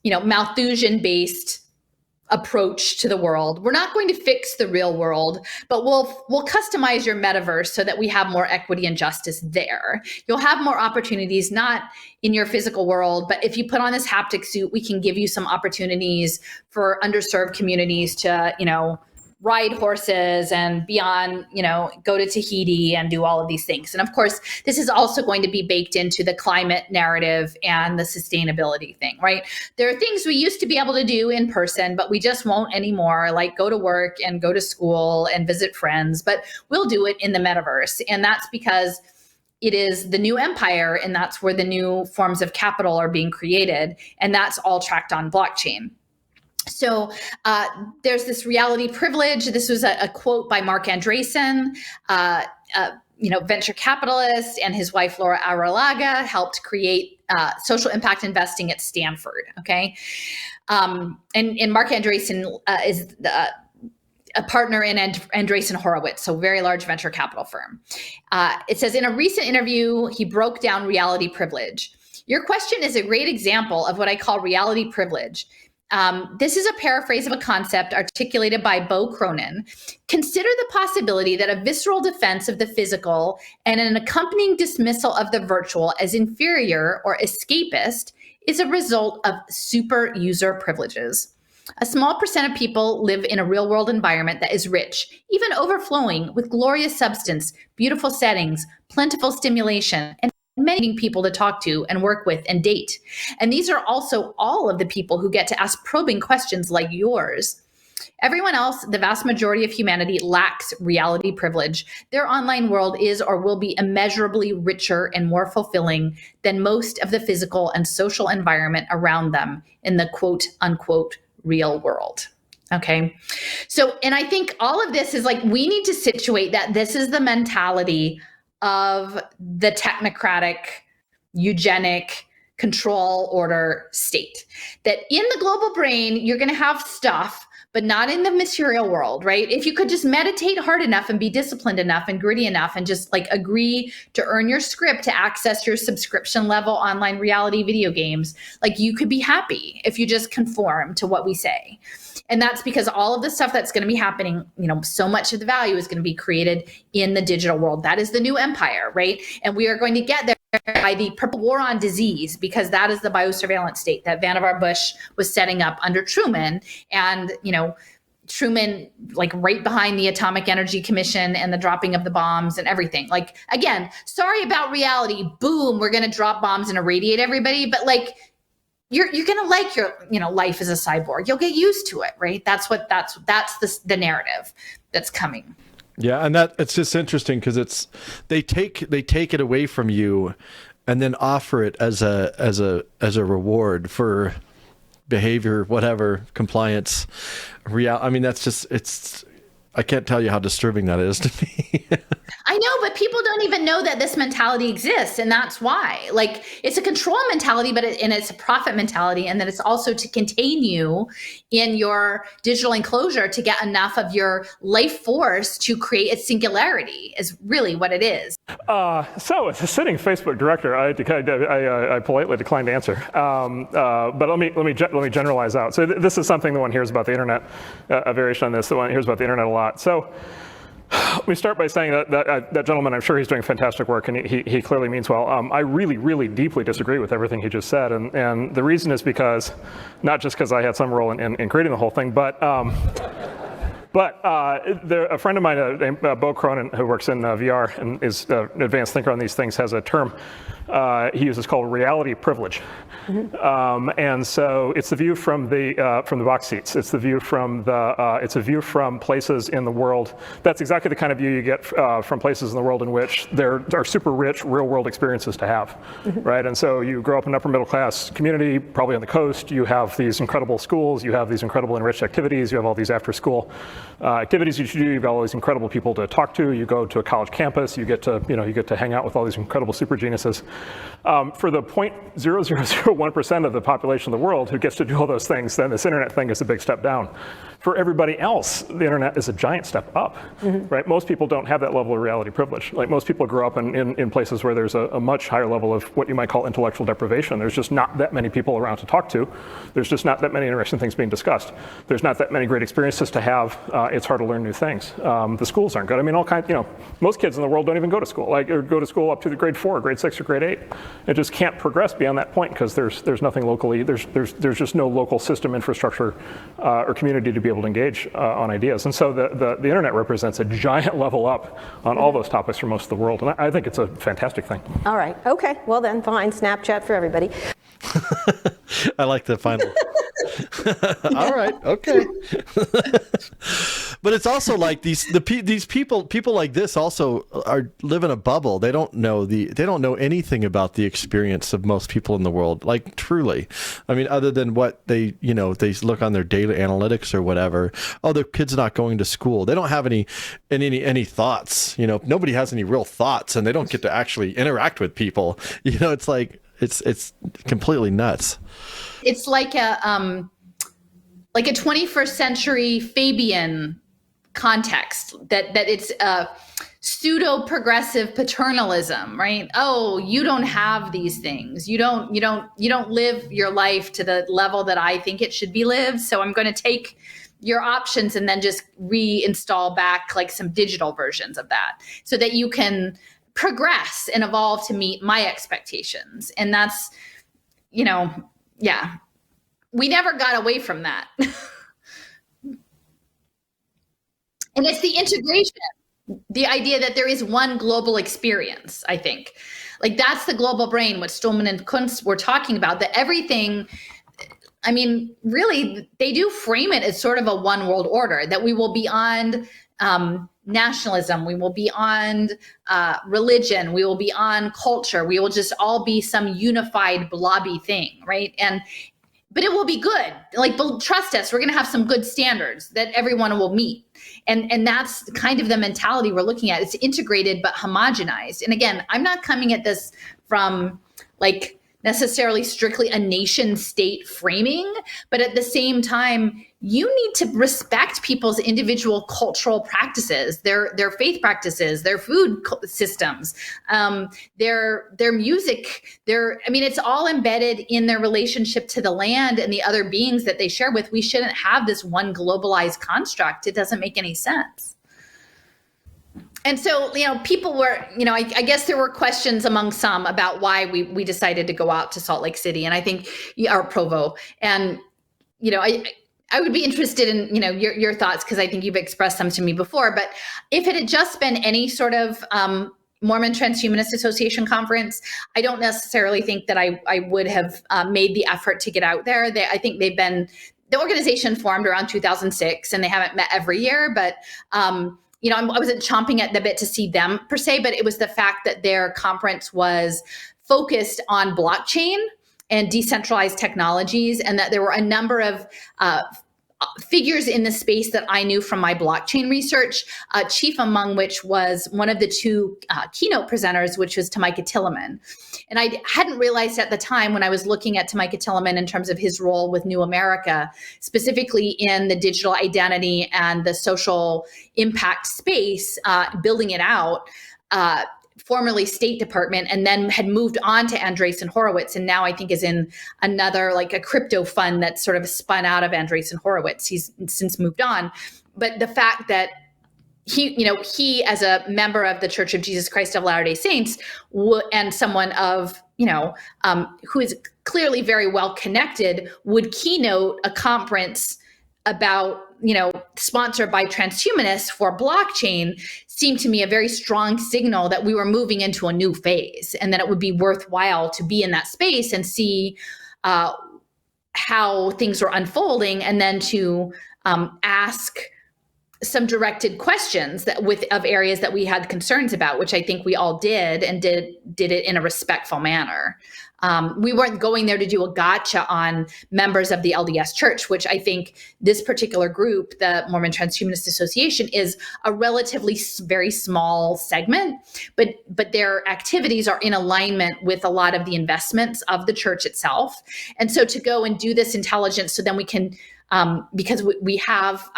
Malthusian-based approach to the world. We're not going to fix the real world, but we'll customize your metaverse so that we have more equity and justice there. You'll have more opportunities, not in your physical world, but if you put on this haptic suit, we can give you some opportunities for underserved communities to, ride horses and beyond, go to Tahiti and do all of these things. And of course, this is also going to be baked into the climate narrative and the sustainability thing, right? There are things we used to be able to do in person, but we just won't anymore, like go to work and go to school and visit friends, but we'll do it in the metaverse. And that's because it is the new empire, and that's where the new forms of capital are being created. And that's all tracked on blockchain. So there's this reality privilege. This was a quote by Mark Andreessen, venture capitalist, and his wife, Laura Arrillaga, helped create social impact investing at Stanford. Okay. And Mark Andreessen is a partner in Andreessen Horowitz, so very large venture capital firm. It says, in a recent interview, he broke down reality privilege. Your question is a great example of what I call reality privilege. This is a paraphrase of a concept articulated by Bo Cronin. Consider the possibility that a visceral defense of the physical and an accompanying dismissal of the virtual as inferior or escapist is a result of super user privileges. A small percent of people live in a real world environment that is rich, even overflowing with glorious substance, beautiful settings, plentiful stimulation, and many people to talk to and work with and date. And these are also all of the people who get to ask probing questions like yours. Everyone else, the vast majority of humanity, lacks reality privilege. Their online world is or will be immeasurably richer and more fulfilling than most of the physical and social environment around them in the quote unquote real world. Okay. So, and I think all of this is like, we need to situate that this is the mentality of the technocratic, eugenic control order state. That in the global brain, you're going to have stuff, but not in the material world, right? If you could just meditate hard enough and be disciplined enough and gritty enough and just like agree to earn your script to access your subscription level online reality video games, like you could be happy if you just conform to what we say. And that's because all of the stuff that's going to be happening, so much of the value is going to be created in the digital world. That is the new empire, right? And we are going to get there by the purple war on disease, because that is the biosurveillance state that Vannevar Bush was setting up under Truman. And, Truman, like right behind the Atomic Energy Commission and the dropping of the bombs and everything. Like, again, sorry about reality. Boom, we're going to drop bombs and irradiate everybody. But like, you're going to like your, life as a cyborg. You'll get used to it, right? That's the narrative that's coming. Yeah. And that it's just interesting because they take it away from you and then offer it as a reward for behavior, whatever, compliance, I mean, that's just, I can't tell you how disturbing that is to me. I know, but people don't even know that this mentality exists. And that's why, like, it's a control mentality, and it's a profit mentality. And then it's also to contain you in your digital enclosure to get enough of your life force to create its singularity is really what it is. So as a sitting Facebook director, I politely declined to answer. But let me generalize out. So this is something that one hears about the internet, a variation on this, that one hears about the internet a lot. So let me start by saying that gentleman, I'm sure he's doing fantastic work, and he clearly means well. I really, really deeply disagree with everything he just said, and the reason is because, not just because I had some role in creating the whole thing, but a friend of mine named Bo Cronin, who works in VR and is an advanced thinker on these things, has a term he uses called reality privilege. Mm-hmm. And so it's the view from the box seats. It's the view from it's a view from places in the world. That's exactly the kind of view you get from places in the world in which there are super rich real world experiences to have, mm-hmm. right? And so you grow up in an upper middle class community, probably on the coast. You have these incredible schools. You have these incredible enriched activities. You have all these after school activities you should do. You've got all these incredible people to talk to. You go to a college campus. You get to hang out with all these incredible super geniuses. For the 0.0001% of the population of the world who gets to do all those things, then this internet thing is a big step down. For everybody else, the internet is a giant step up, mm-hmm. right? Most people don't have that level of reality privilege. Like, most people grow up in places where there's a much higher level of what you might call intellectual deprivation. There's just not that many people around to talk to. There's just not that many interesting things being discussed. There's not that many great experiences to have. It's hard to learn new things. The schools aren't good. I mean, most kids in the world don't even go to school, or go to school up to the grade 4, grade 6, or grade 8. It just can't progress beyond that point because there's nothing locally. There's just no local system, infrastructure, or community to be able to engage on ideas. And so the internet represents a giant level up on all those topics for most of the world. And I think it's a fantastic thing. All right. Okay. Well then, fine. Snapchat for everybody. I like the final. All right. Okay. But it's also like these people like this also live in a bubble. They don't know anything about the experience of most people in the world. Like, truly. I mean, other than what they look on their data analytics or whatever. Oh, the kid's not going to school. They don't have any thoughts. Nobody has any real thoughts, and they don't get to actually interact with people. It's like it's completely nuts. It's like a 21st century Fabian context that it's a pseudo progressive paternalism, right? Oh, you don't have these things. You don't live your life to the level that I think it should be lived. So I'm going to take your options and then just reinstall back like some digital versions of that so that you can progress and evolve to meet my expectations. And that's, yeah, we never got away from that. And it's the integration, the idea that there is one global experience, I think. Like, that's the global brain, what Stolman and Kuntz were talking about, that everything, I mean, really, they do frame it as sort of a one world order, that we will beyond nationalism, we will beyond religion, we will beyond culture, we will just all be some unified blobby thing, right? But it will be good. Like, trust us, we're going to have some good standards that everyone will meet. And that's kind of the mentality we're looking at. It's integrated but homogenized. And again, I'm not coming at this from like necessarily strictly a nation state framing, but at the same time, you need to respect people's individual cultural practices, their faith practices, their food systems, their music, it's all embedded in their relationship to the land and the other beings that they share with. We shouldn't have this one globalized construct. It doesn't make any sense. And so, people were, I guess there were questions among some about why we decided to go out to Salt Lake City, and I think, or Provo. And, I would be interested in, your thoughts, because I think you've expressed them to me before. But if it had just been any sort of Mormon Transhumanist Association conference, I don't necessarily think that I would have made the effort to get out there. I think the organization formed around 2006, and they haven't met every year. But I wasn't chomping at the bit to see them per se, but it was the fact that their conference was focused on blockchain and decentralized technologies, and that there were a number of figures in the space that I knew from my blockchain research, chief among which was one of the two keynote presenters, which was Tamika Tilleman. And I hadn't realized at the time, when I was looking at Tamika Tilleman in terms of his role with New America, specifically in the digital identity and the social impact space, building it out, formerly State Department, and then had moved on to Andreessen Horowitz, and now I think is in another, like a crypto fund that's sort of spun out of Andreessen Horowitz. He's since moved on. But the fact that he as a member of the Church of Jesus Christ of Latter-day Saints and someone of, who is clearly very well connected, would keynote a conference about, sponsored by transhumanists for blockchain, seemed to me a very strong signal that we were moving into a new phase, and that it would be worthwhile to be in that space and see how things were unfolding, and then to ask some directed questions of areas that we had concerns about, which I think we all did, and did it in a respectful manner. We weren't going there to do a gotcha on members of the LDS Church, which I think this particular group, the Mormon Transhumanist Association, is a relatively very small segment, but their activities are in alignment with a lot of the investments of the church itself. And so to go and do this intelligence, so then we can, because we have,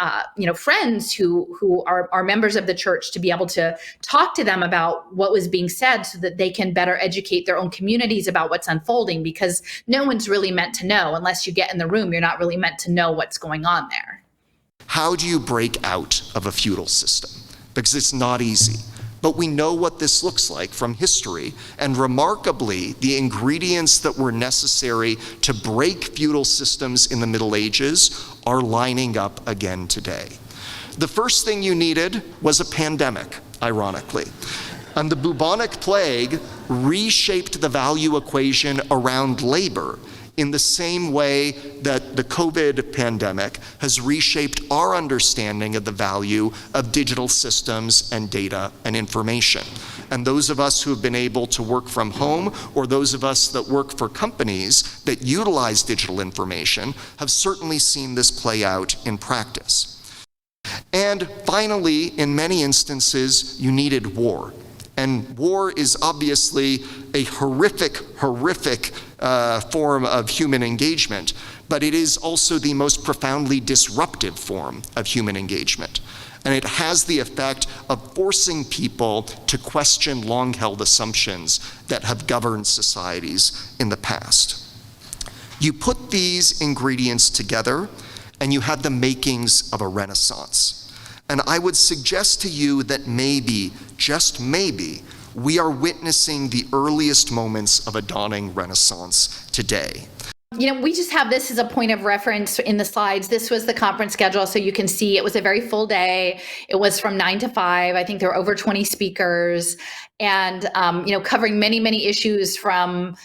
friends who are members of the church, to be able to talk to them about what was being said, so that they can better educate their own communities about what's unfolding, because no one's really meant to know. Unless you get in the room, you're not really meant to know what's going on there. How do you break out of a feudal system? Because it's not easy. But we know what this looks like from history, and remarkably, the ingredients that were necessary to break feudal systems in the Middle Ages are lining up again today. The first thing you needed was a pandemic, ironically. And the bubonic plague reshaped the value equation around labor in the same way that the COVID pandemic has reshaped our understanding of the value of digital systems and data and information. And those of us who have been able to work from home, or those of us that work for companies that utilize digital information, have certainly seen this play out in practice. And finally, in many instances, you needed war. And war is obviously a horrific form of human engagement, but it is also the most profoundly disruptive form of human engagement. And it has the effect of forcing people to question long-held assumptions that have governed societies in the past. You put these ingredients together, and you have the makings of a renaissance. And I would suggest to you that maybe, just maybe, we are witnessing the earliest moments of a dawning renaissance today. We just have this as a point of reference in the slides. This was the conference schedule, so you can see it was a very full day. It was from 9 to 5. I think there were over 20 speakers, and covering many, many issues from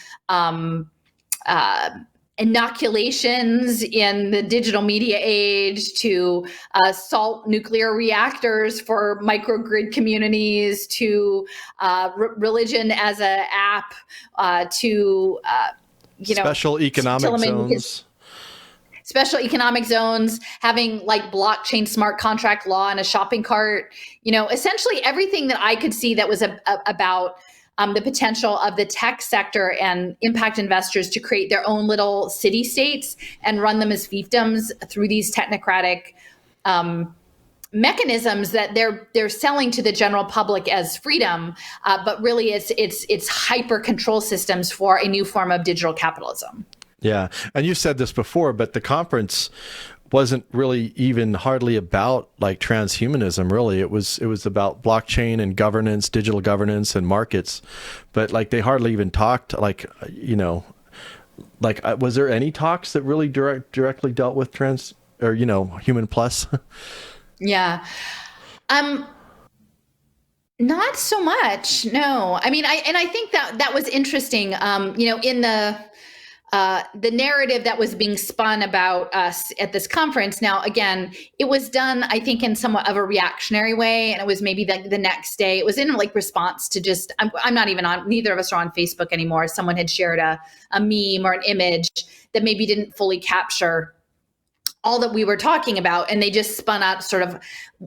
inoculations in the digital media age to salt nuclear reactors for microgrid communities to religion as an app to special economic zones. Special economic zones, having like blockchain smart contract law in a shopping cart, essentially everything that I could see that was about the potential of the tech sector and impact investors to create their own little city states and run them as fiefdoms through these technocratic mechanisms that they're selling to the general public as freedom, but really it's hyper control systems for a new form of digital capitalism. Yeah, and you said this before, but the conference wasn't really even hardly about like transhumanism. Really, it was about blockchain and governance, digital governance and markets. But like they hardly even talked. Was there any talks that really directly dealt with or human plus? Yeah. Not so much. No. I mean, I think that was interesting. In the narrative that was being spun about us at this conference. Now, again, it was done, I think, in somewhat of a reactionary way, and it was maybe the next day. It was in like response to just I'm not even on. Neither of us are on Facebook anymore. Someone had shared a meme or an image that maybe didn't fully capture all that we were talking about, and they just spun out sort of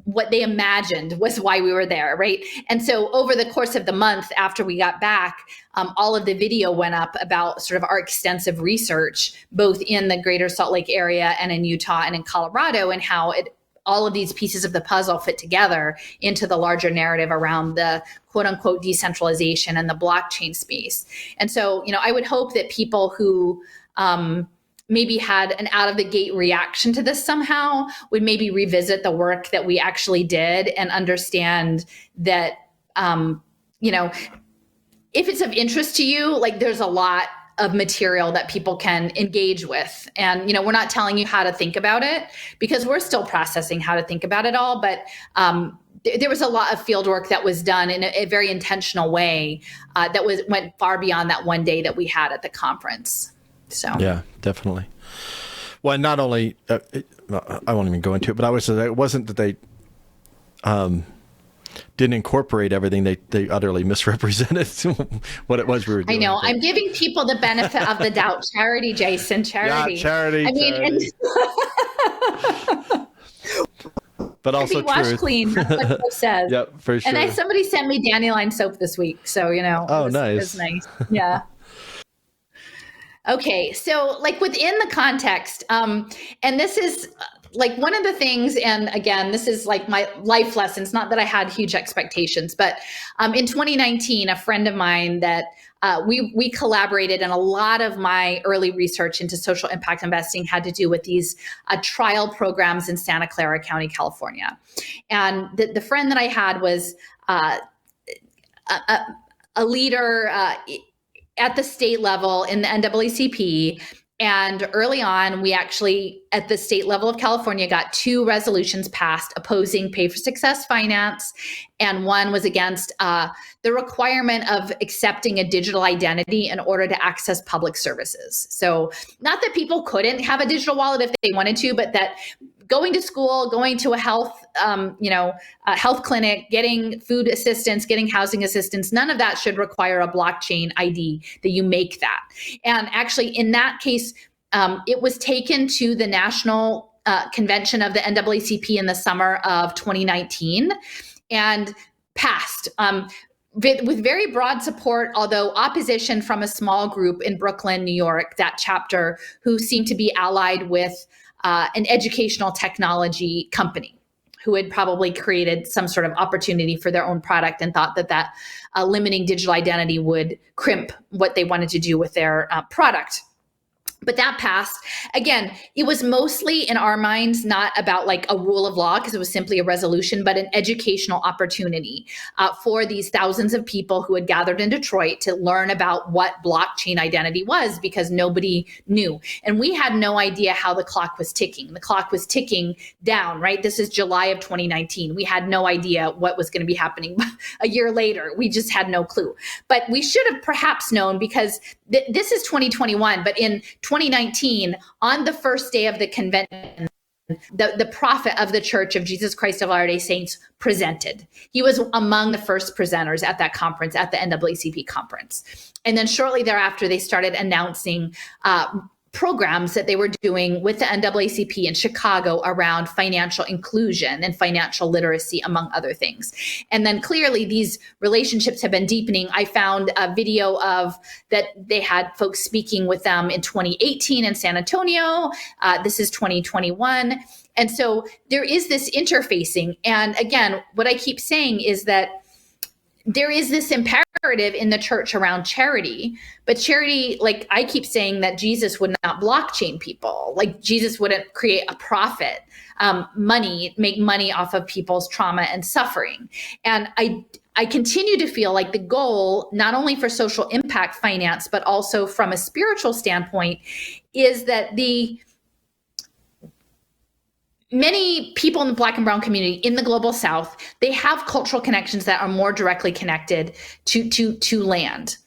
what they imagined was why we were there, right? And so over the course of the month after we got back, all of the video went up about sort of our extensive research, both in the greater Salt Lake area and in Utah and in Colorado, and how all of these pieces of the puzzle fit together into the larger narrative around the quote unquote decentralization and the blockchain space. And so, I would hope that people who, maybe had an out of the gate reaction to this somehow would maybe revisit the work that we actually did and understand that, if it's of interest to you, like there's a lot of material that people can engage with. And, we're not telling you how to think about it because we're still processing how to think about it all. But there was a lot of field work that was done in a very intentional way that went far beyond that one day that we had at the conference. So yeah, definitely. Well, not only I won't even go into it, but I would say it wasn't that they didn't incorporate everything; they utterly misrepresented what it was we were doing. I know. I'm giving people the benefit of the doubt. Charity, Jason. Charity. Yeah, charity. I mean, charity. But also wash truth. clean. That's what it says. Yep, for sure. And somebody sent me dandelion soap this week, so Oh, nice. It was nice. Yeah. Okay, so like within the context, and this is like one of the things, and again, this is like my life lessons, not that I had huge expectations, but in 2019, a friend of mine that we collaborated, and a lot of my early research into social impact investing had to do with these trial programs in Santa Clara County, California. And the friend that I had was a leader at the state level in the NAACP. And early on, we actually, at the state level of California, got 2 resolutions passed opposing pay for success finance. And one was against the requirement of accepting a digital identity in order to access public services. So not that people couldn't have a digital wallet if they wanted to, but that going to school, going to a health, a health clinic, getting food assistance, getting housing assistance, none of that should require a blockchain ID that you make that. And actually, in that case, it was taken to the national convention of the NAACP in the summer of 2019 and passed. With very broad support, although opposition from a small group in Brooklyn, New York, that chapter, who seemed to be allied with an educational technology company who had probably created some sort of opportunity for their own product and thought that limiting digital identity would crimp what they wanted to do with their product. But that passed. Again, it was mostly in our minds not about like a rule of law because it was simply a resolution, but an educational opportunity for these thousands of people who had gathered in Detroit to learn about what blockchain identity was because nobody knew. And we had no idea how the clock was ticking. The clock was ticking down, right? This is July of 2019. We had no idea what was going to be happening a year later. We just had no clue. But we should have perhaps known because this is 2021, but in 2019, on the first day of the convention, the prophet of the Church of Jesus Christ of Latter-day Saints presented. He was among the first presenters at that conference, at the NAACP conference. And then shortly thereafter, they started announcing programs that they were doing with the NAACP in Chicago around financial inclusion and financial literacy, among other things. And then clearly these relationships have been deepening. I found a video of that they had folks speaking with them in 2018 in San Antonio. This is 2021. And so there is this interfacing. And again, what I keep saying is that there is this imperative in the church around charity, but charity, like I keep saying that Jesus would not blockchain people. Like Jesus wouldn't create a profit, make money off of people's trauma and suffering. And I continue to feel like the goal, not only for social impact finance, but also from a spiritual standpoint, is that many people in the Black and brown community in the global South, they have cultural connections that are more directly connected to land.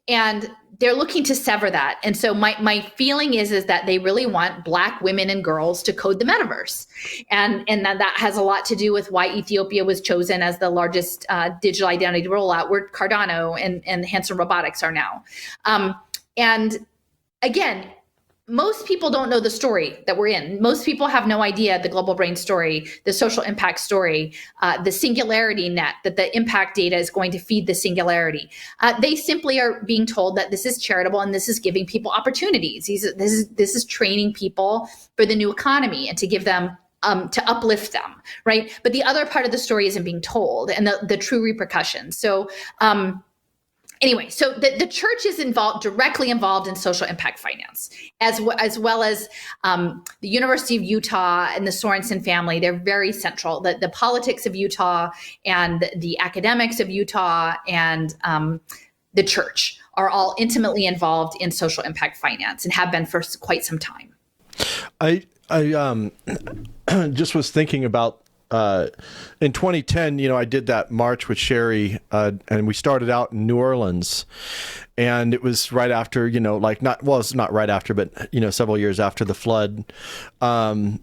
And they're looking to sever that. And so my feeling is that they really want Black women and girls to code the metaverse. And that has a lot to do with why Ethiopia was chosen as the largest digital identity rollout, where Cardano and Hanson Robotics are now. And again, most people don't know the story that we're in. Most people have no idea the global brain story, the social impact story, the singularity net, that the impact data is going to feed the singularity. They simply are being told that this is charitable and this is giving people opportunities. This is training people for the new economy and to give them to uplift them, right? But the other part of the story isn't being told, and the true repercussions. So anyway, so the church is directly involved in social impact finance, as well as the University of Utah and the Sorensen family. They're very central. The politics of Utah and the academics of Utah and the church are all intimately involved in social impact finance and have been for quite some time. I just was thinking about in 2010, I did that march with Sherry, and we started out in New Orleans, and it was right after, it's not right after, but, several years after the flood. And,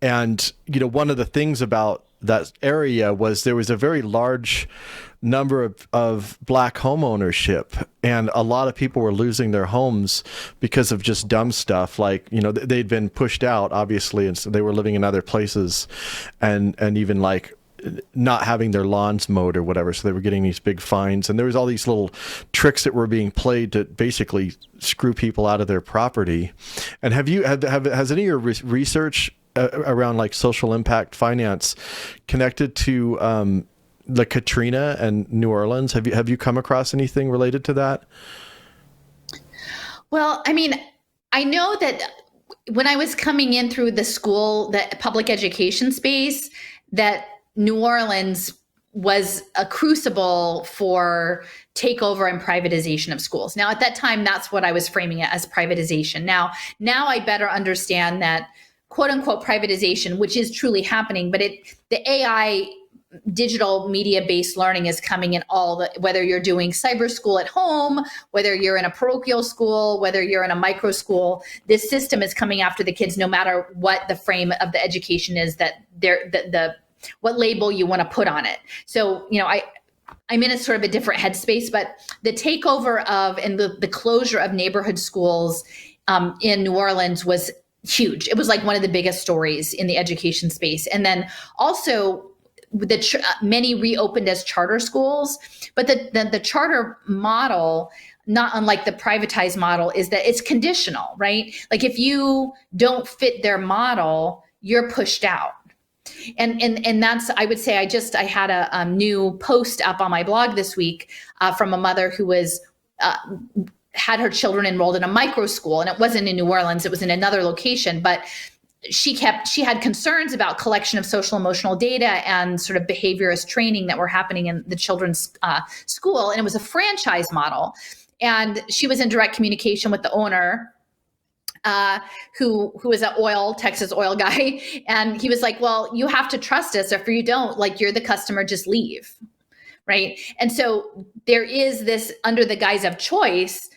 one of the things about that area was there was a very large number of Black home ownership, and a lot of people were losing their homes because of just dumb stuff like, they'd been pushed out, obviously, and so they were living in other places, and even like not having their lawns mowed or whatever, so they were getting these big fines, and there was all these little tricks that were being played to basically screw people out of their property. And has any of your research around like social impact finance connected to the Katrina and New Orleans? Have you come across anything related to that? Well, I mean, I know that when I was coming in through the school, the public education space, that New Orleans was a crucible for takeover and privatization of schools. Now, at that time, that's what I was framing it as, privatization. Now I better understand that quote unquote privatization, which is truly happening, but the AI digital media-based learning is coming in whether you're doing cyber school at home, whether you're in a parochial school, whether you're in a micro school, this system is coming after the kids, no matter what the frame of the education is what label you want to put on it. So, I'm in a sort of a different headspace, but the takeover of and the closure of neighborhood schools in New Orleans was huge. It was like one of the biggest stories in the education space. And then also many reopened as charter schools, but the charter model, not unlike the privatized model, is that it's conditional, right? Like if you don't fit their model, you're pushed out. And that's, I would say, I had a new post up on my blog this week from a mother who was had her children enrolled in a micro school, and it wasn't in New Orleans, it was in another location, but she had concerns about collection of social emotional data and sort of behaviorist training that were happening in the children's school. And it was a franchise model. And she was in direct communication with the owner, who was an Texas oil guy. And he was like, well, you have to trust us, or if you don't, like, you're the customer, just leave. Right. And so there is this, under the guise of choice,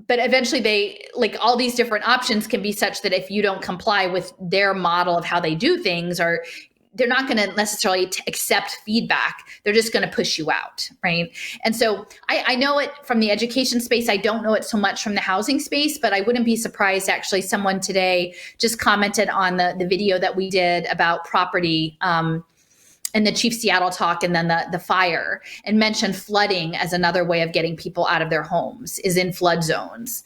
but eventually all these different options can be such that if you don't comply with their model of how they do things, or they're not going to necessarily accept feedback, they're just going to push you out, right? And so I know it from the education space. I don't know it so much from the housing space, but I wouldn't be surprised. Actually, someone today just commented on the video that we did about property and the Chief Seattle talk, and then the fire, and mentioned flooding as another way of getting people out of their homes, is in flood zones.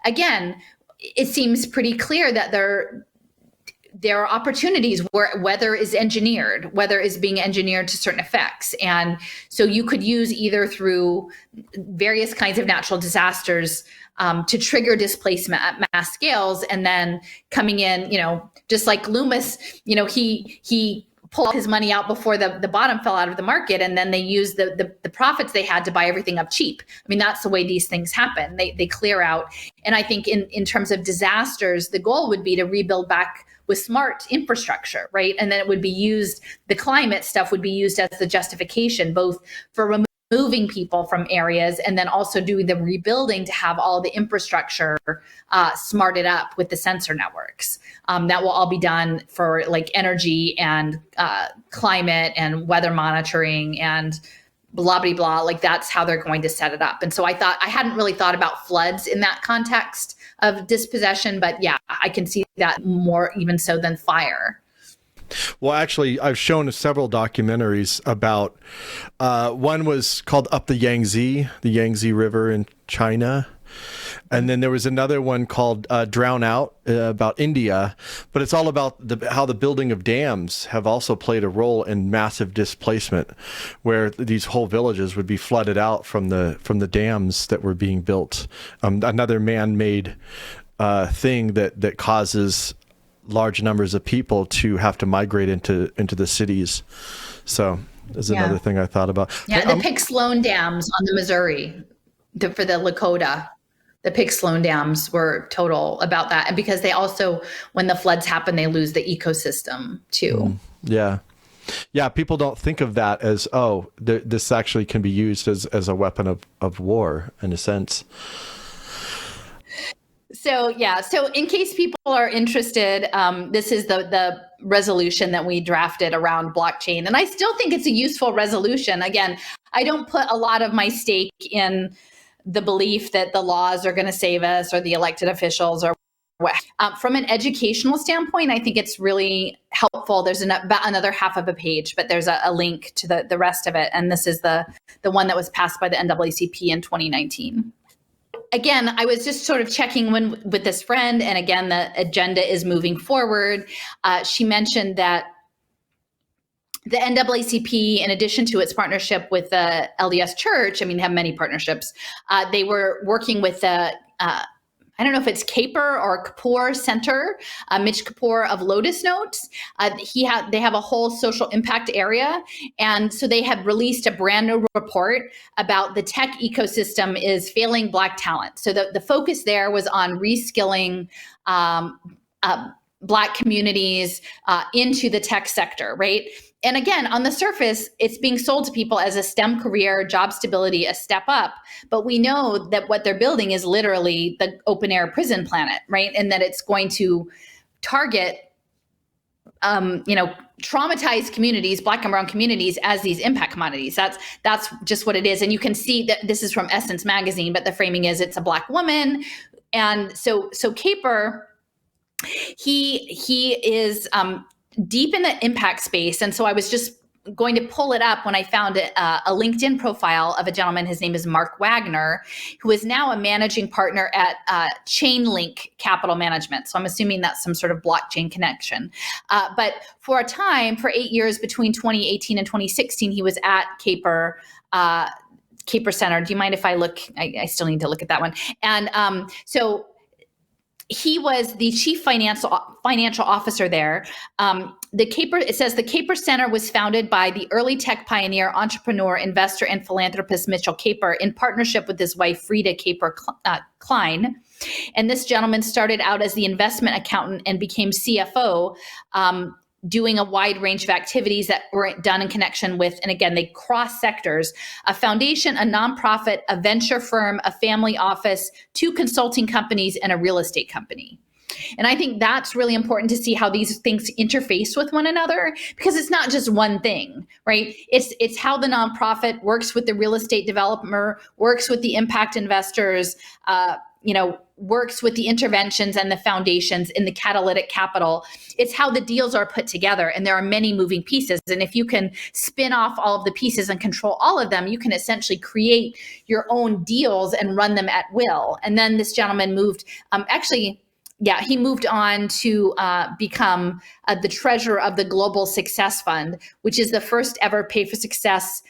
Again, it seems pretty clear that there are opportunities where weather is being engineered to certain effects. And so you could use either through various kinds of natural disasters to trigger displacement at mass scales, and then coming in, just like Loomis, he pull his money out before the bottom fell out of the market, and then they use the profits they had to buy everything up cheap. I mean, that's the way these things happen. They clear out. And I think in terms of disasters, the goal would be to rebuild back with smart infrastructure, right? And then it would be used, the climate stuff would be used as the justification, both for removing people from areas and then also doing the rebuilding to have all the infrastructure smarted up with the sensor networks. That will all be done for like energy and climate and weather monitoring and blah, blah, blah. Like that's how they're going to set it up. And so I hadn't really thought about floods in that context of dispossession, but yeah, I can see that more even so than fire. Well, actually, I've shown several documentaries about, one was called Up the Yangtze River in China. And then there was another one called Drown Out about India, but it's all about how the building of dams have also played a role in massive displacement, where these whole villages would be flooded out from the dams that were being built. Another man-made thing that causes large numbers of people to have to migrate into the cities. So there's another thing I thought about. Yeah, the Pick Sloan dams on the Missouri for the Lakota. The Pick Sloan dams were total about that. And because they also, when the floods happen, they lose the ecosystem too. Yeah. Yeah. People don't think of that as, this actually can be used as a weapon of war in a sense. So in case people are interested, this is the resolution that we drafted around blockchain. And I still think it's a useful resolution. Again, I don't put a lot of my stake in the belief that the laws are going to save us or the elected officials or what. From an educational standpoint, I think it's really helpful. There's about another half of a page, but there's a link to the rest of it. And this is the one that was passed by the NAACP in 2019. Again, I was just sort of checking with this friend, and again, the agenda is moving forward. She mentioned that the NAACP, in addition to its partnership with the LDS Church, I mean, have many partnerships. They were working with the, I don't know if it's Kaper or Kapoor Center, Mitch Kapoor of Lotus Notes. They have a whole social impact area. And so they have released a brand new report about the tech ecosystem is failing Black talent. So the focus there was on reskilling Black communities into the tech sector, right? And again, on the surface, it's being sold to people as a STEM career, job stability, a step up. But we know that what they're building is literally the open air prison planet, right? And that it's going to target, traumatized communities, Black and brown communities, as these impact commodities. That's just what it is. And you can see that this is from Essence magazine, but the framing is it's a Black woman. And so Kaper, he is deep in the impact space. And so I was just going to pull it up when I found a LinkedIn profile of a gentleman. His name is Mark Wagner, who is now a managing partner at Chainlink Capital Management. So I'm assuming that's some sort of blockchain connection. But for a time, for 8 years between 2018 and 2016, he was at Kaper Center. Do you mind if I look? I still need to look at that one. And so he was the chief financial officer there. It says the Kaper Center was founded by the early tech pioneer, entrepreneur, investor, and philanthropist Mitchell Kaper in partnership with his wife, Frida Kaper Klein. And this gentleman started out as the investment accountant and became CFO, doing a wide range of activities that were done in connection with, and again, they cross sectors, a foundation, a nonprofit, a venture firm, a family office, 2 consulting companies, and a real estate company. And I think that's really important to see how these things interface with one another, because it's not just one thing, right? It's how the nonprofit works with the real estate developer, works with the impact investors, works with the interventions and the foundations in the catalytic capital. It's how the deals are put together. And there are many moving pieces. And if you can spin off all of the pieces and control all of them, you can essentially create your own deals and run them at will. And then this gentleman moved, he moved on to become the treasurer of the Global Success Fund, which is the first ever pay for success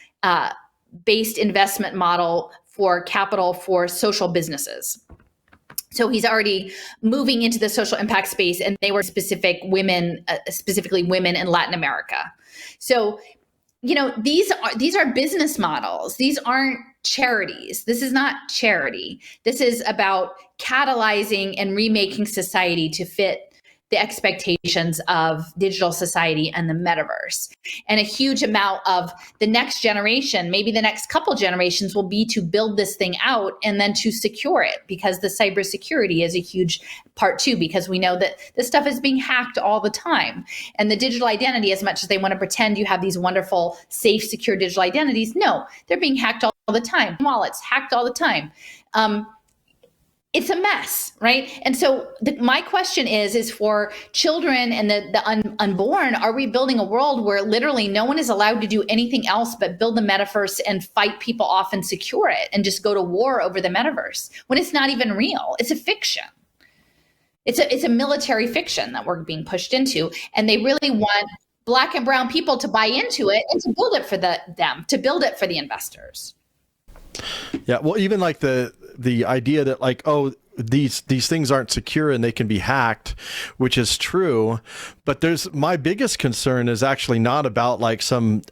based investment model for capital for social businesses. So he's already moving into the social impact space, and they were specifically women in Latin America. So, these are business models. These aren't charities. This is not charity. This is about catalyzing and remaking society to fit the expectations of digital society and the metaverse. And a huge amount of the next generation, maybe the next couple generations, will be to build this thing out and then to secure it, because the cybersecurity is a huge part too, because we know that this stuff is being hacked all the time. And the digital identity, as much as they want to pretend you have these wonderful, safe, secure digital identities, no, they're being hacked all the time. Wallets hacked all the time. It's a mess, right? And so my question is for children and the unborn, are we building a world where literally no one is allowed to do anything else but build the metaverse and fight people off and secure it and just go to war over the metaverse when it's not even real? It's a fiction. It's a military fiction that we're being pushed into, and they really want Black and brown people to buy into it and to build it for to build it for the investors. Yeah, well, even like the idea that like, oh, these things aren't secure and they can be hacked, which is true, but my biggest concern is actually not about like some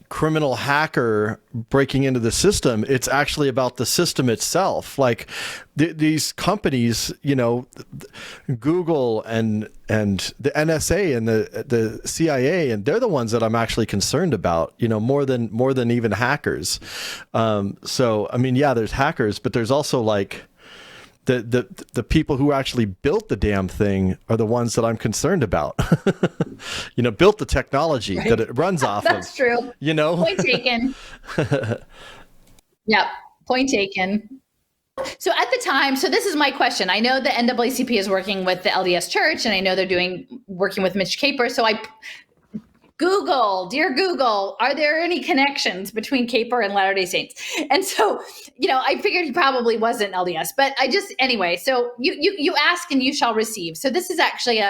criminal hacker breaking into the system. It's actually about the system itself. Like these companies, Google and the NSA and the CIA, and they're the ones that I'm actually concerned about, more than even hackers. So, I mean, yeah, there's hackers, but there's also like the people who actually built the damn thing are the ones that I'm concerned about. Built the technology that it runs off That's true. Point taken. Yep. Point taken. So at the time, so this is my question. I know the NAACP is working with the LDS Church, and I know they're working with Mitch Caper. So dear Google, are there any connections between Caper and Latter-day Saints? And so, I figured he probably wasn't LDS, but anyway, so you ask and you shall receive. So this is actually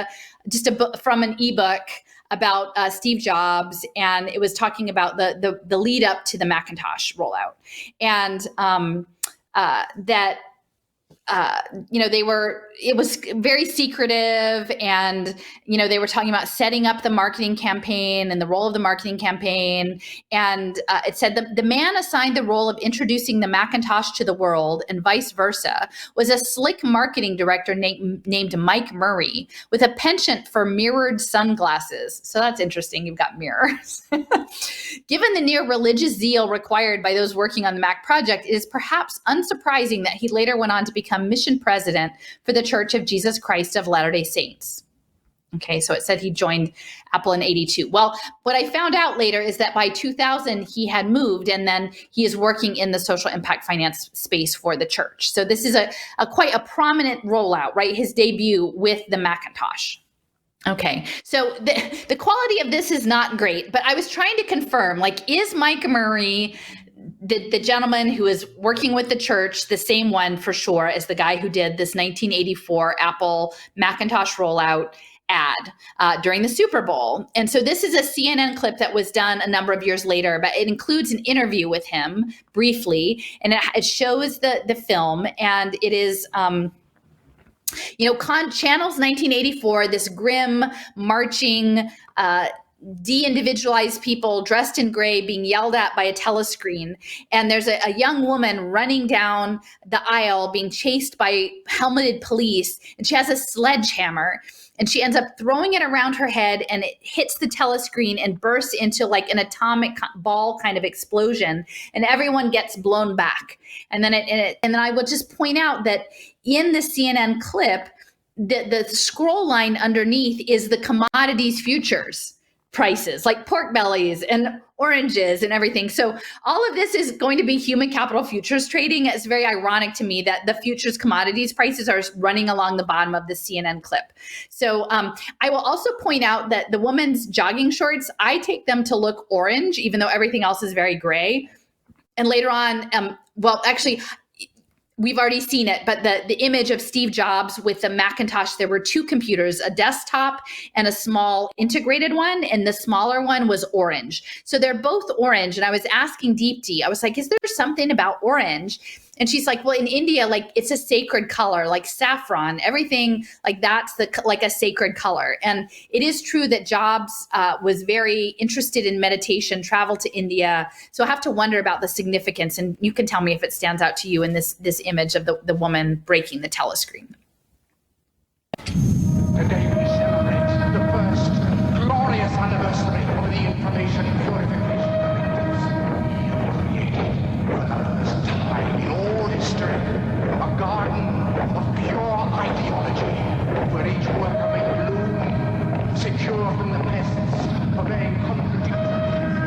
just a book from an ebook about Steve Jobs, and it was talking about the lead up to the Macintosh rollout, and it was very secretive, and, they were talking about setting up the marketing campaign and the role of the marketing campaign. And it said the man assigned the role of introducing the Macintosh to the world and vice versa was a slick marketing director named Mike Murray with a penchant for mirrored sunglasses. So that's interesting. You've got mirrors. Given the near religious zeal required by those working on the Mac project, it is perhaps unsurprising that he later went on to become mission president for the Church of Jesus Christ of Latter-day Saints. Okay, so it said he joined Apple in 1982. Well, what I found out later is that by 2000, he had moved, and then he is working in the social impact finance space for the church. So this is a quite a prominent rollout, right? His debut with the Macintosh. Okay, so the quality of this is not great, but I was trying to confirm, like, is Mike Murray the gentleman who is working with the church, the same one for sure as the guy who did this 1984 Apple Macintosh rollout ad during the Super Bowl? And so this is a CNN clip that was done a number of years later, but it includes an interview with him briefly, and it shows the film, and it is Channel's 1984, this grim marching de-individualized people dressed in gray being yelled at by a telescreen, and there's a young woman running down the aisle being chased by helmeted police, and she has a sledgehammer, and she ends up throwing it around her head, and it hits the telescreen and bursts into like an atomic ball kind of explosion, and everyone gets blown back. And then I will just point out that in the CNN clip, the scroll line underneath is the commodities futures prices, like pork bellies and oranges and everything. So all of this is going to be human capital futures trading. It's very ironic to me that the futures commodities prices are running along the bottom of the CNN clip. So I will also point out that the woman's jogging shorts, I take them to look orange, even though everything else is very gray. And later on, actually, we've already seen it, but the image of Steve Jobs with the Macintosh, there were two computers, a desktop and a small integrated one, and the smaller one was orange. So they're both orange, and I was asking Deepti, I was like, is there something about orange? And she's like, well, in India, like it's a sacred color, like saffron, everything like that's like a sacred color. And it is true that Jobs was very interested in meditation, traveled to India. So I have to wonder about the significance. And you can tell me if it stands out to you in this image of the woman breaking the telescreen. Today we celebrate the first glorious anniversary of the information purification directives. Created for the first time in all history a garden of pure ideology where each worker may bloom, secure from the pests of a contradictory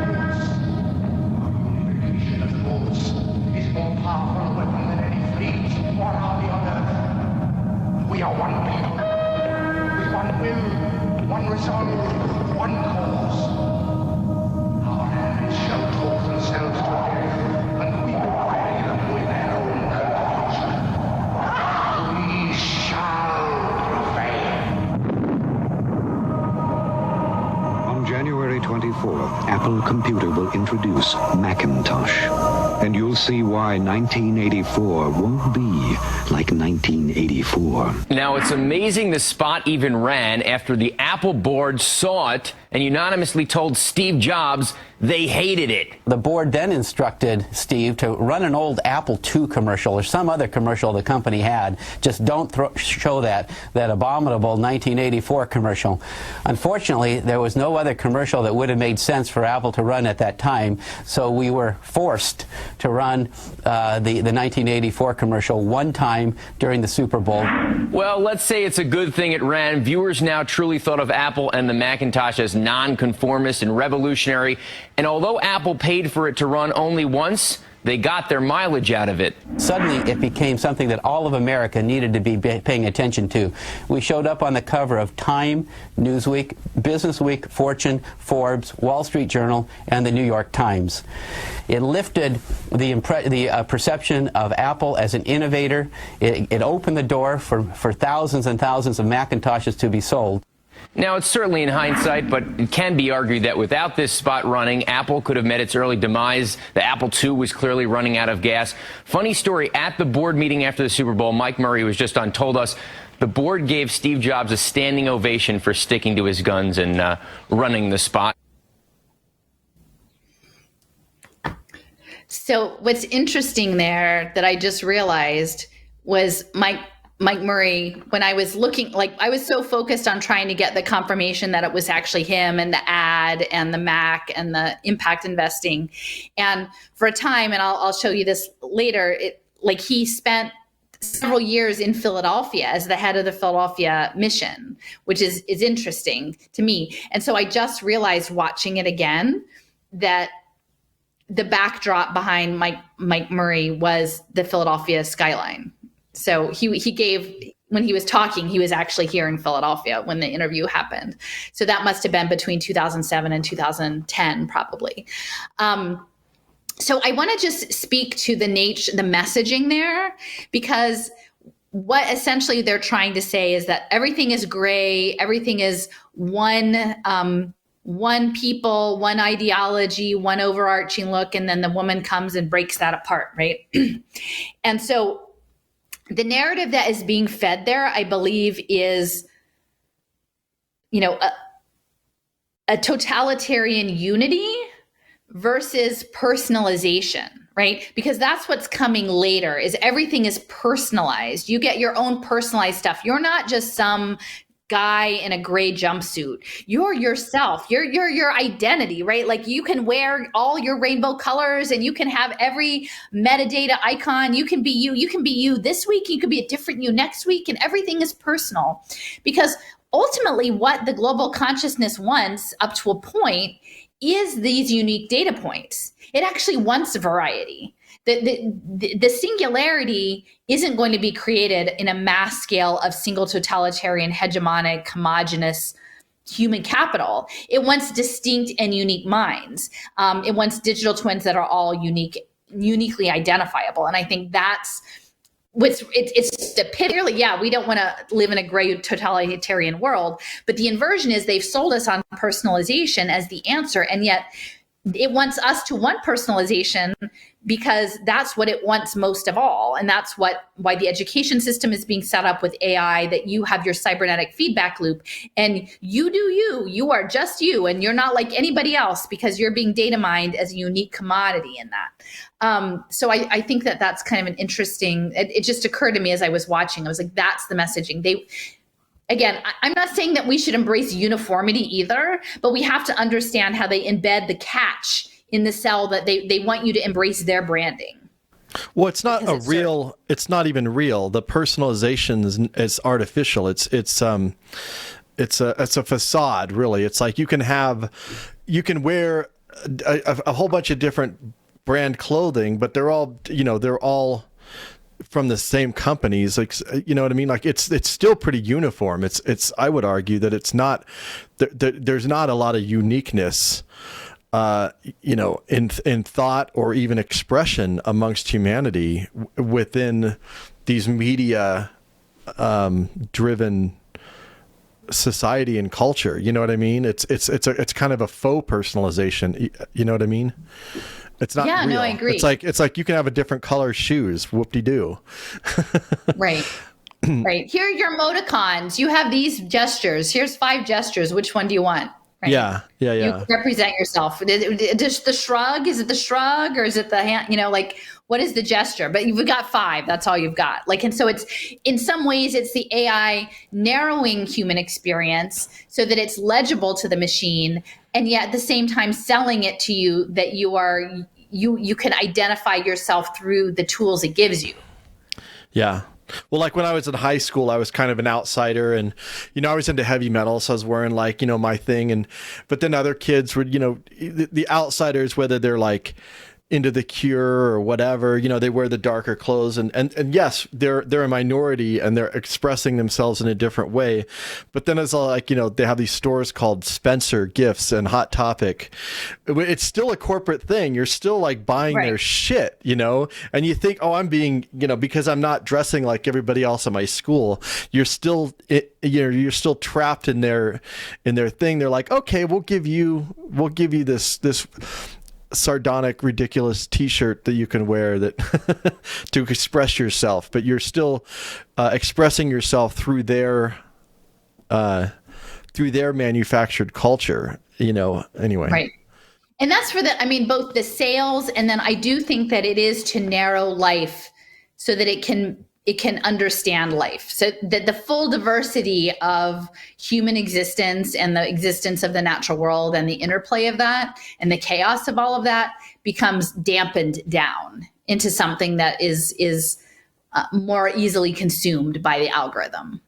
thoughts. Our unification of thoughts is more powerful a weapon than any fleet or army on earth. We are one people. One will, one resolve, one cause. Our hands shall talk themselves to death, and we will bury them with their own conclusion. We shall prevail. On January 24th, Apple Computer will introduce Macintosh. And you'll see why 1984 won't be like 1984. Now, it's amazing the spot even ran after the Apple board saw it and unanimously told Steve Jobs they hated it. The board then instructed Steve to run an old Apple II commercial or some other commercial the company had. Just don't show that abominable 1984 commercial. Unfortunately, there was no other commercial that would have made sense for Apple to run at that time, so we were forced to run the 1984 commercial one time during the Super Bowl. Well, let's say it's a good thing it ran. Viewers now truly thought of Apple and the Macintosh as non-conformist and revolutionary. And although Apple paid for it to run only once, they got their mileage out of it. Suddenly, it became something that all of America needed to be paying attention to. We showed up on the cover of Time, Newsweek, Business Week, Fortune, Forbes, Wall Street Journal, and the New York Times. It lifted the perception of Apple as an innovator. It opened the door for thousands and thousands of Macintoshes to be sold. Now, it's certainly in hindsight, but it can be argued that without this spot running, Apple could have met its early demise. The Apple II was clearly running out of gas. Funny story, at the board meeting after the Super Bowl, Mike Murray was just on, told us the board gave Steve Jobs a standing ovation for sticking to his guns and running the spot. So what's interesting there that I just realized was Mike Murray, when I was looking, like I was so focused on trying to get the confirmation that it was actually him and the ad and the Mac and the impact investing. And for a time, and I'll show you this later, he spent several years in Philadelphia as the head of the Philadelphia mission, which is interesting to me. And so I just realized watching it again that the backdrop behind Mike Murray was the Philadelphia skyline. So he gave, when he was talking, he was actually here in Philadelphia when the interview happened. So that must have been between 2007 and 2010, probably. So I want to just speak to the messaging there, because what essentially they're trying to say is that everything is gray, everything is one people, one ideology, one overarching look, and then the woman comes and breaks that apart, right? And so the narrative that is being fed there, I believe, is, a totalitarian unity versus personalization, right? Because that's what's coming later, is everything is personalized. You get your own personalized stuff. You're not just some guy in a gray jumpsuit. You're yourself. You're your identity, right? Like you can wear all your rainbow colors and you can have every metadata icon. You can be you. You can be you this week. You could be a different you next week, and everything is personal. Because ultimately what the global consciousness wants up to a point is these unique data points. It actually wants variety. The singularity isn't going to be created in a mass scale of single totalitarian, hegemonic, homogenous human capital. It wants distinct and unique minds. It wants digital twins that are all uniquely identifiable. And I think that's it's the pit. Really, yeah, we don't want to live in a gray totalitarian world, but the inversion is they've sold us on personalization as the answer, and yet it wants us to want personalization because that's what it wants most of all. And that's why the education system is being set up with AI, that you have your cybernetic feedback loop and you do you are just you, and you're not like anybody else because you're being data mined as a unique commodity in that. So I think that that's kind of an interesting, it just occurred to me as I was watching, I was like, that's the messaging. Again, I'm not saying that we should embrace uniformity either, but we have to understand how they embed the catch in the cell that they want you to embrace their branding. Well, it's not it's not even real. The personalization is artificial. It's a facade, really. It's like you can wear a whole bunch of different brand clothing, but they're all from the same companies, like, you know what I mean? Like it's still pretty uniform. I would argue that it's not, there's not a lot of uniqueness, in thought or even expression amongst humanity within these media, driven society and culture. You know what I mean? It's kind of a faux personalization. You know what I mean? It's not real. No, I agree. It's like you can have a different color shoes. Whoop-de-doo. Right. Right. Here are your emoticons. You have these gestures. Here's 5 gestures. Which one do you want? Right? Yeah. You represent yourself. Just the shrug? Is it the shrug or is it the hand? What is the gesture? But you've got 5. That's all you've got. And so it's, in some ways, it's the AI narrowing human experience so that it's legible to the machine, and yet at the same time selling it to you that you can identify yourself through the tools it gives you. Yeah. Well, like when I was in high school, I was kind of an outsider, and, I was into heavy metal. So I was wearing my thing. But then other kids were, the outsiders, whether they're like into The Cure or whatever, they wear the darker clothes, and yes, they're a minority and they're expressing themselves in a different way. But then it's like, they have these stores called Spencer Gifts and Hot Topic. It's still a corporate thing. You're still like buying their shit, and you think, oh, I'm being, because I'm not dressing like everybody else in my school. You're still, you're still trapped in their thing. They're like, okay, we'll give you this sardonic, ridiculous T-shirt that you can wear that to express yourself, but you're still expressing yourself through their manufactured culture. Anyway. Right. And that's for both the sales, and then I do think that it is to narrow life so that it can understand life. So that the full diversity of human existence and the existence of the natural world and the interplay of that and the chaos of all of that becomes dampened down into something that is more easily consumed by the algorithm.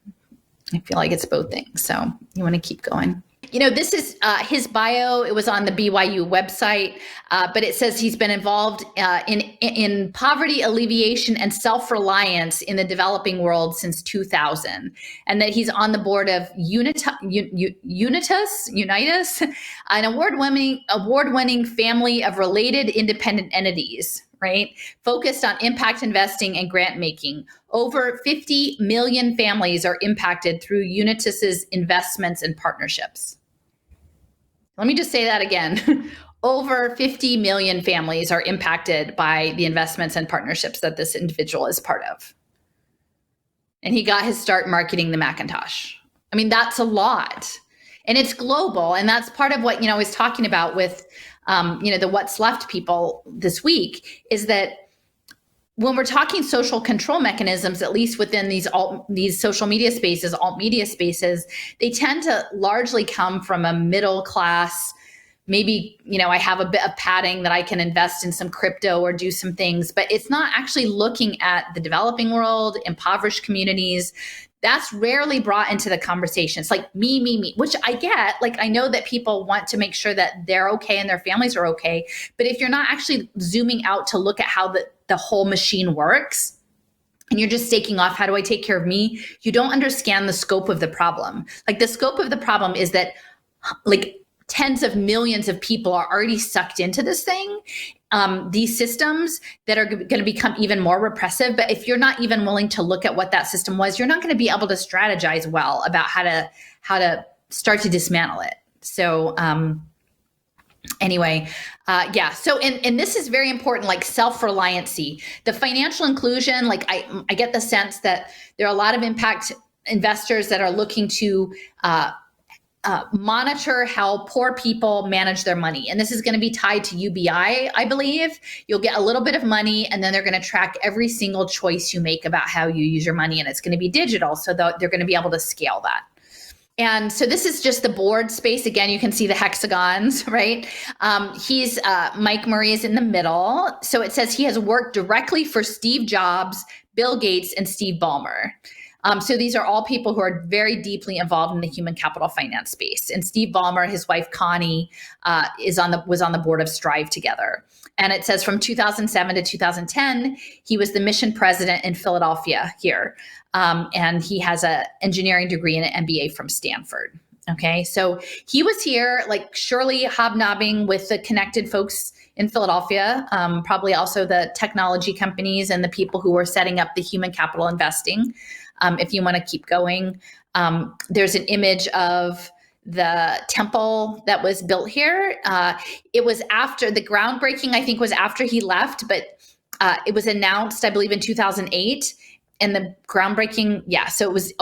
I feel like it's both things. So you want to keep going. This is his bio. It was on the BYU website, but it says he's been involved in poverty alleviation and self-reliance in the developing world since 2000, and that he's on the board of Unitas, an award-winning family of related independent entities, right? Focused on impact investing and grant making. Over 50 million families are impacted through Unitas's investments and partnerships. Let me just say that again. Over 50 million families are impacted by the investments and partnerships that this individual is part of. And he got his start marketing the Macintosh. That's a lot. And it's global. And that's part of what, I was talking about with, the What's Left people this week, is that when we're talking social control mechanisms, at least within these social media spaces, alt media spaces, they tend to largely come from a middle class. Maybe, I have a bit of padding that I can invest in some crypto or do some things, but it's not actually looking at the developing world, impoverished communities. That's rarely brought into the conversation. It's like me, which I get. Like, I know that people want to make sure that they're okay and their families are okay. But if you're not actually zooming out to look at how the whole machine works, and you're just staking off, how do I take care of me? You don't understand the scope of the problem. Like, the scope of the problem is that tens of millions of people are already sucked into this thing. These systems that are going to become even more repressive. But if you're not even willing to look at what that system was, you're not going to be able to strategize well about how to start to dismantle it. So Anyway, yeah. So, and this is very important, like self-reliancy, the financial inclusion. Like I get the sense that there are a lot of impact investors that are looking to monitor how poor people manage their money. And this is going to be tied to UBI, I believe. You'll get a little bit of money, and then they're going to track every single choice you make about how you use your money. And it's going to be digital, so that they're going to be able to scale that. And so this is just the board space. Again, you can see the hexagons, right? He's Mike Murray is in the middle. So it says he has worked directly for Steve Jobs, Bill Gates, and Steve Ballmer. So these are all people who are very deeply involved in the human capital finance space. And Steve Ballmer, his wife Connie, was on the board of Strive together. And it says from 2007 to 2010, he was the mission president in Philadelphia here. And he has an engineering degree and an MBA from Stanford. Okay, so he was here, like surely hobnobbing with the connected folks in Philadelphia, probably also the technology companies and the people who were setting up the human capital investing. If you want to keep going, there's an image of the temple that was built here. It was after the groundbreaking, I think was after he left, but it was announced, I believe, in 2008. And the groundbreaking, yeah, so it was,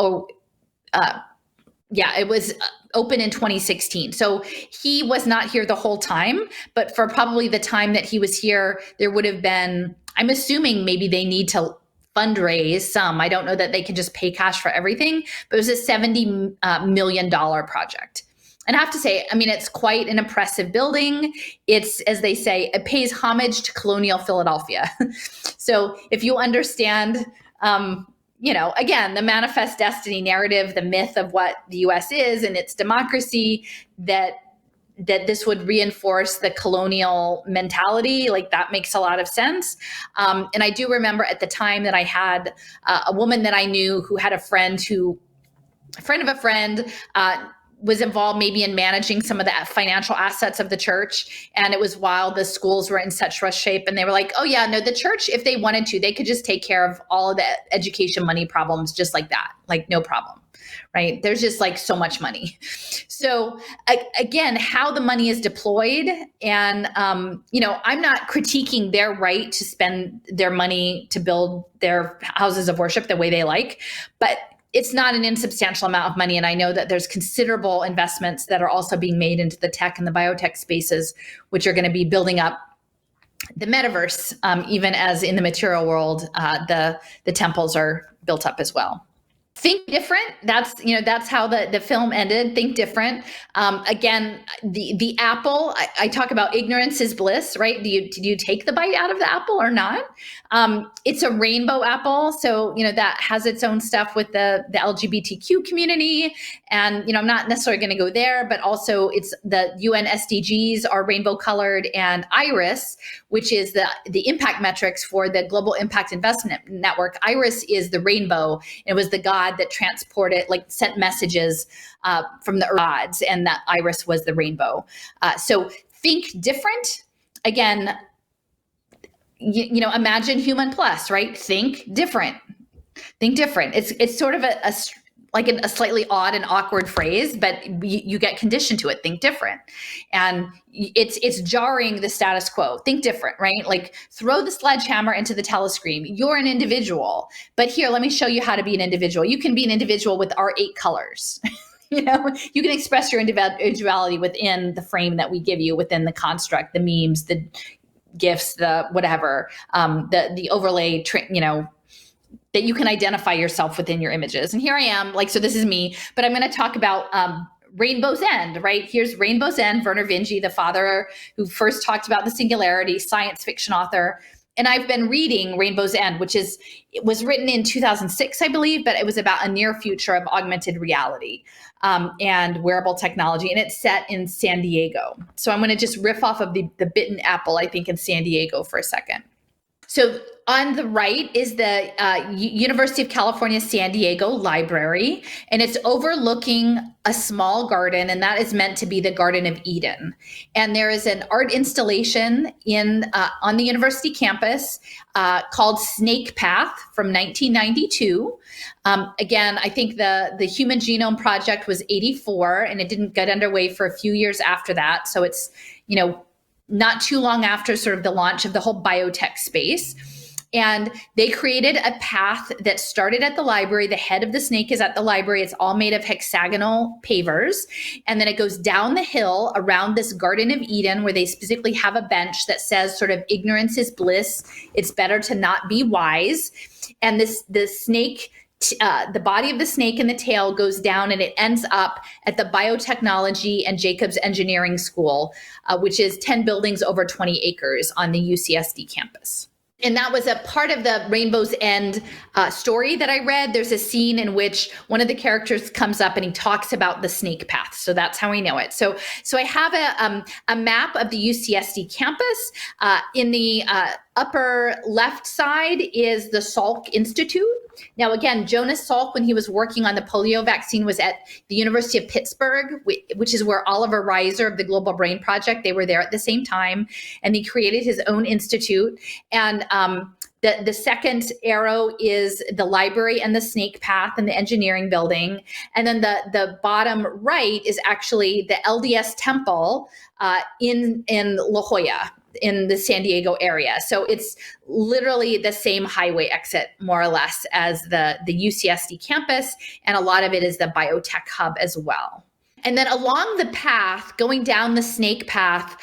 it was open in 2016. So he was not here the whole time, but for probably the time that he was here, there would have been, I'm assuming maybe they need to fundraise some. I don't know that they can just pay cash for everything, but it was a $70 million project. And I have to say, I mean, it's quite an impressive building. It's, as they say, it pays homage to colonial Philadelphia. So if you understand, again, the manifest destiny narrative, the myth of what the U.S. is and its democracy, that this would reinforce the colonial mentality, like that makes a lot of sense. And I do remember at the time that I had a woman that I knew who had a friend of a friend, was involved maybe in managing some of the financial assets of the church. And it was while the schools were in such rough shape. And they were like, oh yeah, no, the church, if they wanted to, they could just take care of all of the education money problems just like that, like no problem, right? There's just like so much money. So again, how the money is deployed. And, I'm not critiquing their right to spend their money to build their houses of worship the way they like, but it's not an insubstantial amount of money. And I know that there's considerable investments that are also being made into the tech and the biotech spaces, which are going to be building up the metaverse, even as in the material world, the temples are built up as well. Think different. That's how the film ended. Think different. Again, the apple. I talk about ignorance is bliss, right? Do you take the bite out of the apple or not? It's a rainbow apple, so that has its own stuff with the LGBTQ community, and I'm not necessarily going to go there, but also it's the UN SDGs are rainbow colored, and IRIS, which is the impact metrics for the Global Impact Investment Network. IRIS is the rainbow. It was the god that transported, sent messages from the gods, and that Iris was the rainbow. So think different. Again, imagine human plus, right? Think different. Think different. It's sort of a slightly odd and awkward phrase, but you get conditioned to it. Think different. And it's jarring the status quo. Think different, right? Like throw the sledgehammer into the telescreen. You're an individual, but here, let me show you how to be an individual. You can be an individual with our 8 colors. You can express your individuality within the frame that we give you, within the construct, the memes, the GIFs, the whatever, the overlay, that you can identify yourself within your images. And here I am, so this is me, but I'm going to talk about Rainbow's End, right? Here's Rainbow's End, Vernor Vinge, the father who first talked about the singularity, science fiction author. And I've been reading Rainbow's End, it was written in 2006, I believe, but it was about a near future of augmented reality and wearable technology. And it's set in San Diego. So I'm going to just riff off of the bitten apple, I think, in San Diego for a second. So on the right is the University of California, San Diego Library, and it's overlooking a small garden, and that is meant to be the Garden of Eden. And there is an art installation on the university campus called Snake Path from 1992. Again, I think the Human Genome Project was 84, and it didn't get underway for a few years after that. So it's not too long after sort of the launch of the whole biotech space. And they created a path that started at the library. The head of the snake is at the library. It's all made of hexagonal pavers. And then it goes down the hill around this Garden of Eden, where they specifically have a bench that says sort of ignorance is bliss. It's better to not be wise. And the snake, the body of the snake and the tail goes down, and it ends up at the Biotechnology and Jacobs Engineering School, which is 10 buildings over 20 acres on the UCSD campus. And that was a part of the Rainbow's End story that I read. There's a scene in which one of the characters comes up and he talks about the snake path. So that's how we know it. So I have a map of the UCSD campus. In the upper left side is the Salk Institute. Now, again, Jonas Salk, when he was working on the polio vaccine, was at the University of Pittsburgh, which is where Oliver Reiser of the Global Brain Project, they were there at the same time, and he created his own institute. And the second arrow is the library and the snake path and the engineering building. And then the bottom right is actually the LDS temple in La Jolla, in the San Diego area. So it's literally the same highway exit, more or less, as the UCSD campus. And a lot of it is the biotech hub as well. And then along the path, going down the snake path,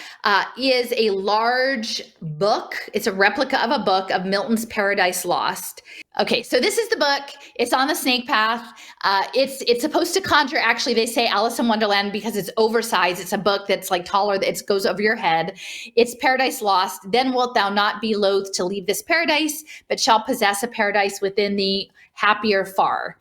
is a large book. It's a replica of a book of Milton's Paradise Lost. Okay, so this is the book. It's on the snake path. It's supposed to conjure, actually, they say Alice in Wonderland because it's oversized. It's a book that's like taller, it goes over your head. It's Paradise Lost. Then wilt thou not be loath to leave this paradise, but shall possess a paradise within thee, happier far.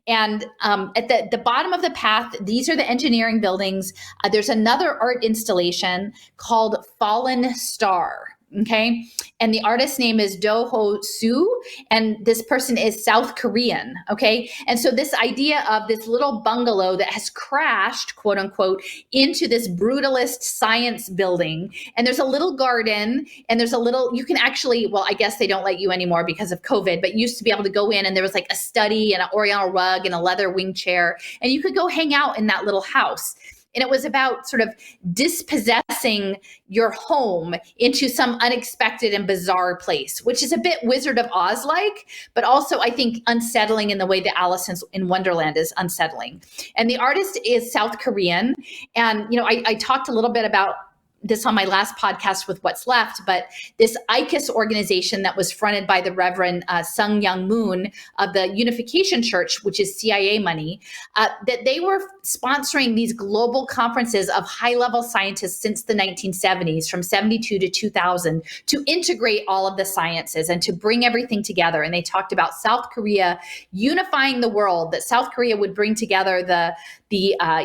And at the bottom of the path, these are the engineering buildings. There's another art installation called Fallen Star. Okay. And the artist's name is Do Ho Soo. And this person is South Korean. Okay. And so this idea of this little bungalow that has crashed, quote unquote, into this brutalist science building. And there's a little garden, and there's you can actually, well, I guess they don't let you anymore because of COVID, but you used to be able to go in, and there was like a study and an oriental rug and a leather wing chair, and you could go hang out in that little house. And it was about sort of dispossessing your home into some unexpected and bizarre place, which is a bit Wizard of Oz-like, but also, I think, unsettling in the way that Alice in Wonderland is unsettling. And the artist is South Korean. And, I talked a little bit about this on my last podcast with What's Left, but this ICUS organization that was fronted by the Reverend Sung Young Moon of the Unification Church, which is CIA money, that they were sponsoring these global conferences of high-level scientists since the 1970s, from 72 to 2000, to integrate all of the sciences and to bring everything together. And they talked about South Korea unifying the world, that South Korea would bring together the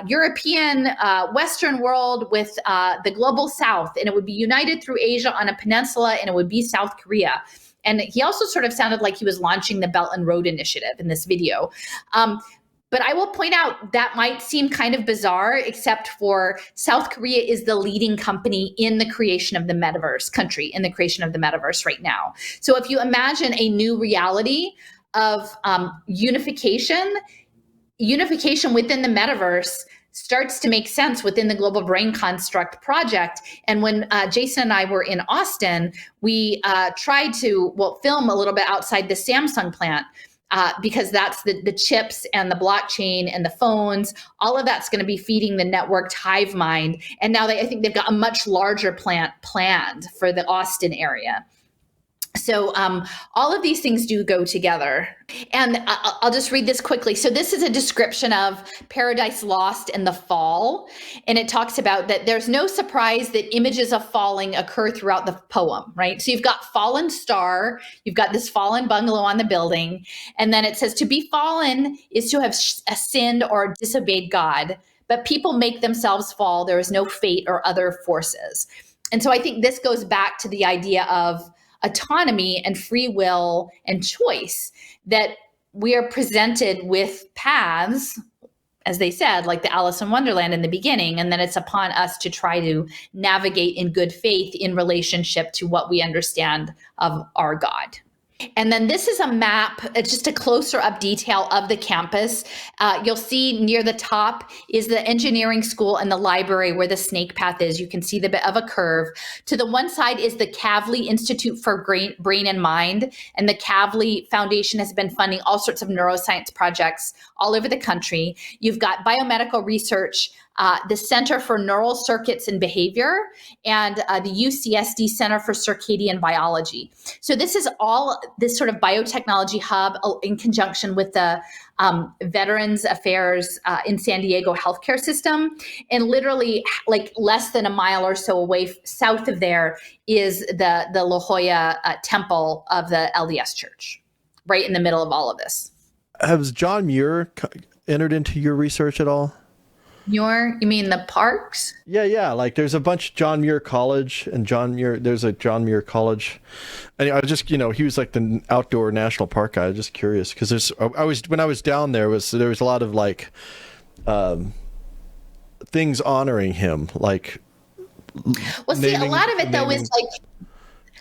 European Western world with the global South, and it would be united through Asia on a peninsula, and it would be South Korea. And he also sort of sounded like he was launching the Belt and Road Initiative in this video. But I will point out that might seem kind of bizarre, except for South Korea is the leading company in the creation of the metaverse, in the creation of the metaverse right now. So if you imagine a new reality of unification within the metaverse starts to make sense within the Global Brain Construct project. And when Jason and I were in Austin, we tried to film a little bit outside the Samsung plant, because that's the chips and the blockchain and the phones, all of that's going to be feeding the networked hive mind. And now I think they've got a much larger plant planned for the Austin area. So all of these things do go together. And I'll just read this quickly. So this is a description of Paradise Lost and the fall. And it talks about that there's no surprise that images of falling occur throughout the poem, right? So you've got fallen star, you've got this fallen bungalow on the building. And then it says, to be fallen is to have sinned or disobeyed God, but people make themselves fall. There is no fate or other forces. And so I think this goes back to the idea of autonomy and free will and choice, that we are presented with paths, as they said, like the Alice in Wonderland in the beginning, and then it's upon us to try to navigate in good faith in relationship to what we understand of our God. And then this is a map, just a closer up detail of the campus. You'll see near the top is the engineering school and the library where the snake path is. You can see the bit of a curve. To the one side is the Kavli Institute for Brain and Mind. And the Kavli Foundation has been funding all sorts of neuroscience projects all over the country. You've got biomedical research, the Center for Neural Circuits and Behavior, and the UCSD Center for Circadian Biology. So this is all this sort of biotechnology hub in conjunction with the Veterans Affairs in San Diego healthcare system. And literally like less than a mile or so away south of there is the La Jolla temple of the LDS church, right in the middle of all of this. Has John Muir entered into your research at all? You mean the parks? Yeah. Like there's a bunch, John Muir College and there's a John Muir College. And I just, he was like the outdoor national park guy. I was just curious because when I was down there there was a lot of like things honoring him. Like, well, see, a lot of it though is like,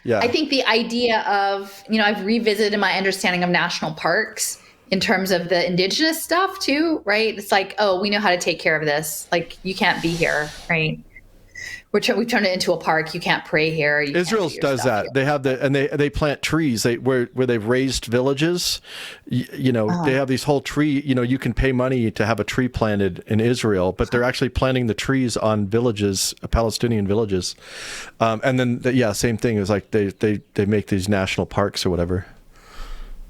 yeah, I think the idea of, I've revisited my understanding of national parks in terms of the indigenous stuff too, right? It's like, oh, we know how to take care of this. Like, you can't be here, right? We turned it into a park. You can't pray here. Israel does that. Here. They have they plant trees. Where they've raised villages. They have these whole tree. You can pay money to have a tree planted in Israel, but they're actually planting the trees on villages, Palestinian villages. And then same thing is like they make these national parks or whatever.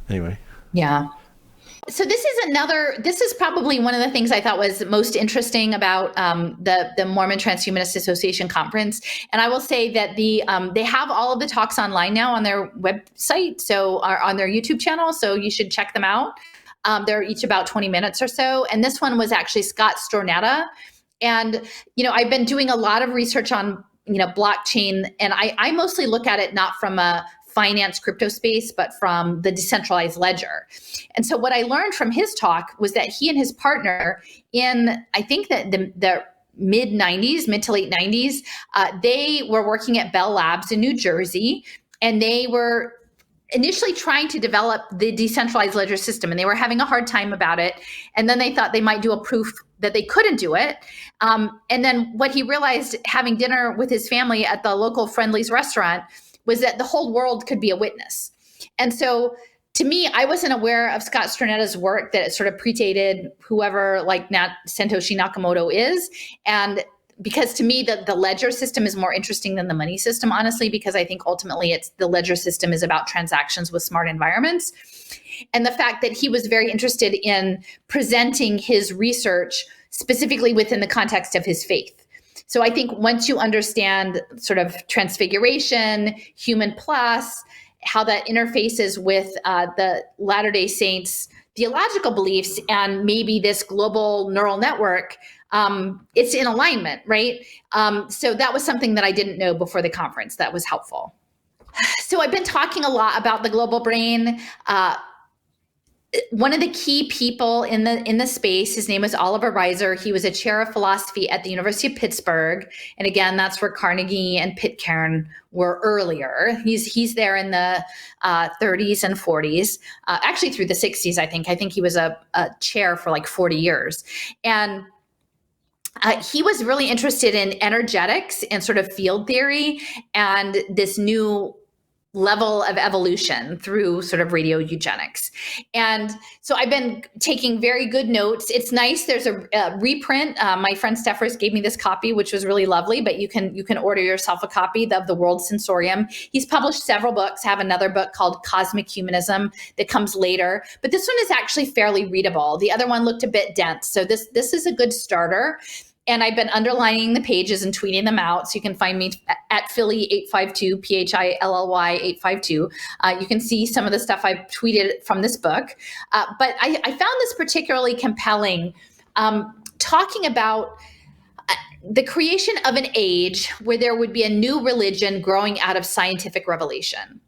Anyway. Yeah. So this is probably one of the things I thought was most interesting about the Mormon Transhumanist Association conference. And I will say that they have all of the talks online now on their website, so on their YouTube channel. So you should check them out. They're each about 20 minutes or so. And this one was actually Scott Stornetta. And, I've been doing a lot of research on, blockchain, and I mostly look at it not from a finance crypto space, but from the decentralized ledger. And so what I learned from his talk was that he and his partner in, I think that the mid to late 90s, they were working at Bell Labs in New Jersey, and they were initially trying to develop the decentralized ledger system, and they were having a hard time about it. And then they thought they might do a proof that they couldn't do it. And then what he realized having dinner with his family at the local Friendly's restaurant was that the whole world could be a witness. And so to me, I wasn't aware of Scott Stornetta's work that it sort of predated whoever like Satoshi Nakamoto is. And because to me, the ledger system is more interesting than the money system, honestly, because I think ultimately the ledger system is about transactions with smart environments. And the fact that he was very interested in presenting his research specifically within the context of his faith. So I think once you understand sort of transfiguration, human plus, how that interfaces with the Latter-day Saints' theological beliefs and maybe this global neural network, it's in alignment, right? So that was something that I didn't know before the conference that was helpful. So I've been talking a lot about the global brain. One of the key people in the space, his name is Oliver Reiser. He was a chair of philosophy at the University of Pittsburgh. And again, that's where Carnegie and Pitcairn were earlier. He's there in the 30s and 40s, actually through the 60s, I think. I think he was a chair for like 40 years. And he was really interested in energetics and sort of field theory and this new level of evolution through sort of radio eugenics. And so I've been taking very good notes. It's nice. There's a reprint. My friend Steffers gave me this copy, which was really lovely, but you can order yourself a copy of The World Sensorium. He's published several books. I have another book called Cosmic Humanism that comes later, but this one is actually fairly readable. The other one looked a bit dense. So this is a good starter. And I've been underlining the pages and tweeting them out. So you can find me at Philly852, PHILLY852. You can see some of the stuff I've tweeted from this book. But I found this particularly compelling, talking about the creation of an age where there would be a new religion growing out of scientific revelation.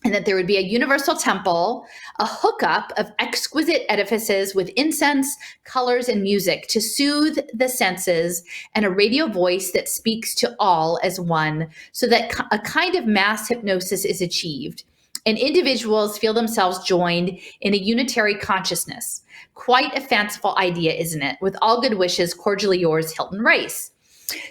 And that there would be a universal temple, a hookup of exquisite edifices with incense, colors, and music to soothe the senses, and a radio voice that speaks to all as one, so that a kind of mass hypnosis is achieved. and individuals feel themselves joined in a unitary consciousness. Quite a fanciful idea, isn't it? With all good wishes, cordially yours, Hilton Rice.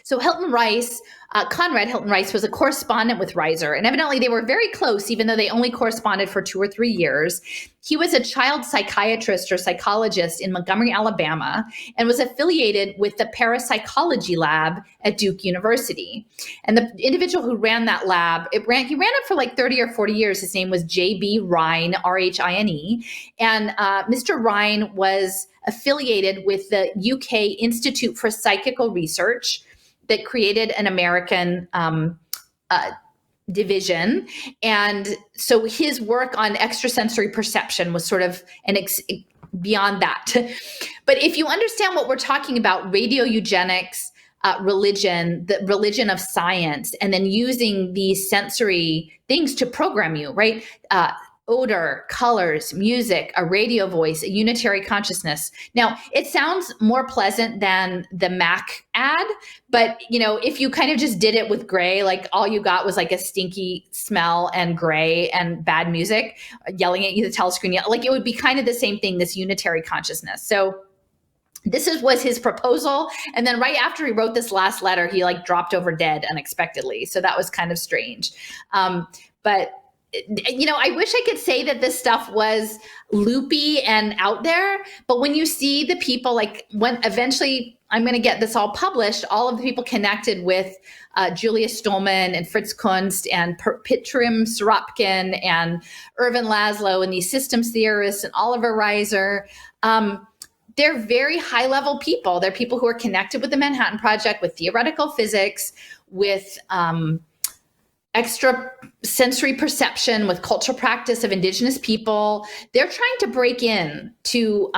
So Hilton Rice, Conrad Hilton Rice, was a correspondent with Reiser, and evidently they were very close, even though they only corresponded for 2 or 3 years. He was a child psychiatrist or psychologist in Montgomery, Alabama, and was affiliated with the parapsychology lab at Duke University. And the individual who ran that lab, he ran it for like 30 or 40 years. His name was J.B. Rhine, R-H-I-N-E. And Mr. Rhine was affiliated with the UK Institute for Psychical Research that created an American division. And so his work on extrasensory perception was sort of beyond that. But if you understand what we're talking about, radio eugenics, religion, the religion of science, and then using these sensory things to program you, right? Odor, colors, music, a radio voice, a unitary consciousness. Now, it sounds more pleasant than the Mac ad, but if you kind of just did it with gray, like all you got was like a stinky smell and gray and bad music yelling at you, the telescreen, like it would be kind of the same thing, this unitary consciousness. So this was his proposal. And then right after he wrote this last letter, he like dropped over dead unexpectedly. So that was kind of strange. But I wish I could say that this stuff was loopy and out there, but when you see the people, like when eventually I'm going to get this all published, all of the people connected with Julia Stolman and Fritz Kunst and Pitrim Sorokin and Irvin Laszlo and these systems theorists and Oliver Reiser, they're very high level people. They're people who are connected with the Manhattan Project, with theoretical physics, with extra sensory perception, with cultural practice of indigenous people. They're trying to break in to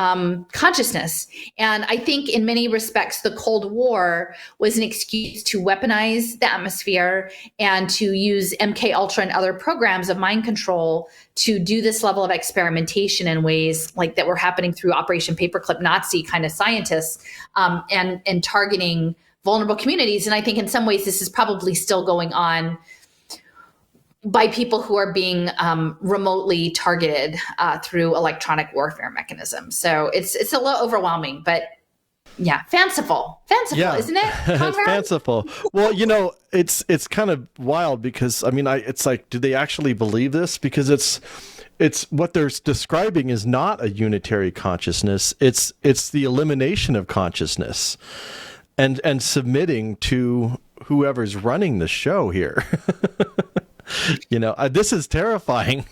consciousness. And I think in many respects, the Cold War was an excuse to weaponize the atmosphere and to use MK Ultra and other programs of mind control to do this level of experimentation in ways like that were happening through Operation Paperclip Nazi kind of scientists and targeting vulnerable communities. And I think in some ways, this is probably still going on by people who are being remotely targeted through electronic warfare mechanisms. So it's a little overwhelming, but yeah, fanciful, yeah. Isn't it? It's fanciful. Well, it's kind of wild because it's like, do they actually believe this? Because it's what they're describing is not a unitary consciousness. It's the elimination of consciousness and submitting to whoever's running the show here. This is terrifying.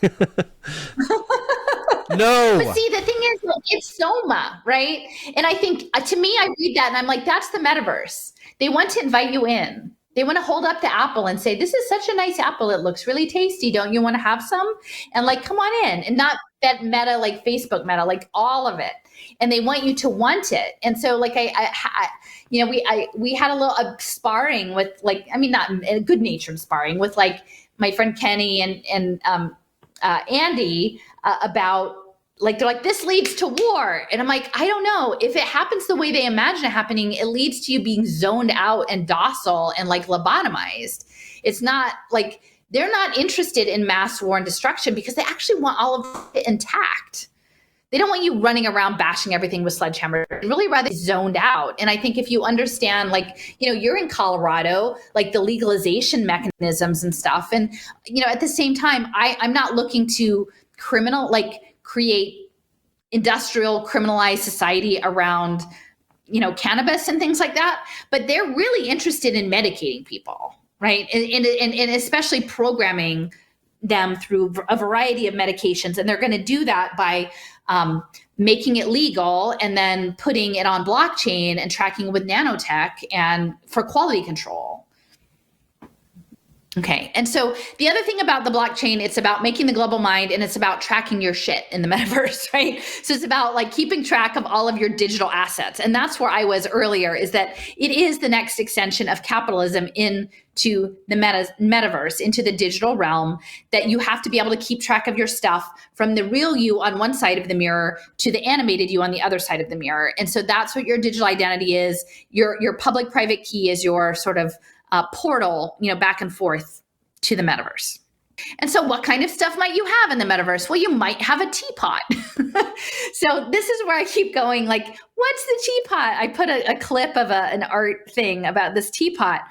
No. But see, the thing is, like, it's Soma, right? And I think, to me, I read that and I'm like, that's the metaverse. They want to invite you in. They want to hold up the apple and say, this is such a nice apple. It looks really tasty. Don't you want to have some? And like, come on in. And not that meta, like Facebook meta, like all of it. And they want you to want it. And so like, we had a little sparring with not a good natured sparring with like my friend Kenny and Andy about like, they're like, this leads to war. And I'm like, I don't know. If it happens the way they imagine it happening, it leads to you being zoned out and docile and like lobotomized. It's not like, they're not interested in mass war and destruction because they actually want all of it intact. They don't want you running around bashing everything with sledgehammer. They'd really rather zoned out. And I think if you understand, like, you're in Colorado, like the legalization mechanisms and stuff. And, at the same time, I'm not looking to create industrial criminalized society around, cannabis and things like that. But they're really interested in medicating people, right? And especially programming them through a variety of medications. And they're going to do that by making it legal and then putting it on blockchain and tracking it with nanotech and for quality control. Okay. And so the other thing about the blockchain, it's about making the global mind and it's about tracking your shit in the metaverse, right? So it's about like keeping track of all of your digital assets. And that's where I was earlier, is that it is the next extension of capitalism into the metaverse, into the digital realm, that you have to be able to keep track of your stuff from the real you on one side of the mirror to the animated you on the other side of the mirror. And so that's what your digital identity is. Your public-private key is your sort of portal, back and forth to the metaverse. And so what kind of stuff might you have in the metaverse? Well, you might have a teapot. So this is where I keep going, like, what's the teapot? I put a clip of an art thing about this teapot.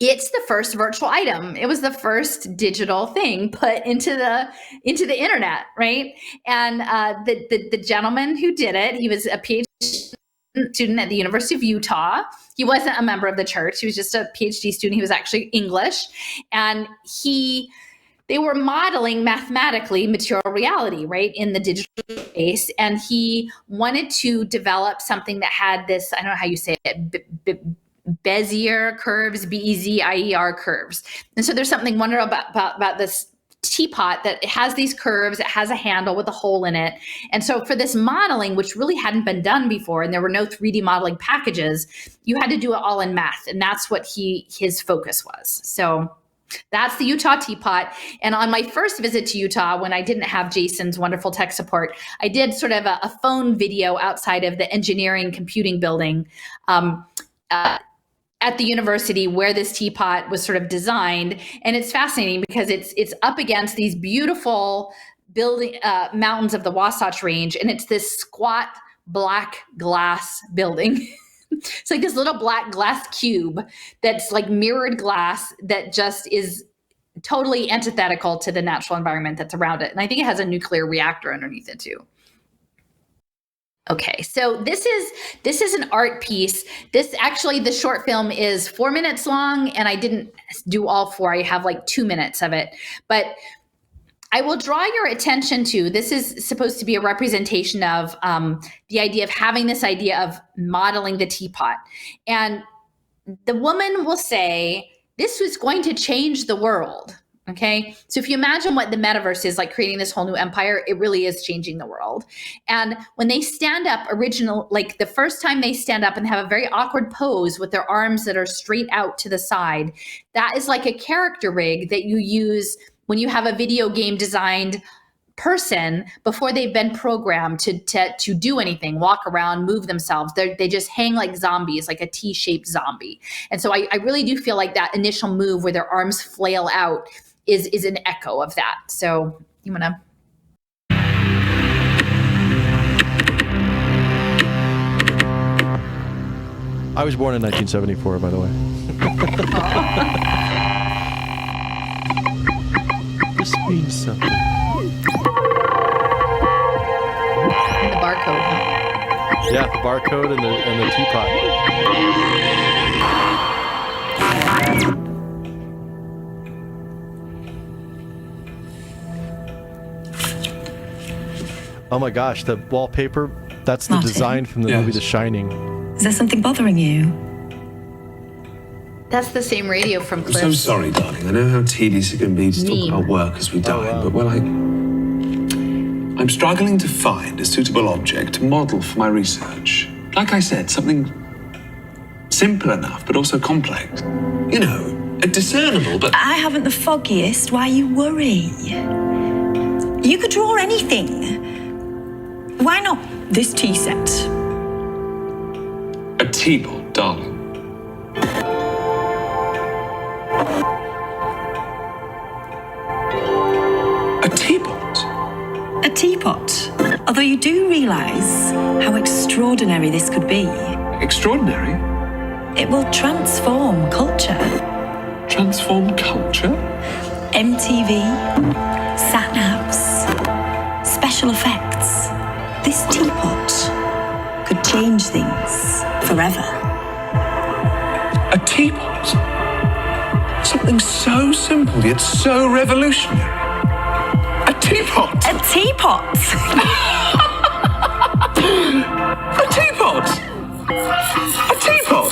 It's the first virtual item. It was the first digital thing put into the internet, right? And the gentleman who did it, he was a PhD student at the University of Utah. He wasn't a member of the church. He was just a PhD student. He was actually English. And they were modeling mathematically material reality, right, in the digital space. And he wanted to develop something that had this, I don't know how you say it, Bezier curves, Bezier curves. And so there's something wonderful about this teapot that it has these curves, it has a handle with a hole in it. And so for this modeling, which really hadn't been done before, and there were no 3D modeling packages, you had to do it all in math. And that's what his focus was. So that's the Utah teapot. And on my first visit to Utah, when I didn't have Jason's wonderful tech support, I did sort of a phone video outside of the engineering computing building at the university where this teapot was sort of designed. And it's fascinating because it's up against these beautiful building mountains of the Wasatch Range. And it's this squat black glass building. It's like this little black glass cube that's like mirrored glass that just is totally antithetical to the natural environment that's around it. And I think it has a nuclear reactor underneath it too. Okay, so this is an art piece. This actually, the short film is 4 minutes long, and I didn't do all 4. I have like 2 minutes of it. But I will draw your attention to, this is supposed to be a representation of the idea of having this idea of modeling the teapot. And the woman will say, this was going to change the world. Okay, so if you imagine what the metaverse is, like creating this whole new empire, it really is changing the world. And when they stand up like the first time they stand up and have a very awkward pose with their arms that are straight out to the side, that is like a character rig that you use when you have a video game designed person before they've been programmed to do anything, walk around, move themselves. They just hang like zombies, like a T-shaped zombie. And so I really do feel like that initial move where their arms flail out is an echo of that. So you want to? I was born in 1974, by the way. This means something. The barcode. Huh? Yeah, the barcode and the teapot. Oh my gosh, the wallpaper, that's the design from the movie The Shining. Is there something bothering you? That's the same radio from Cliff. I'm so sorry, darling. I know how tedious it can be to talk about work as we dine, but I'm struggling to find a suitable object to model for my research. Like I said, something simple enough, but also complex. You know, discernible, but... I haven't the foggiest why you worry. You could draw anything. Why not this tea set? A teapot, darling. A teapot? A teapot. Although you do realise how extraordinary this could be. Extraordinary? It will transform culture. Transform culture? MTV, sat-navs, special effects. This teapot could change things forever. A teapot? Something so simple yet so revolutionary. A teapot! A teapot! A teapot! A teapot!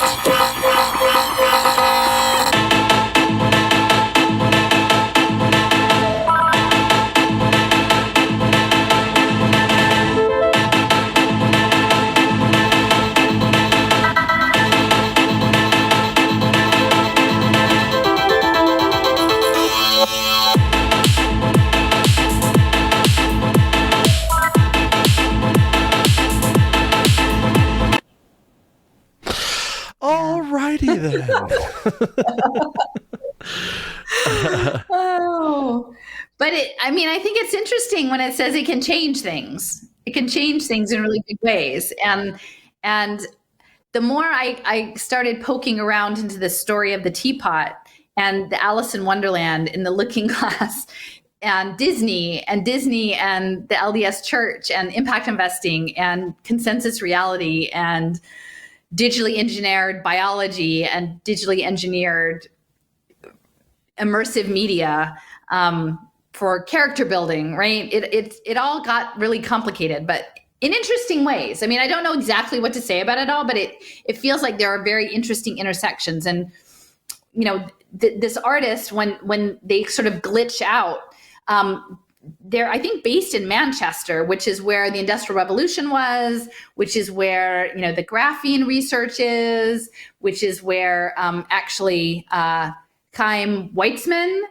Alrighty then. Oh, but I think it's interesting when it says it can change things. It can change things in really big ways. And the more I started poking around into the story of the teapot and the Alice in Wonderland in the Looking Glass and Disney and the LDS Church and impact investing and consensus reality and digitally engineered biology and digitally engineered immersive media for character building, right? It all got really complicated, but in interesting ways. I mean, I don't know exactly what to say about it all, but it feels like there are very interesting intersections. And, you know, this artist, when they sort of glitch out, they're, I think, based in Manchester, which is where the Industrial Revolution was, which is where, you know, the graphene research is, which is where actually Chaim Weizmann,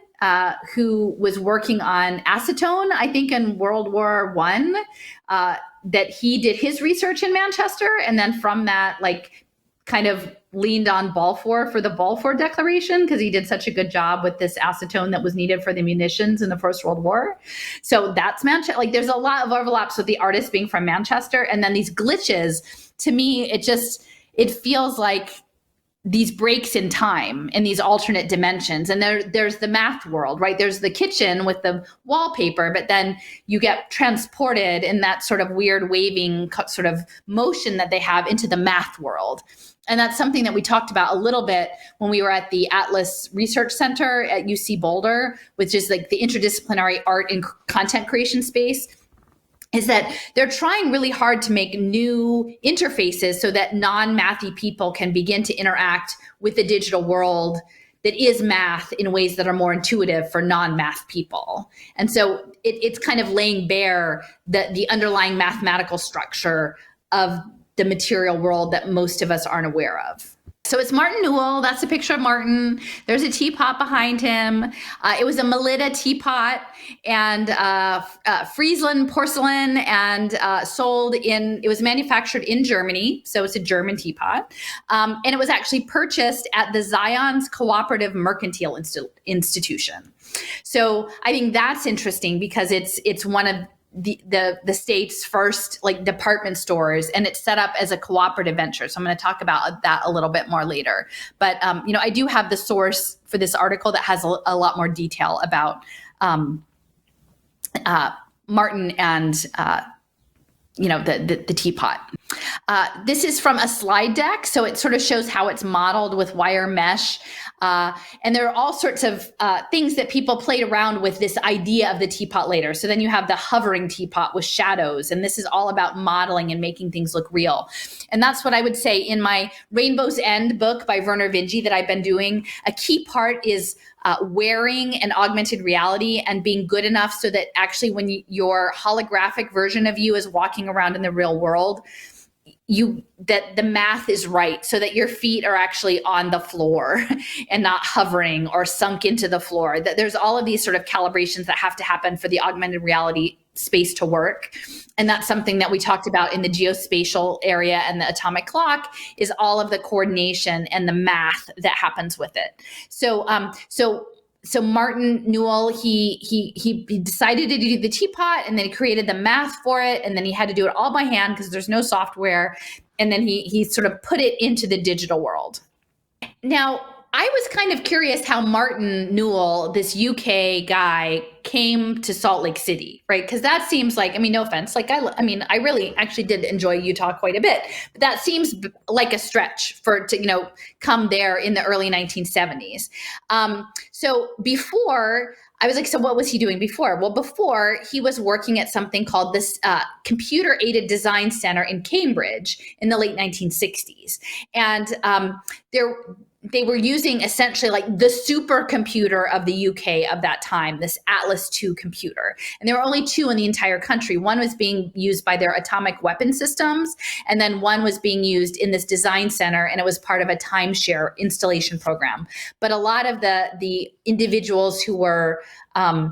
who was working on acetone, I think in World War I, that he did his research in Manchester. And then from that, like, kind of leaned on Balfour for the Balfour Declaration, because he did such a good job with this acetone that was needed for the munitions in the First World War. So that's Manchester. Like, there's a lot of overlaps with the artist being from Manchester. And then these glitches, to me, it feels like these breaks in time and these alternate dimensions. And there's the math world, right? There's the kitchen with the wallpaper, but then you get transported in that sort of weird waving sort of motion that they have into the math world. And that's something that we talked about a little bit when we were at the Atlas Research Center at UC Boulder, which is like the interdisciplinary art and content creation space, is that they're trying really hard to make new interfaces so that non-mathy people can begin to interact with the digital world that is math in ways that are more intuitive for non-math people. And so it's kind of laying bare the underlying mathematical structure of the material world that most of us aren't aware of. So it's Martin Newell. That's a picture of Martin. There's a teapot behind him. It was a Melita teapot and Friesland porcelain, and it was manufactured in Germany. So it's a German teapot. And it was actually purchased at the Zion's Cooperative Mercantile Institution. So I think that's interesting because it's one of the state's first like department stores, and it's set up as a cooperative venture. So I'm going to talk about that a little bit more later. But you know, I do have the source for this article that has a lot more detail about Martin and you know, the teapot. This is from a slide deck, so it sort of shows how it's modeled with wire mesh. And there are all sorts of things that people played around with this idea of the teapot later. So then you have the hovering teapot with shadows, and this is all about modeling and making things look real. And that's what I would say in my Rainbow's End book by Werner Vinge that I've been doing. A key part is wearing an augmented reality and being good enough so that actually when your holographic version of you is walking around in the real world, that the math is right, so that your feet are actually on the floor and not hovering or sunk into the floor. That there's all of these sort of calibrations that have to happen for the augmented reality space to work. And that's something that we talked about in the geospatial area, and the atomic clock is all of the coordination and the math that happens with it. So Martin Newell, he decided to do the teapot, and then he created the math for it, and then he had to do it all by hand because there's no software, and then he sort of put it into the digital world. Now, I was kind of curious how Martin Newell, this UK guy, came to Salt Lake City, right? Because that seems like, I mean, no offense, like I really actually did enjoy Utah quite a bit, but that seems like a stretch to come there in the early 1970s. So before, I was like, so what was he doing before? Well, before he was working at something called this Computer Aided Design Center in Cambridge in the late 1960s. And they were using essentially like the supercomputer of the UK of that time, this Atlas II computer. And there were only two in the entire country. One was being used by their atomic weapon systems, and then one was being used in this design center, and it was part of a timeshare installation program. But a lot of the individuals who were a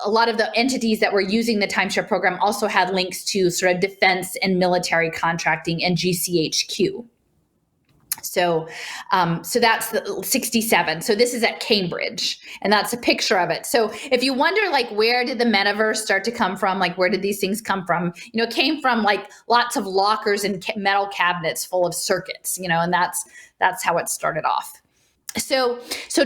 lot of the entities that were using the timeshare program also had links to sort of defense and military contracting and GCHQ. So, so that's the 67. So this is at Cambridge, and that's a picture of it. So if you wonder, like, where did the metaverse start to come from? Like, where did these things come from? You know, it came from like lots of lockers and metal cabinets full of circuits, you know, and that's how it started off. So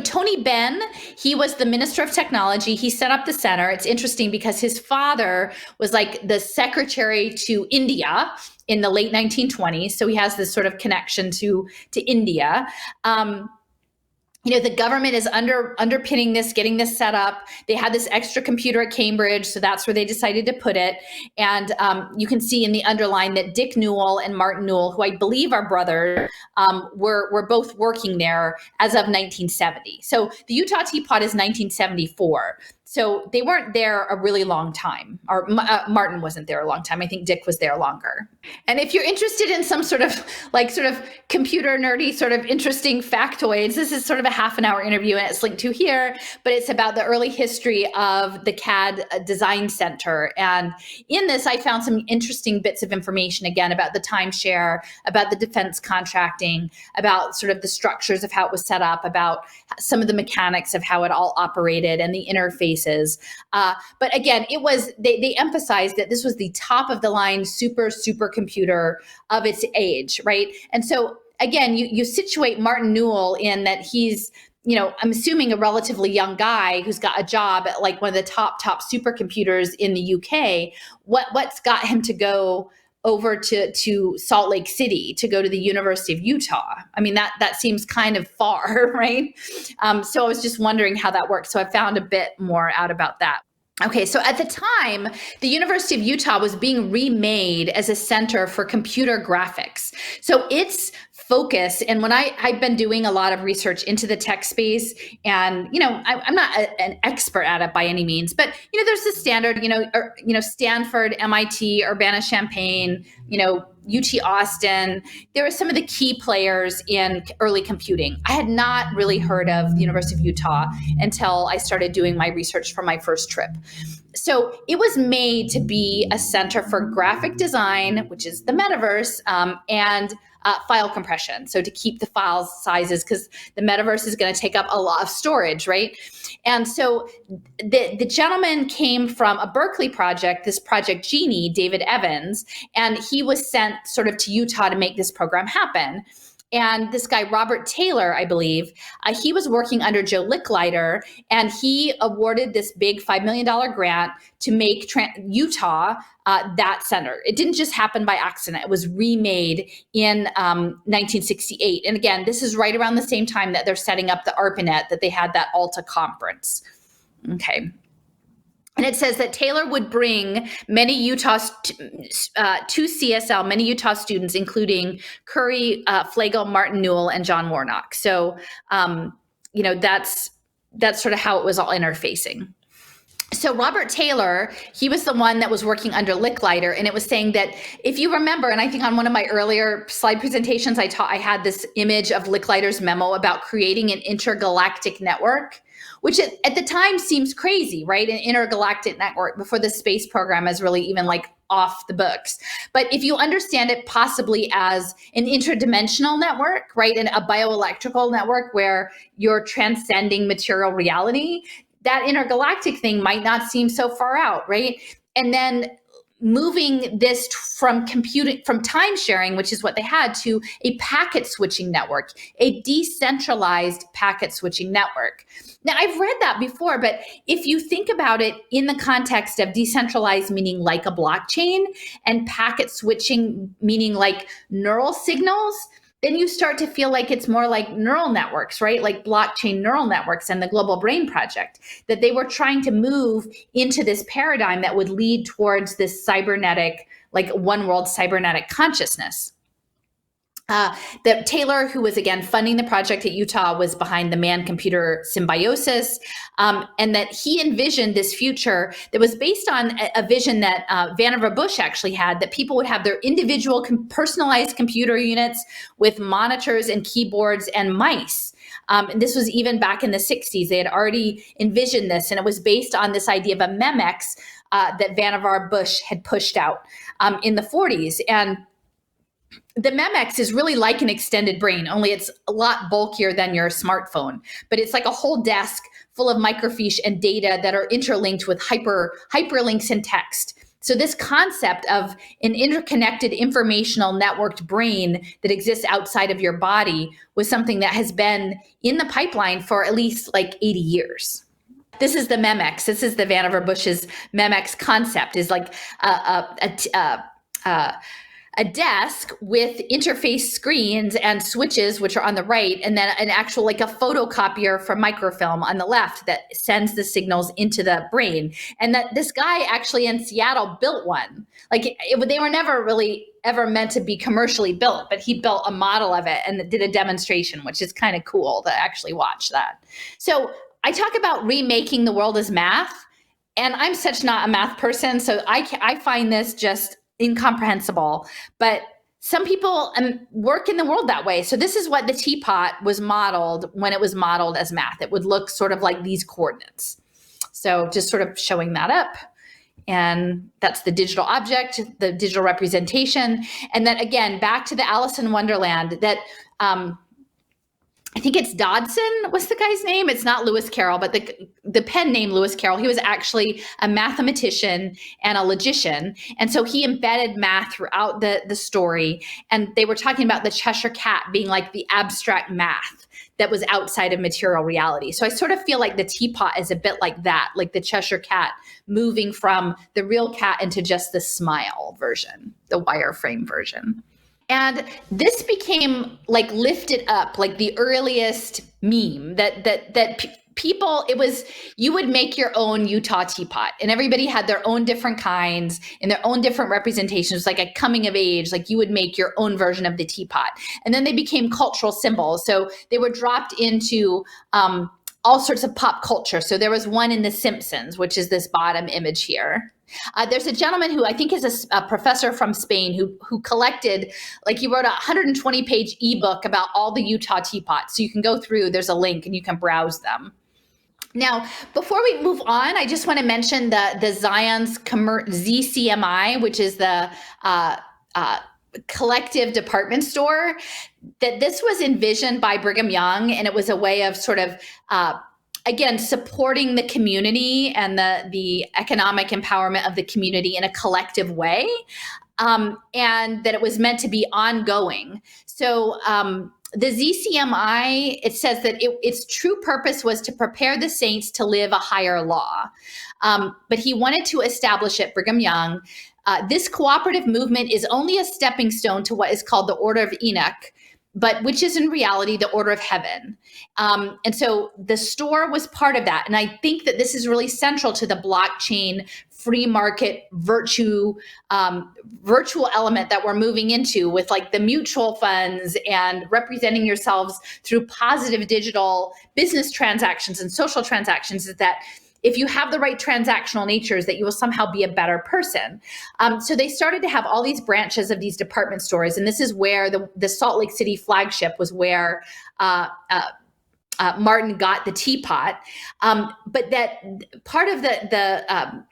Tony Benn, he was the Minister of Technology. He set up the center. It's interesting because his father was like the secretary to India in the late 1920s. So he has this sort of connection to India. You know, the government is underpinning this, getting this set up. They had this extra computer at Cambridge, so that's where they decided to put it. And you can see in the underline that Dick Newell and Martin Newell, who I believe are brothers, were both working there as of 1970. So the Utah Teapot is 1974. So they weren't there a really long time, or Martin wasn't there a long time. I think Dick was there longer. And if you're interested in some sort of computer nerdy, sort of interesting factoids, this is sort of a half-an-hour interview, and it's linked to here, but it's about the early history of the CAD Design Center. And in this, I found some interesting bits of information, again, about the timeshare, about the defense contracting, about sort of the structures of how it was set up, about some of the mechanics of how it all operated and the interfaces. But again, it was they emphasized that this was the top of the line super computer of its age, right? And so again, you situate Martin Newell in that he's, you know, I'm assuming a relatively young guy who's got a job at like one of the top supercomputers in the UK. What's got him to go over to Salt Lake City to go to the University of Utah? I mean, that seems kind of far, right? So I was just wondering how that works. So I found a bit more out about that. Okay, so at the time, the University of Utah was being remade as a center for computer graphics. So its focus, and when I've been doing a lot of research into the tech space, and, you know, I'm not an expert at it by any means, but, you know, there's the standard, Stanford, MIT, Urbana-Champaign, UT Austin. There were some of the key players in early computing. I had not really heard of the University of Utah until I started doing my research for my first trip. So it was made to be a center for graphic design, which is the metaverse, and file compression. So to keep the file sizes, because the metaverse is going to take up a lot of storage, right? And so the gentleman came from a Berkeley project, this Project Genie, David Evans, and he was sent sort of to Utah to make this program happen. And this guy, Robert Taylor, I believe, he was working under Joe Licklider, and he awarded this big $5 million grant to make Utah that center. It didn't just happen by accident. It was remade in 1968. And again, this is right around the same time that they're setting up the ARPANET, that they had that Alta conference. Okay. And it says that Taylor would bring many to CSL, many Utah students, including Curry, Flagle, Martin Newell, and John Warnock. So, that's sort of how it was all interfacing. So Robert Taylor, he was the one that was working under Licklider, and it was saying that, if you remember, and I think on one of my earlier slide presentations, I had this image of Licklider's memo about creating an intergalactic network, which at the time seems crazy, right? An intergalactic network before the space program is really even like off the books. But if you understand it possibly as an interdimensional network, right? And a bioelectrical network where you're transcending material reality, that intergalactic thing might not seem so far out, right? And then moving this from time sharing, which is what they had, to a packet switching network, a decentralized packet switching network. Now, I've read that before, but if you think about it in the context of decentralized meaning like a blockchain, and packet switching meaning like neural signals, then you start to feel like it's more like neural networks, right? Like blockchain neural networks and the Global Brain Project, that they were trying to move into this paradigm that would lead towards this cybernetic, like one world cybernetic consciousness. That Taylor, who was again funding the project at Utah, was behind the man-computer symbiosis, and that he envisioned this future that was based on a vision that Vannevar Bush actually had, that people would have their individual personalized computer units with monitors and keyboards and mice. And this was even back in the 60s. They had already envisioned this, and it was based on this idea of a Memex that Vannevar Bush had pushed out in the 40s. And the Memex is really like an extended brain, only it's a lot bulkier than your smartphone. But it's like a whole desk full of microfiche and data that are interlinked with hyperlinks and text. So this concept of an interconnected informational networked brain that exists outside of your body was something that has been in the pipeline for at least like 80 years. This is the Memex. This is the Vannevar Bush's Memex concept, is like a desk with interface screens and switches, which are on the right, and then an actual, like a photocopier for microfilm on the left that sends the signals into the brain. And that this guy actually in Seattle built one. Like they were never really ever meant to be commercially built, but he built a model of it and did a demonstration, which is kind of cool to actually watch that. So I talk about remaking the world as math, and I'm such not a math person, so I find this just incomprehensible, but some people work in the world that way. So this is what the teapot was modeled when it was modeled as math. It would look sort of like these coordinates. So just sort of showing that up. And that's the digital object, the digital representation. And then again, back to the Alice in Wonderland, that I think it's Dodson was the guy's name. It's not Lewis Carroll, but the pen name Lewis Carroll. He was actually a mathematician and a logician. And so he embedded math throughout the story. And they were talking about the Cheshire Cat being like the abstract math that was outside of material reality. So I sort of feel like the teapot is a bit like that, like the Cheshire Cat moving from the real cat into just the smile version, the wireframe version. And this became like lifted up, like the earliest meme that people, it was, you would make your own Utah teapot, and everybody had their own different kinds and their own different representations, like a coming of age, like you would make your own version of the teapot. And then they became cultural symbols. So they were dropped into all sorts of pop culture. So there was one in The Simpsons, which is this bottom image here. There's a gentleman who I think is a professor from Spain who collected, like he wrote a 120-page ebook about all the Utah teapots. So you can go through, there's a link and you can browse them. Now, before we move on, I just want to mention the Zion's ZCMI, which is the collective department store, that this was envisioned by Brigham Young, and it was a way of sort of again, supporting the community and the economic empowerment of the community in a collective way, and that it was meant to be ongoing. So the ZCMI, it says that its true purpose was to prepare the saints to live a higher law. But he wanted to establish at Brigham Young, this cooperative movement is only a stepping stone to what is called the Order of Enoch, but which is in reality the order of heaven. And so the store was part of that. And I think that this is really central to the blockchain free market virtual element that we're moving into, with like the mutual funds and representing yourselves through positive digital business transactions and social transactions, is that if you have the right transactional natures, that you will somehow be a better person. So they started to have all these branches of these department stores. And this is where the Salt Lake City flagship was where Martin got the teapot. But that part of the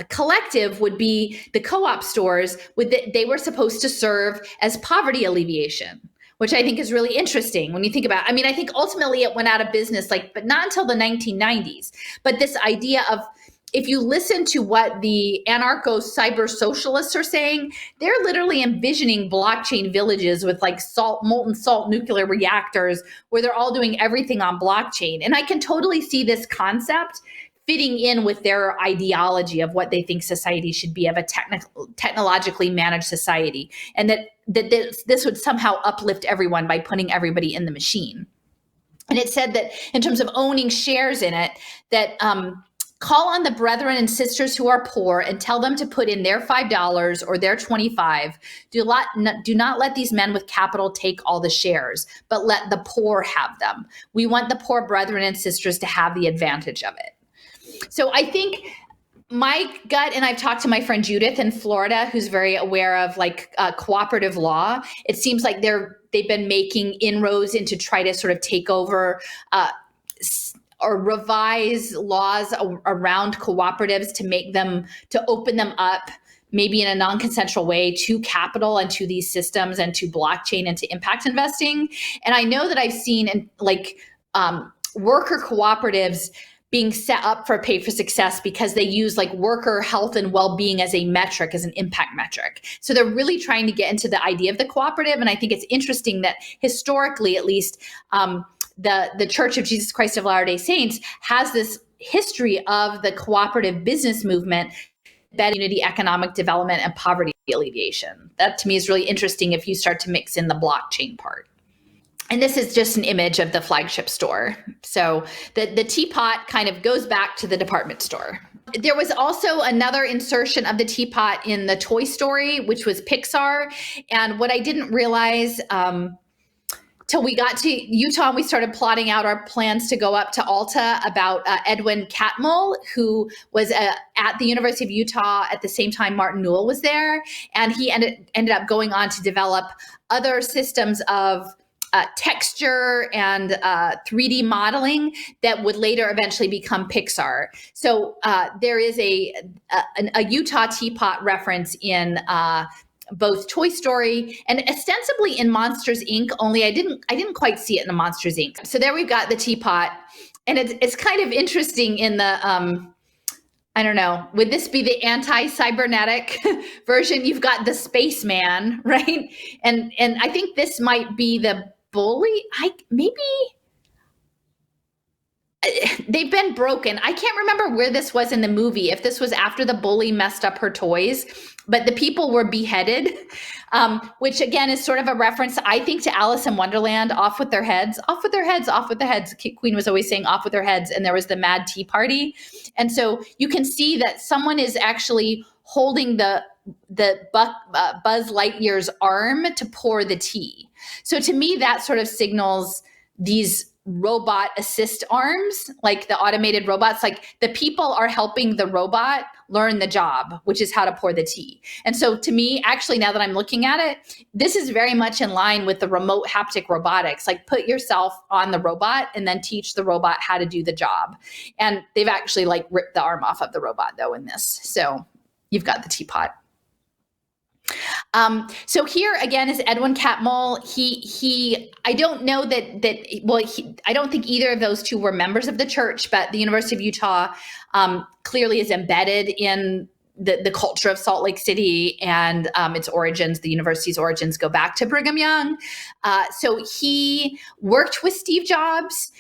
collective would be the co-op stores. They were supposed to serve as poverty alleviation, which I think is really interesting when you think about it. I mean, I think ultimately it went out of business, but not until the 1990s. But this idea of, if you listen to what the anarcho-cyber socialists are saying, they're literally envisioning blockchain villages with like molten salt nuclear reactors, where they're all doing everything on blockchain. And I can totally see this concept fitting in with their ideology of what they think society should be, of a technologically managed society, and that this would somehow uplift everyone by putting everybody in the machine. And it said that in terms of owning shares in it, that call on the brethren and sisters who are poor and tell them to put in their $5 or their $25. Do not let these men with capital take all the shares, but let the poor have them. We want the poor brethren and sisters to have the advantage of it. So I think my gut, and I've talked to my friend Judith in Florida, who's very aware of like cooperative law. It seems like they've been making inroads into try to sort of take over or revise laws around cooperatives to open them up maybe in a non-consensual way to capital and to these systems and to blockchain and to impact investing. And I know that I've seen in worker cooperatives being set up for pay for success because they use like worker health and well-being as a metric, as an impact metric. So they're really trying to get into the idea of the cooperative. And I think it's interesting that historically, at least, the Church of Jesus Christ of Latter-day Saints has this history of the cooperative business movement, better unity, economic development, and poverty alleviation. That to me is really interesting if you start to mix in the blockchain part. And this is just an image of the flagship store. So the teapot kind of goes back to the department store. There was also another insertion of the teapot in the Toy Story, which was Pixar. And what I didn't realize till we got to Utah and we started plotting out our plans to go up to Alta about Edwin Catmull, who was at the University of Utah at the same time Martin Newell was there. And he ended up going on to develop other systems of texture and 3D modeling that would later eventually become Pixar. So there is a Utah teapot reference in both Toy Story and ostensibly in Monsters Inc. Only I didn't quite see it in the Monsters Inc. So there we've got the teapot, and it's kind of interesting in the I don't know, would this be the anti-cybernetic version? You've got the spaceman, right? And I think this might be the bully. They've been broken. I can't remember where this was in the movie, if this was after the bully messed up her toys, but the people were beheaded, which again is sort of a reference, I think, to Alice in Wonderland, off with their heads, off with their heads, off with their heads. Queen was always saying off with their heads, and there was the Mad Tea Party. And so you can see that someone is actually holding the Buzz Lightyear's arm to pour the tea. So to me, that sort of signals these robot assist arms, like the automated robots, like the people are helping the robot learn the job, which is how to pour the tea. And so to me, actually, now that I'm looking at it, this is very much in line with the remote haptic robotics, like put yourself on the robot and then teach the robot how to do the job. And they've actually like ripped the arm off of the robot though in this. So you've got the teapot. So here again is Edwin Catmull. I don't know I don't think either of those two were members of the church, but the University of Utah clearly is embedded in the culture of Salt Lake City and its origins. The university's origins go back to Brigham Young. So he worked with Steve Jobs.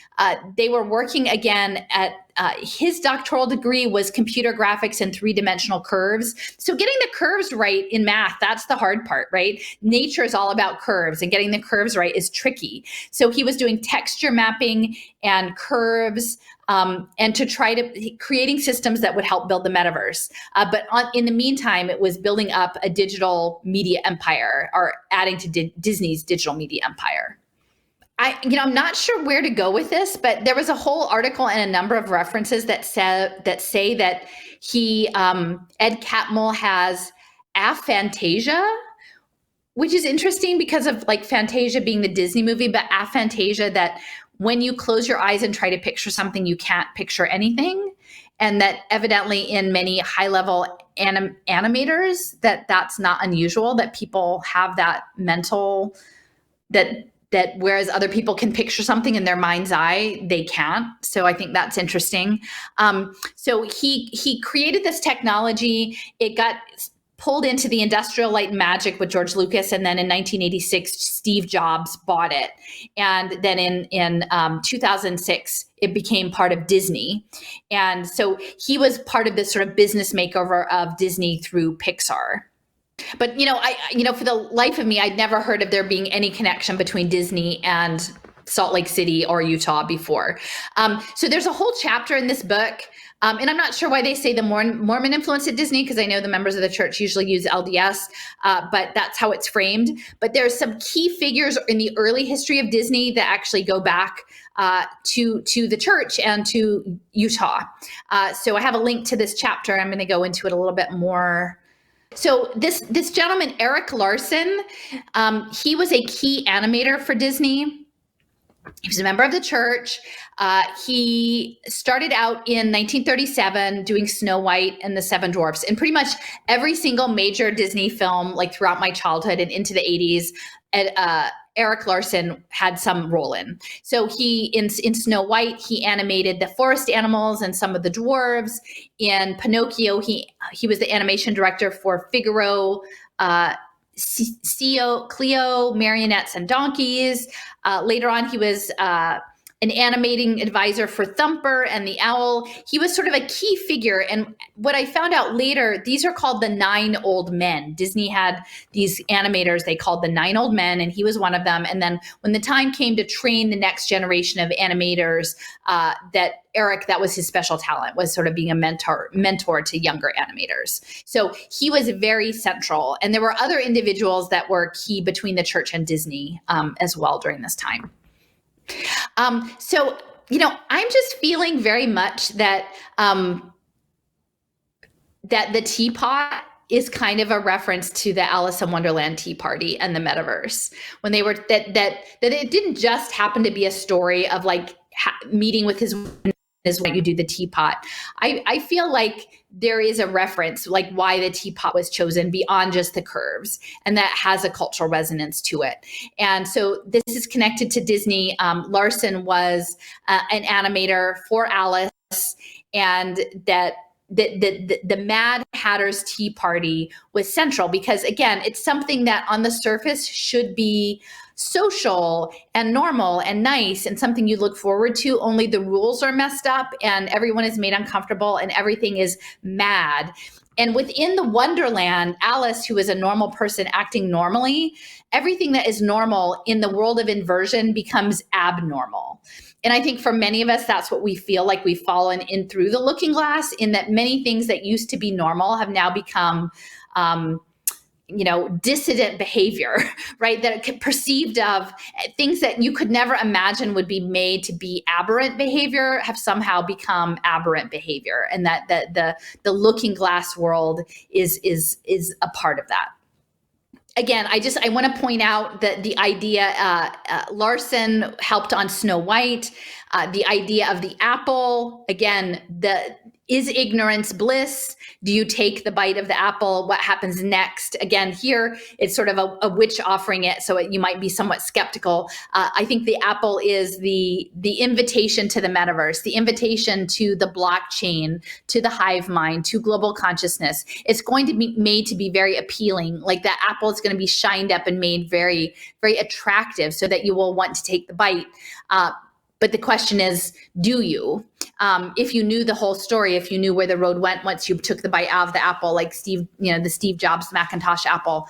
They were working again at his doctoral degree was computer graphics and three-dimensional curves. So getting the curves right in math, that's the hard part, right? Nature is all about curves, and getting the curves right is tricky. So he was doing texture mapping and curves, and to try to creating systems that would help build the metaverse. But in the meantime, it was building up a digital media empire, or adding to Disney's digital media empire. I'm not sure where to go with this, but there was a whole article and a number of references that say that Ed Catmull has aphantasia, which is interesting because of like Fantasia being the Disney movie, but aphantasia, that when you close your eyes and try to picture something, you can't picture anything. And that evidently in many high-level animators, that's not unusual, that people have that mental, that whereas other people can picture something in their mind's eye, they can't. So I think that's interesting. So he created this technology. It got pulled into the Industrial Light and Magic with George Lucas, and then in 1986, Steve Jobs bought it. And then in 2006, it became part of Disney. And so he was part of this sort of business makeover of Disney through Pixar. But, for the life of me, I'd never heard of there being any connection between Disney and Salt Lake City or Utah before. So there's a whole chapter in this book. And I'm not sure why they say the Mormon influence at Disney, because I know the members of the church usually use LDS, but that's how it's framed. But there's some key figures in the early history of Disney that actually go back to the church and to Utah. So I have a link to this chapter. I'm going to go into it a little bit more. So this gentleman, Eric Larson, he was a key animator for Disney. He was a member of the church. He started out in 1937 doing Snow White and the Seven Dwarfs. And pretty much every single major Disney film, like throughout my childhood and into the 80s, Eric Larson had some role in. So he, in Snow White, he animated the forest animals and some of the dwarves. In Pinocchio, he was the animation director for Figaro, Cleo, marionettes and donkeys. Later on, he was an animating advisor for Thumper and the Owl. He was sort of a key figure. And what I found out later, these are called the 9 Old Men. Disney had these animators they called the 9 Old Men, and he was one of them. And then when the time came to train the next generation of animators, that was his special talent, was sort of being a mentor to younger animators. So he was very central. And there were other individuals that were key between the church and Disney as well during this time. So, I'm just feeling very much that that the teapot is kind of a reference to the Alice in Wonderland Tea Party and the metaverse, when they were that it didn't just happen to be a story of like meeting with his is when you do the teapot. I feel like there is a reference, like why the teapot was chosen beyond just the curves, and that has a cultural resonance to it. And so this is connected to Disney. Larson was an animator for Alice, and that the Mad Hatter's Tea Party was central because, again, it's something that on the surface should be social and normal and nice and something you look forward to, only the rules are messed up and everyone is made uncomfortable and everything is mad. And within the Wonderland, Alice, who is a normal person acting normally, everything that is normal in the world of inversion becomes abnormal. And I think for many of us, that's what we feel like we've fallen in through the looking glass, in that many things that used to be normal have now become dissident behavior, right? That perceived of things that you could never imagine would be made to be aberrant behavior have somehow become aberrant behavior. And that the looking glass world is a part of that. Again, I want to point out that the idea, Larson helped on Snow White, the idea of the apple, again, is ignorance bliss? Do you take the bite of the apple? What happens next? Again, here it's sort of a witch offering it, so you might be somewhat skeptical. I think the apple is the invitation to the metaverse, the invitation to the blockchain, to the hive mind, to global consciousness. It's going to be made to be very appealing. Like that apple is going to be shined up and made very, very attractive so that you will want to take the bite. But the question is, do you? If you knew the whole story, if you knew where the road went once you took the bite out of the apple, like the Steve Jobs Macintosh apple,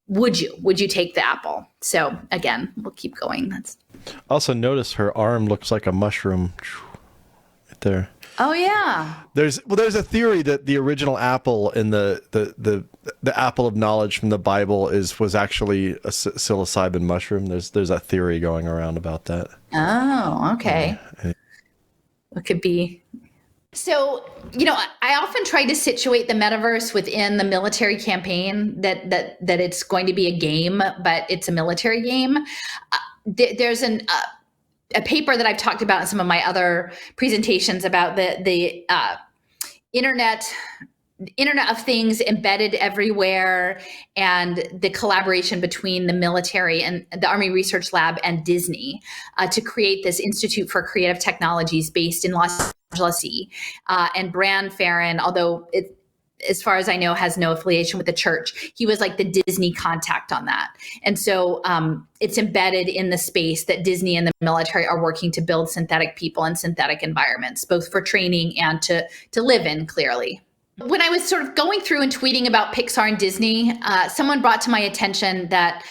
would you take the apple? So again, we'll keep going. Also notice her arm looks like a mushroom right there. Oh yeah. There's a theory that the original apple in the apple of knowledge from the Bible was actually a psilocybin mushroom. There's a theory going around about that. Oh, okay. Yeah. It could be. So, I often try to situate the metaverse within the military campaign, that it's going to be a game, but it's a military game. There's a paper that I've talked about in some of my other presentations about the Internet of Things embedded everywhere, and the collaboration between the military and the Army Research Lab and Disney to create this Institute for Creative Technologies based in Los Angeles. And Bran Farron, although as far as I know, has no affiliation with the church, he was like the Disney contact on that. And so it's embedded in the space that Disney and the military are working to build synthetic people and synthetic environments, both for training and to live in, clearly. When I was sort of going through and tweeting about Pixar and Disney, someone brought to my attention that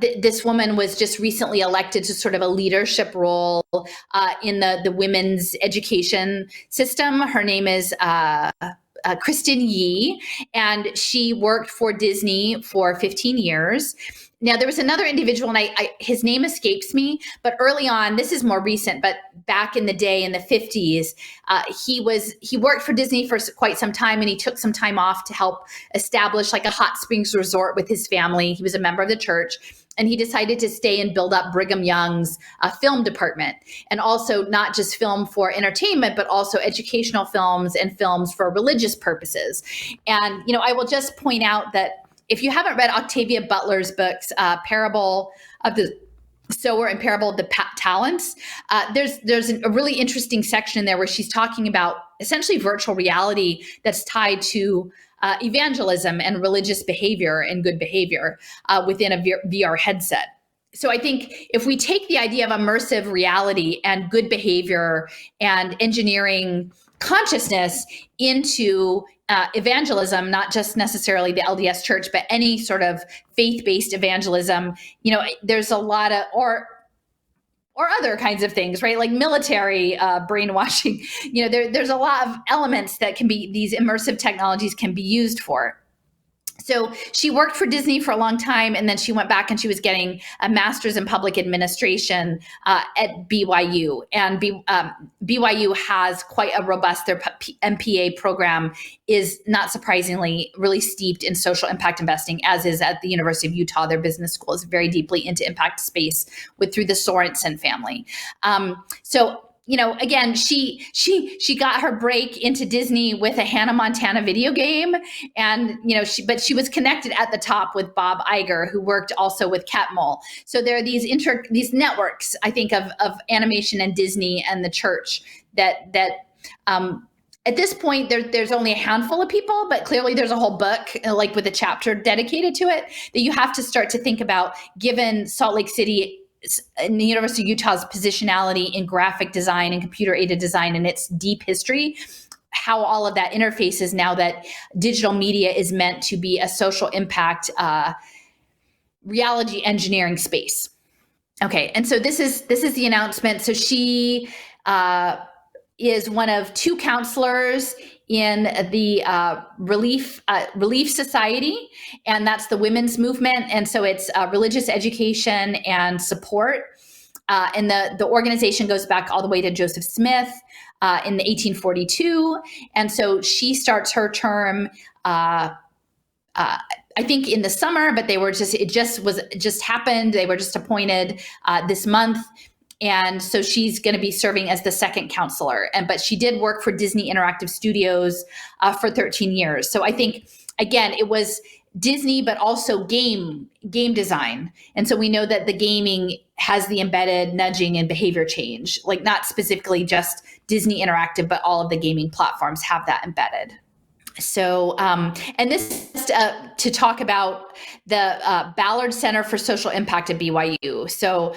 this woman was just recently elected to sort of a leadership role in the women's education system. Her name is Kristen Yee, and she worked for Disney for 15 years. Now, there was another individual, and his name escapes me, but early on, this is more recent, but back in the day in the 50s, he worked for Disney for quite some time, and he took some time off to help establish like a hot springs resort with his family. He was a member of the church. And he decided to stay and build up Brigham Young's film department, and also not just film for entertainment, but also educational films and films for religious purposes. And, I will just point out that if you haven't read Octavia Butler's books, Parable of the Sower and Parable of the Talents, there's a really interesting section in there where she's talking about essentially virtual reality that's tied to evangelism and religious behavior and good behavior within a VR headset. So I think if we take the idea of immersive reality and good behavior and engineering consciousness into evangelism, not just necessarily the LDS church, but any sort of faith-based evangelism, there's a lot of, or other kinds of things, right? Like military brainwashing, there's a lot of elements that can be, these immersive technologies can be used for. So she worked for Disney for a long time, and then she went back and she was getting a master's in public administration at BYU. And BYU has quite a robust, their MPA program is not surprisingly really steeped in social impact investing, as is at the University of Utah. Their business school is very deeply into impact space through the Sorensen family. Again, she got her break into Disney with a Hannah Montana video game, and but she was connected at the top with Bob Iger, who worked also with Catmull. So there are these networks, I think, of animation and Disney and the church that at this point there's only a handful of people, but clearly there's a whole book like with a chapter dedicated to it that you have to start to think about, given Salt Lake City and the University of Utah's positionality in graphic design and computer-aided design and its deep history, how all of that interfaces now that digital media is meant to be a social impact reality engineering space. Okay, and so this is the announcement. So she is one of two counselors in the Relief Society, and that's the women's movement. And so it's religious education and support. And the organization goes back all the way to Joseph Smith in 1842. And so she starts her term, I think in the summer, but it just happened. They were just appointed this month. And so she's going to be serving as the second counselor. But she did work for Disney Interactive Studios for 13 years. So I think, again, it was Disney, but also game design. And so we know that the gaming has the embedded nudging and behavior change, like not specifically just Disney Interactive, but all of the gaming platforms have that embedded. So, and this is to talk about the Ballard Center for Social Impact at BYU. So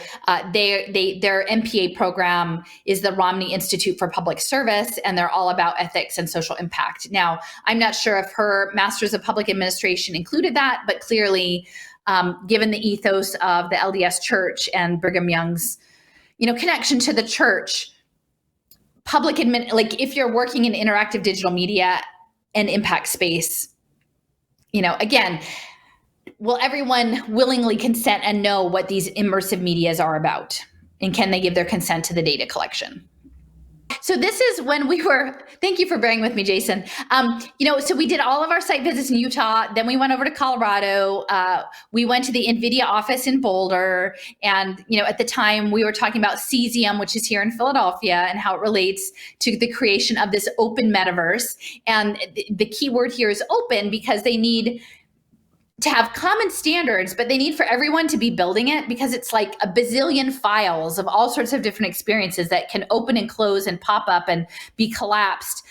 their MPA program is the Romney Institute for Public Service, and they're all about ethics and social impact. Now, I'm not sure if her Master's of Public Administration included that, but clearly, given the ethos of the LDS Church and Brigham Young's, connection to the church, like if you're working in interactive digital media and impact space, again, will everyone willingly consent and know what these immersive medias are about? And can they give their consent to the data collection? So this is when thank you for bearing with me, Jason. So we did all of our site visits in Utah. Then we went over to Colorado. We went to the NVIDIA office in Boulder. And, at the time we were talking about Cesium, which is here in Philadelphia, and how it relates to the creation of this open metaverse. And the key word here is open, because they need to have common standards, but they need for everyone to be building it, because it's like a bazillion files of all sorts of different experiences that can open and close and pop up and be collapsed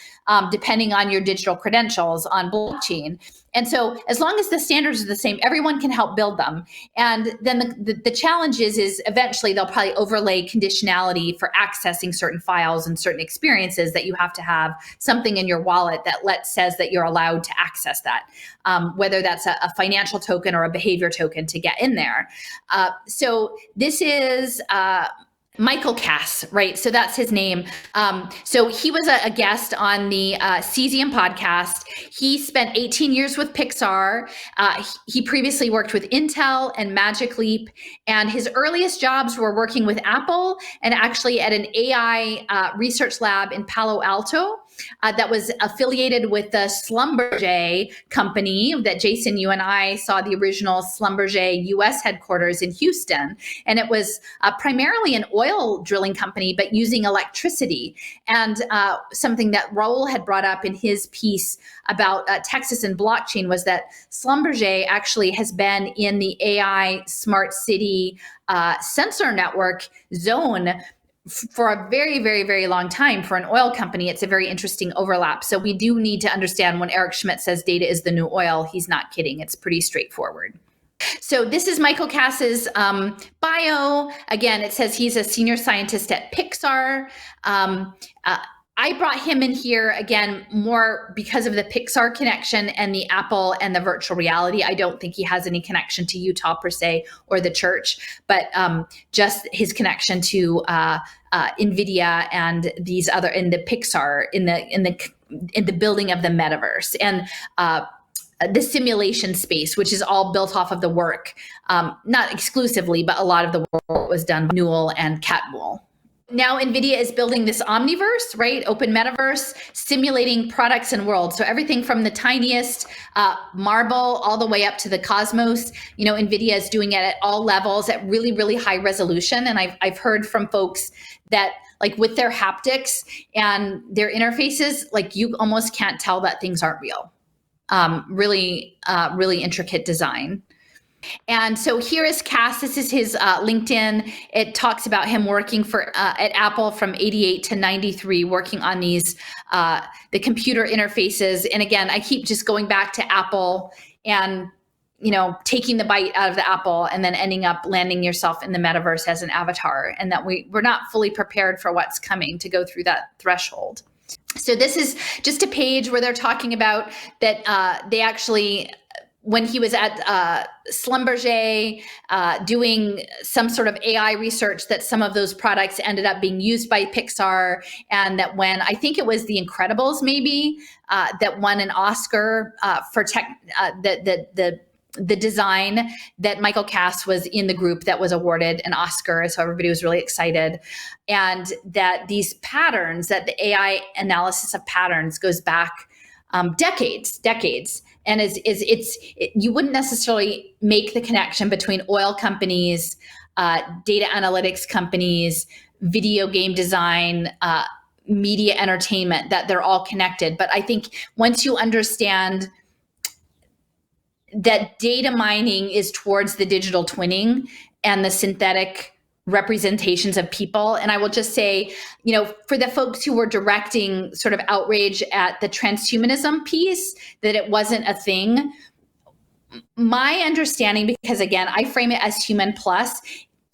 depending on your digital credentials on blockchain. And so as long as the standards are the same, everyone can help build them. And then the challenge is eventually they'll probably overlay conditionality for accessing certain files and certain experiences, that you have to have something in your wallet that says that you're allowed to access that, whether that's a financial token or a behavior token to get in there. So this is Michael Cass, right? So that's his name. So he was a guest on the Cesium podcast. He spent 18 years with Pixar. He previously worked with Intel and Magic Leap, and his earliest jobs were working with Apple and actually at an AI research lab in Palo Alto. that was affiliated with the Schlumberger company that Jason, you and I saw the original Schlumberger U.S. headquarters in Houston. And it was primarily an oil drilling company, but using electricity. And something that Raul had brought up in his piece about Texas and blockchain was that Schlumberger actually has been in the AI smart city sensor network zone for a very, very, very long time. For an oil company, it's a very interesting overlap. So we do need to understand when Eric Schmidt says data is the new oil, he's not kidding. It's pretty straightforward. So this is Michael Cass's bio. Again, it says he's a senior scientist at Pixar. I brought him in here, again, more because of the Pixar connection and the Apple and the virtual reality. I don't think he has any connection to Utah per se or the church, but just his connection to NVIDIA and these other, in the Pixar, in the building of the metaverse and the simulation space, which is all built off of the work, not exclusively, but a lot of the work was done by Newell and Catmull. Now NVIDIA is building this omniverse, right? Open metaverse, simulating products and worlds. So everything from the tiniest marble all the way up to the cosmos. You know, NVIDIA is doing it at all levels at really, really high resolution. And I've heard from folks that like with their haptics and their interfaces, like you almost can't tell that things aren't real. Really intricate design. And so here is Cass. This is his LinkedIn. It talks about him working at Apple from 88 to 93, working on these, the computer interfaces. And again, I keep just going back to Apple and, you know, taking the bite out of the apple and then ending up landing yourself in the metaverse as an avatar. And that we're not fully prepared for what's coming to go through that threshold. So this is just a page where they're talking about that they actually, when he was at Schlumberger doing some sort of AI research, that some of those products ended up being used by Pixar, and that when I think it was The Incredibles maybe that won an Oscar for the design, that Michael Cass was in the group that was awarded an Oscar. So everybody was really excited. And that these patterns, that the AI analysis of patterns goes back decades. And you wouldn't necessarily make the connection between oil companies, data analytics companies, video game design, media entertainment, that they're all connected. But I think once you understand that data mining is towards the digital twinning and the synthetic representations of people. And I will just say, you know, for the folks who were directing sort of outrage at the transhumanism piece, that it wasn't a thing. My understanding, because again, I frame it as human plus,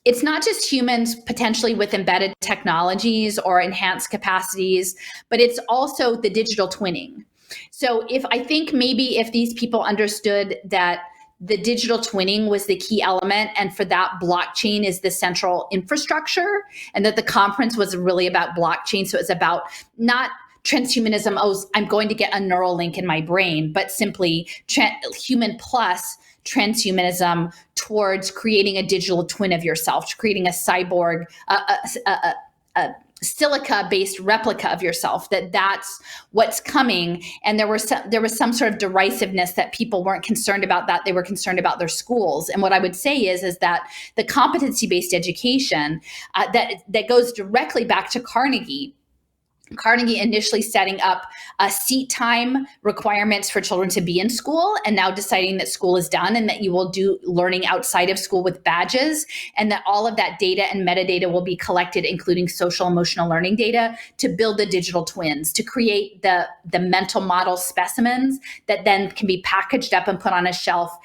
it's not just humans potentially with embedded technologies or enhanced capacities, but it's also the digital twinning. So I think maybe if these people understood that the digital twinning was the key element, and for that blockchain is the central infrastructure, and that the conference was really about blockchain. So it's about not transhumanism, I'm going to get a neural link in my brain, but simply human plus transhumanism towards creating a digital twin of yourself, creating a cyborg, a silica-based replica of yourself, that's what's coming. And there was some sort of derisiveness that people weren't concerned about that. They were concerned about their schools. And what I would say is that the competency-based education that goes directly back to Carnegie initially setting up seat time requirements for children to be in school, and now deciding that school is done and that you will do learning outside of school with badges, and that all of that data and metadata will be collected, including social emotional learning data, to build the digital twins, to create the mental model specimens that then can be packaged up and put on a shelf,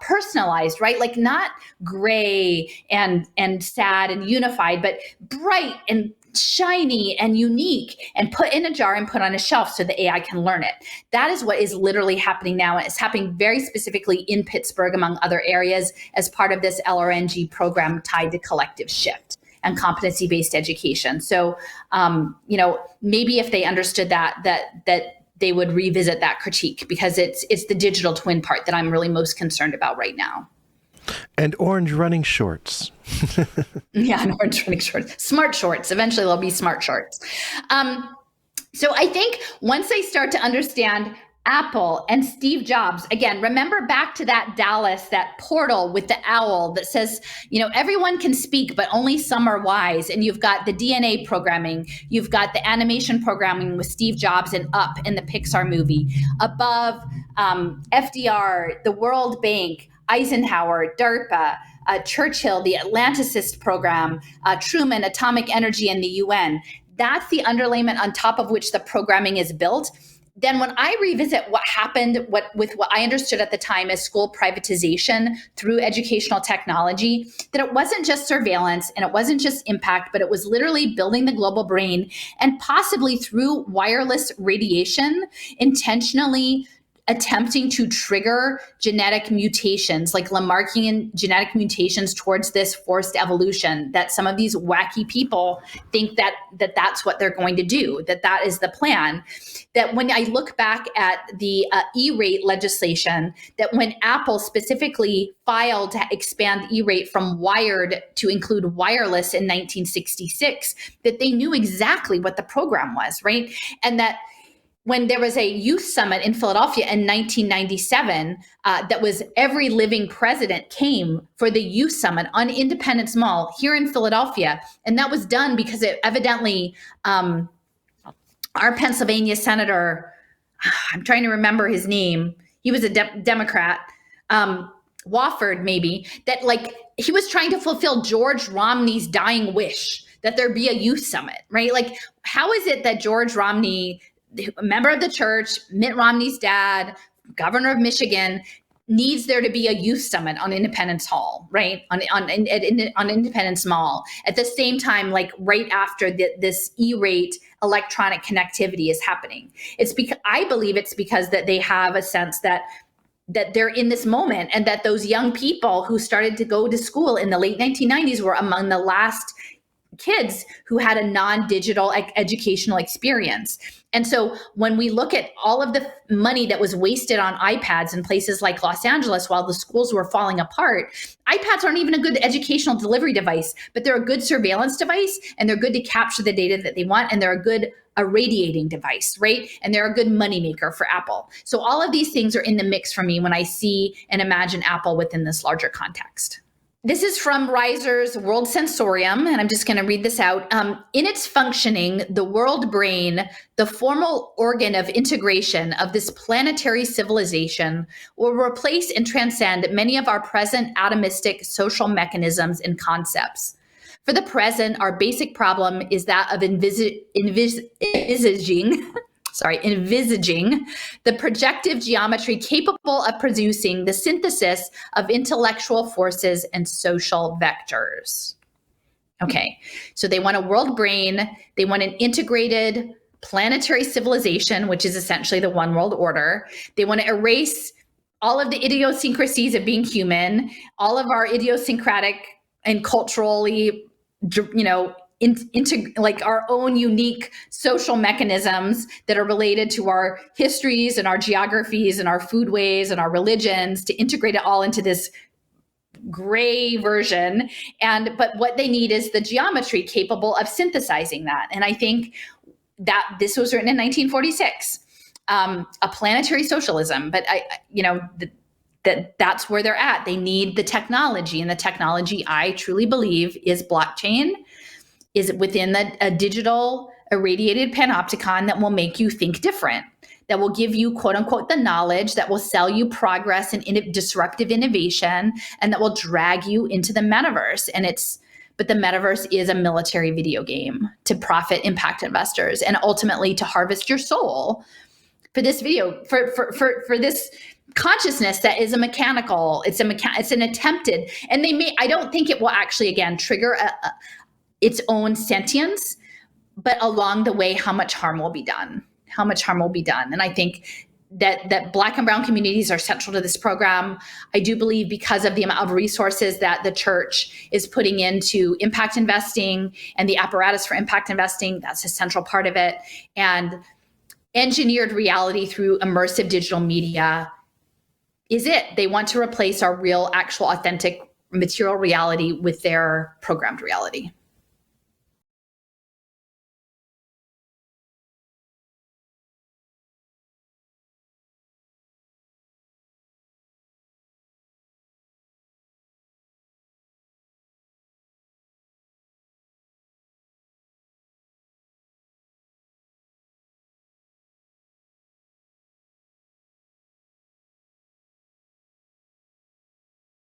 personalized, right? Like not gray and sad and unified, but bright and shiny and unique, and put in a jar and put on a shelf so the AI can learn it. That is what is literally happening now. And it's happening very specifically in Pittsburgh, among other areas, as part of this LRNG program tied to collective shift and competency-based education. So, you know, maybe if they understood that they would revisit that critique, because it's the digital twin part that I'm really most concerned about right now. And orange running shorts. Yeah, and orange running shorts. Smart shorts. Eventually there'll be smart shorts. So I think once I start to understand Apple and Steve Jobs, again, remember back to that Dallas, that portal with the owl that says, everyone can speak, but only some are wise. And you've got the DNA programming, you've got the animation programming with Steve Jobs and Up in the Pixar movie. Above, FDR, the World Bank, Eisenhower, DARPA, Churchill, the Atlanticist program, Truman, atomic energy, and the UN. That's the underlayment on top of which the programming is built. Then when I revisit what happened with what I understood at the time as school privatization through educational technology, that it wasn't just surveillance and it wasn't just impact, but it was literally building the global brain, and possibly through wireless radiation, intentionally attempting to trigger genetic mutations, like Lamarckian genetic mutations towards this forced evolution, that some of these wacky people think that that's what they're going to do, that is the plan. That when I look back at the E-rate legislation, that when Apple specifically filed to expand E-rate from wired to include wireless in 1966, that they knew exactly what the program was, right? And that when there was a youth summit in Philadelphia in 1997, that was every living president came for the youth summit on Independence Mall here in Philadelphia. And that was done because it evidently, our Pennsylvania senator, I'm trying to remember his name. He was a Democrat, Wofford maybe, that he was trying to fulfill George Romney's dying wish that there be a youth summit, right? Like, how is it that George Romney, a member of the church, Mitt Romney's dad, governor of Michigan, needs there to be a youth summit on Independence Hall, right? On Independence Mall. At the same time, right after this E-rate electronic connectivity is happening. I believe it's because that they have a sense that they're in this moment, and that those young people who started to go to school in the late 1990s were among the last kids who had a non-digital educational experience. And so when we look at all of the money that was wasted on iPads in places like Los Angeles while the schools were falling apart, iPads aren't even a good educational delivery device, but they're a good surveillance device, and they're good to capture the data that they want, and they're a good irradiating device, right? And they're a good moneymaker for Apple. So all of these things are in the mix for me when I see and imagine Apple within this larger context. This is from Reiser's World Sensorium, and I'm just going to read this out. In its functioning, the world brain, the formal organ of integration of this planetary civilization, will replace and transcend many of our present atomistic social mechanisms and concepts. For the present, our basic problem is that of envisaging the projective geometry capable of producing the synthesis of intellectual forces and social vectors. Okay, so they want a world brain, they want an integrated planetary civilization, which is essentially the one world order. They want to erase all of the idiosyncrasies of being human, all of our idiosyncratic and culturally, into our own unique social mechanisms that are related to our histories and our geographies and our foodways and our religions, to integrate it all into this gray version. But what they need is the geometry capable of synthesizing that. And I think that this was written in 1946, a planetary socialism. But that's where they're at. They need the technology, and the technology, I truly believe, is blockchain, is within a digital irradiated panopticon that will make you think different, that will give you, quote unquote, the knowledge, that will sell you progress and disruptive innovation, and that will drag you into the metaverse. But the metaverse is a military video game to profit impact investors, and ultimately to harvest your soul for this for this consciousness that is a mechanical, it's an attempted, and I don't think it will actually, again, trigger its own sentience, but along the way, how much harm will be done. And I think that Black and brown communities are central to this program. I do believe, because of the amount of resources that the church is putting into impact investing and the apparatus for impact investing, that's a central part of it. And engineered reality through immersive digital media is it. They want to replace our real, actual, authentic material reality with their programmed reality.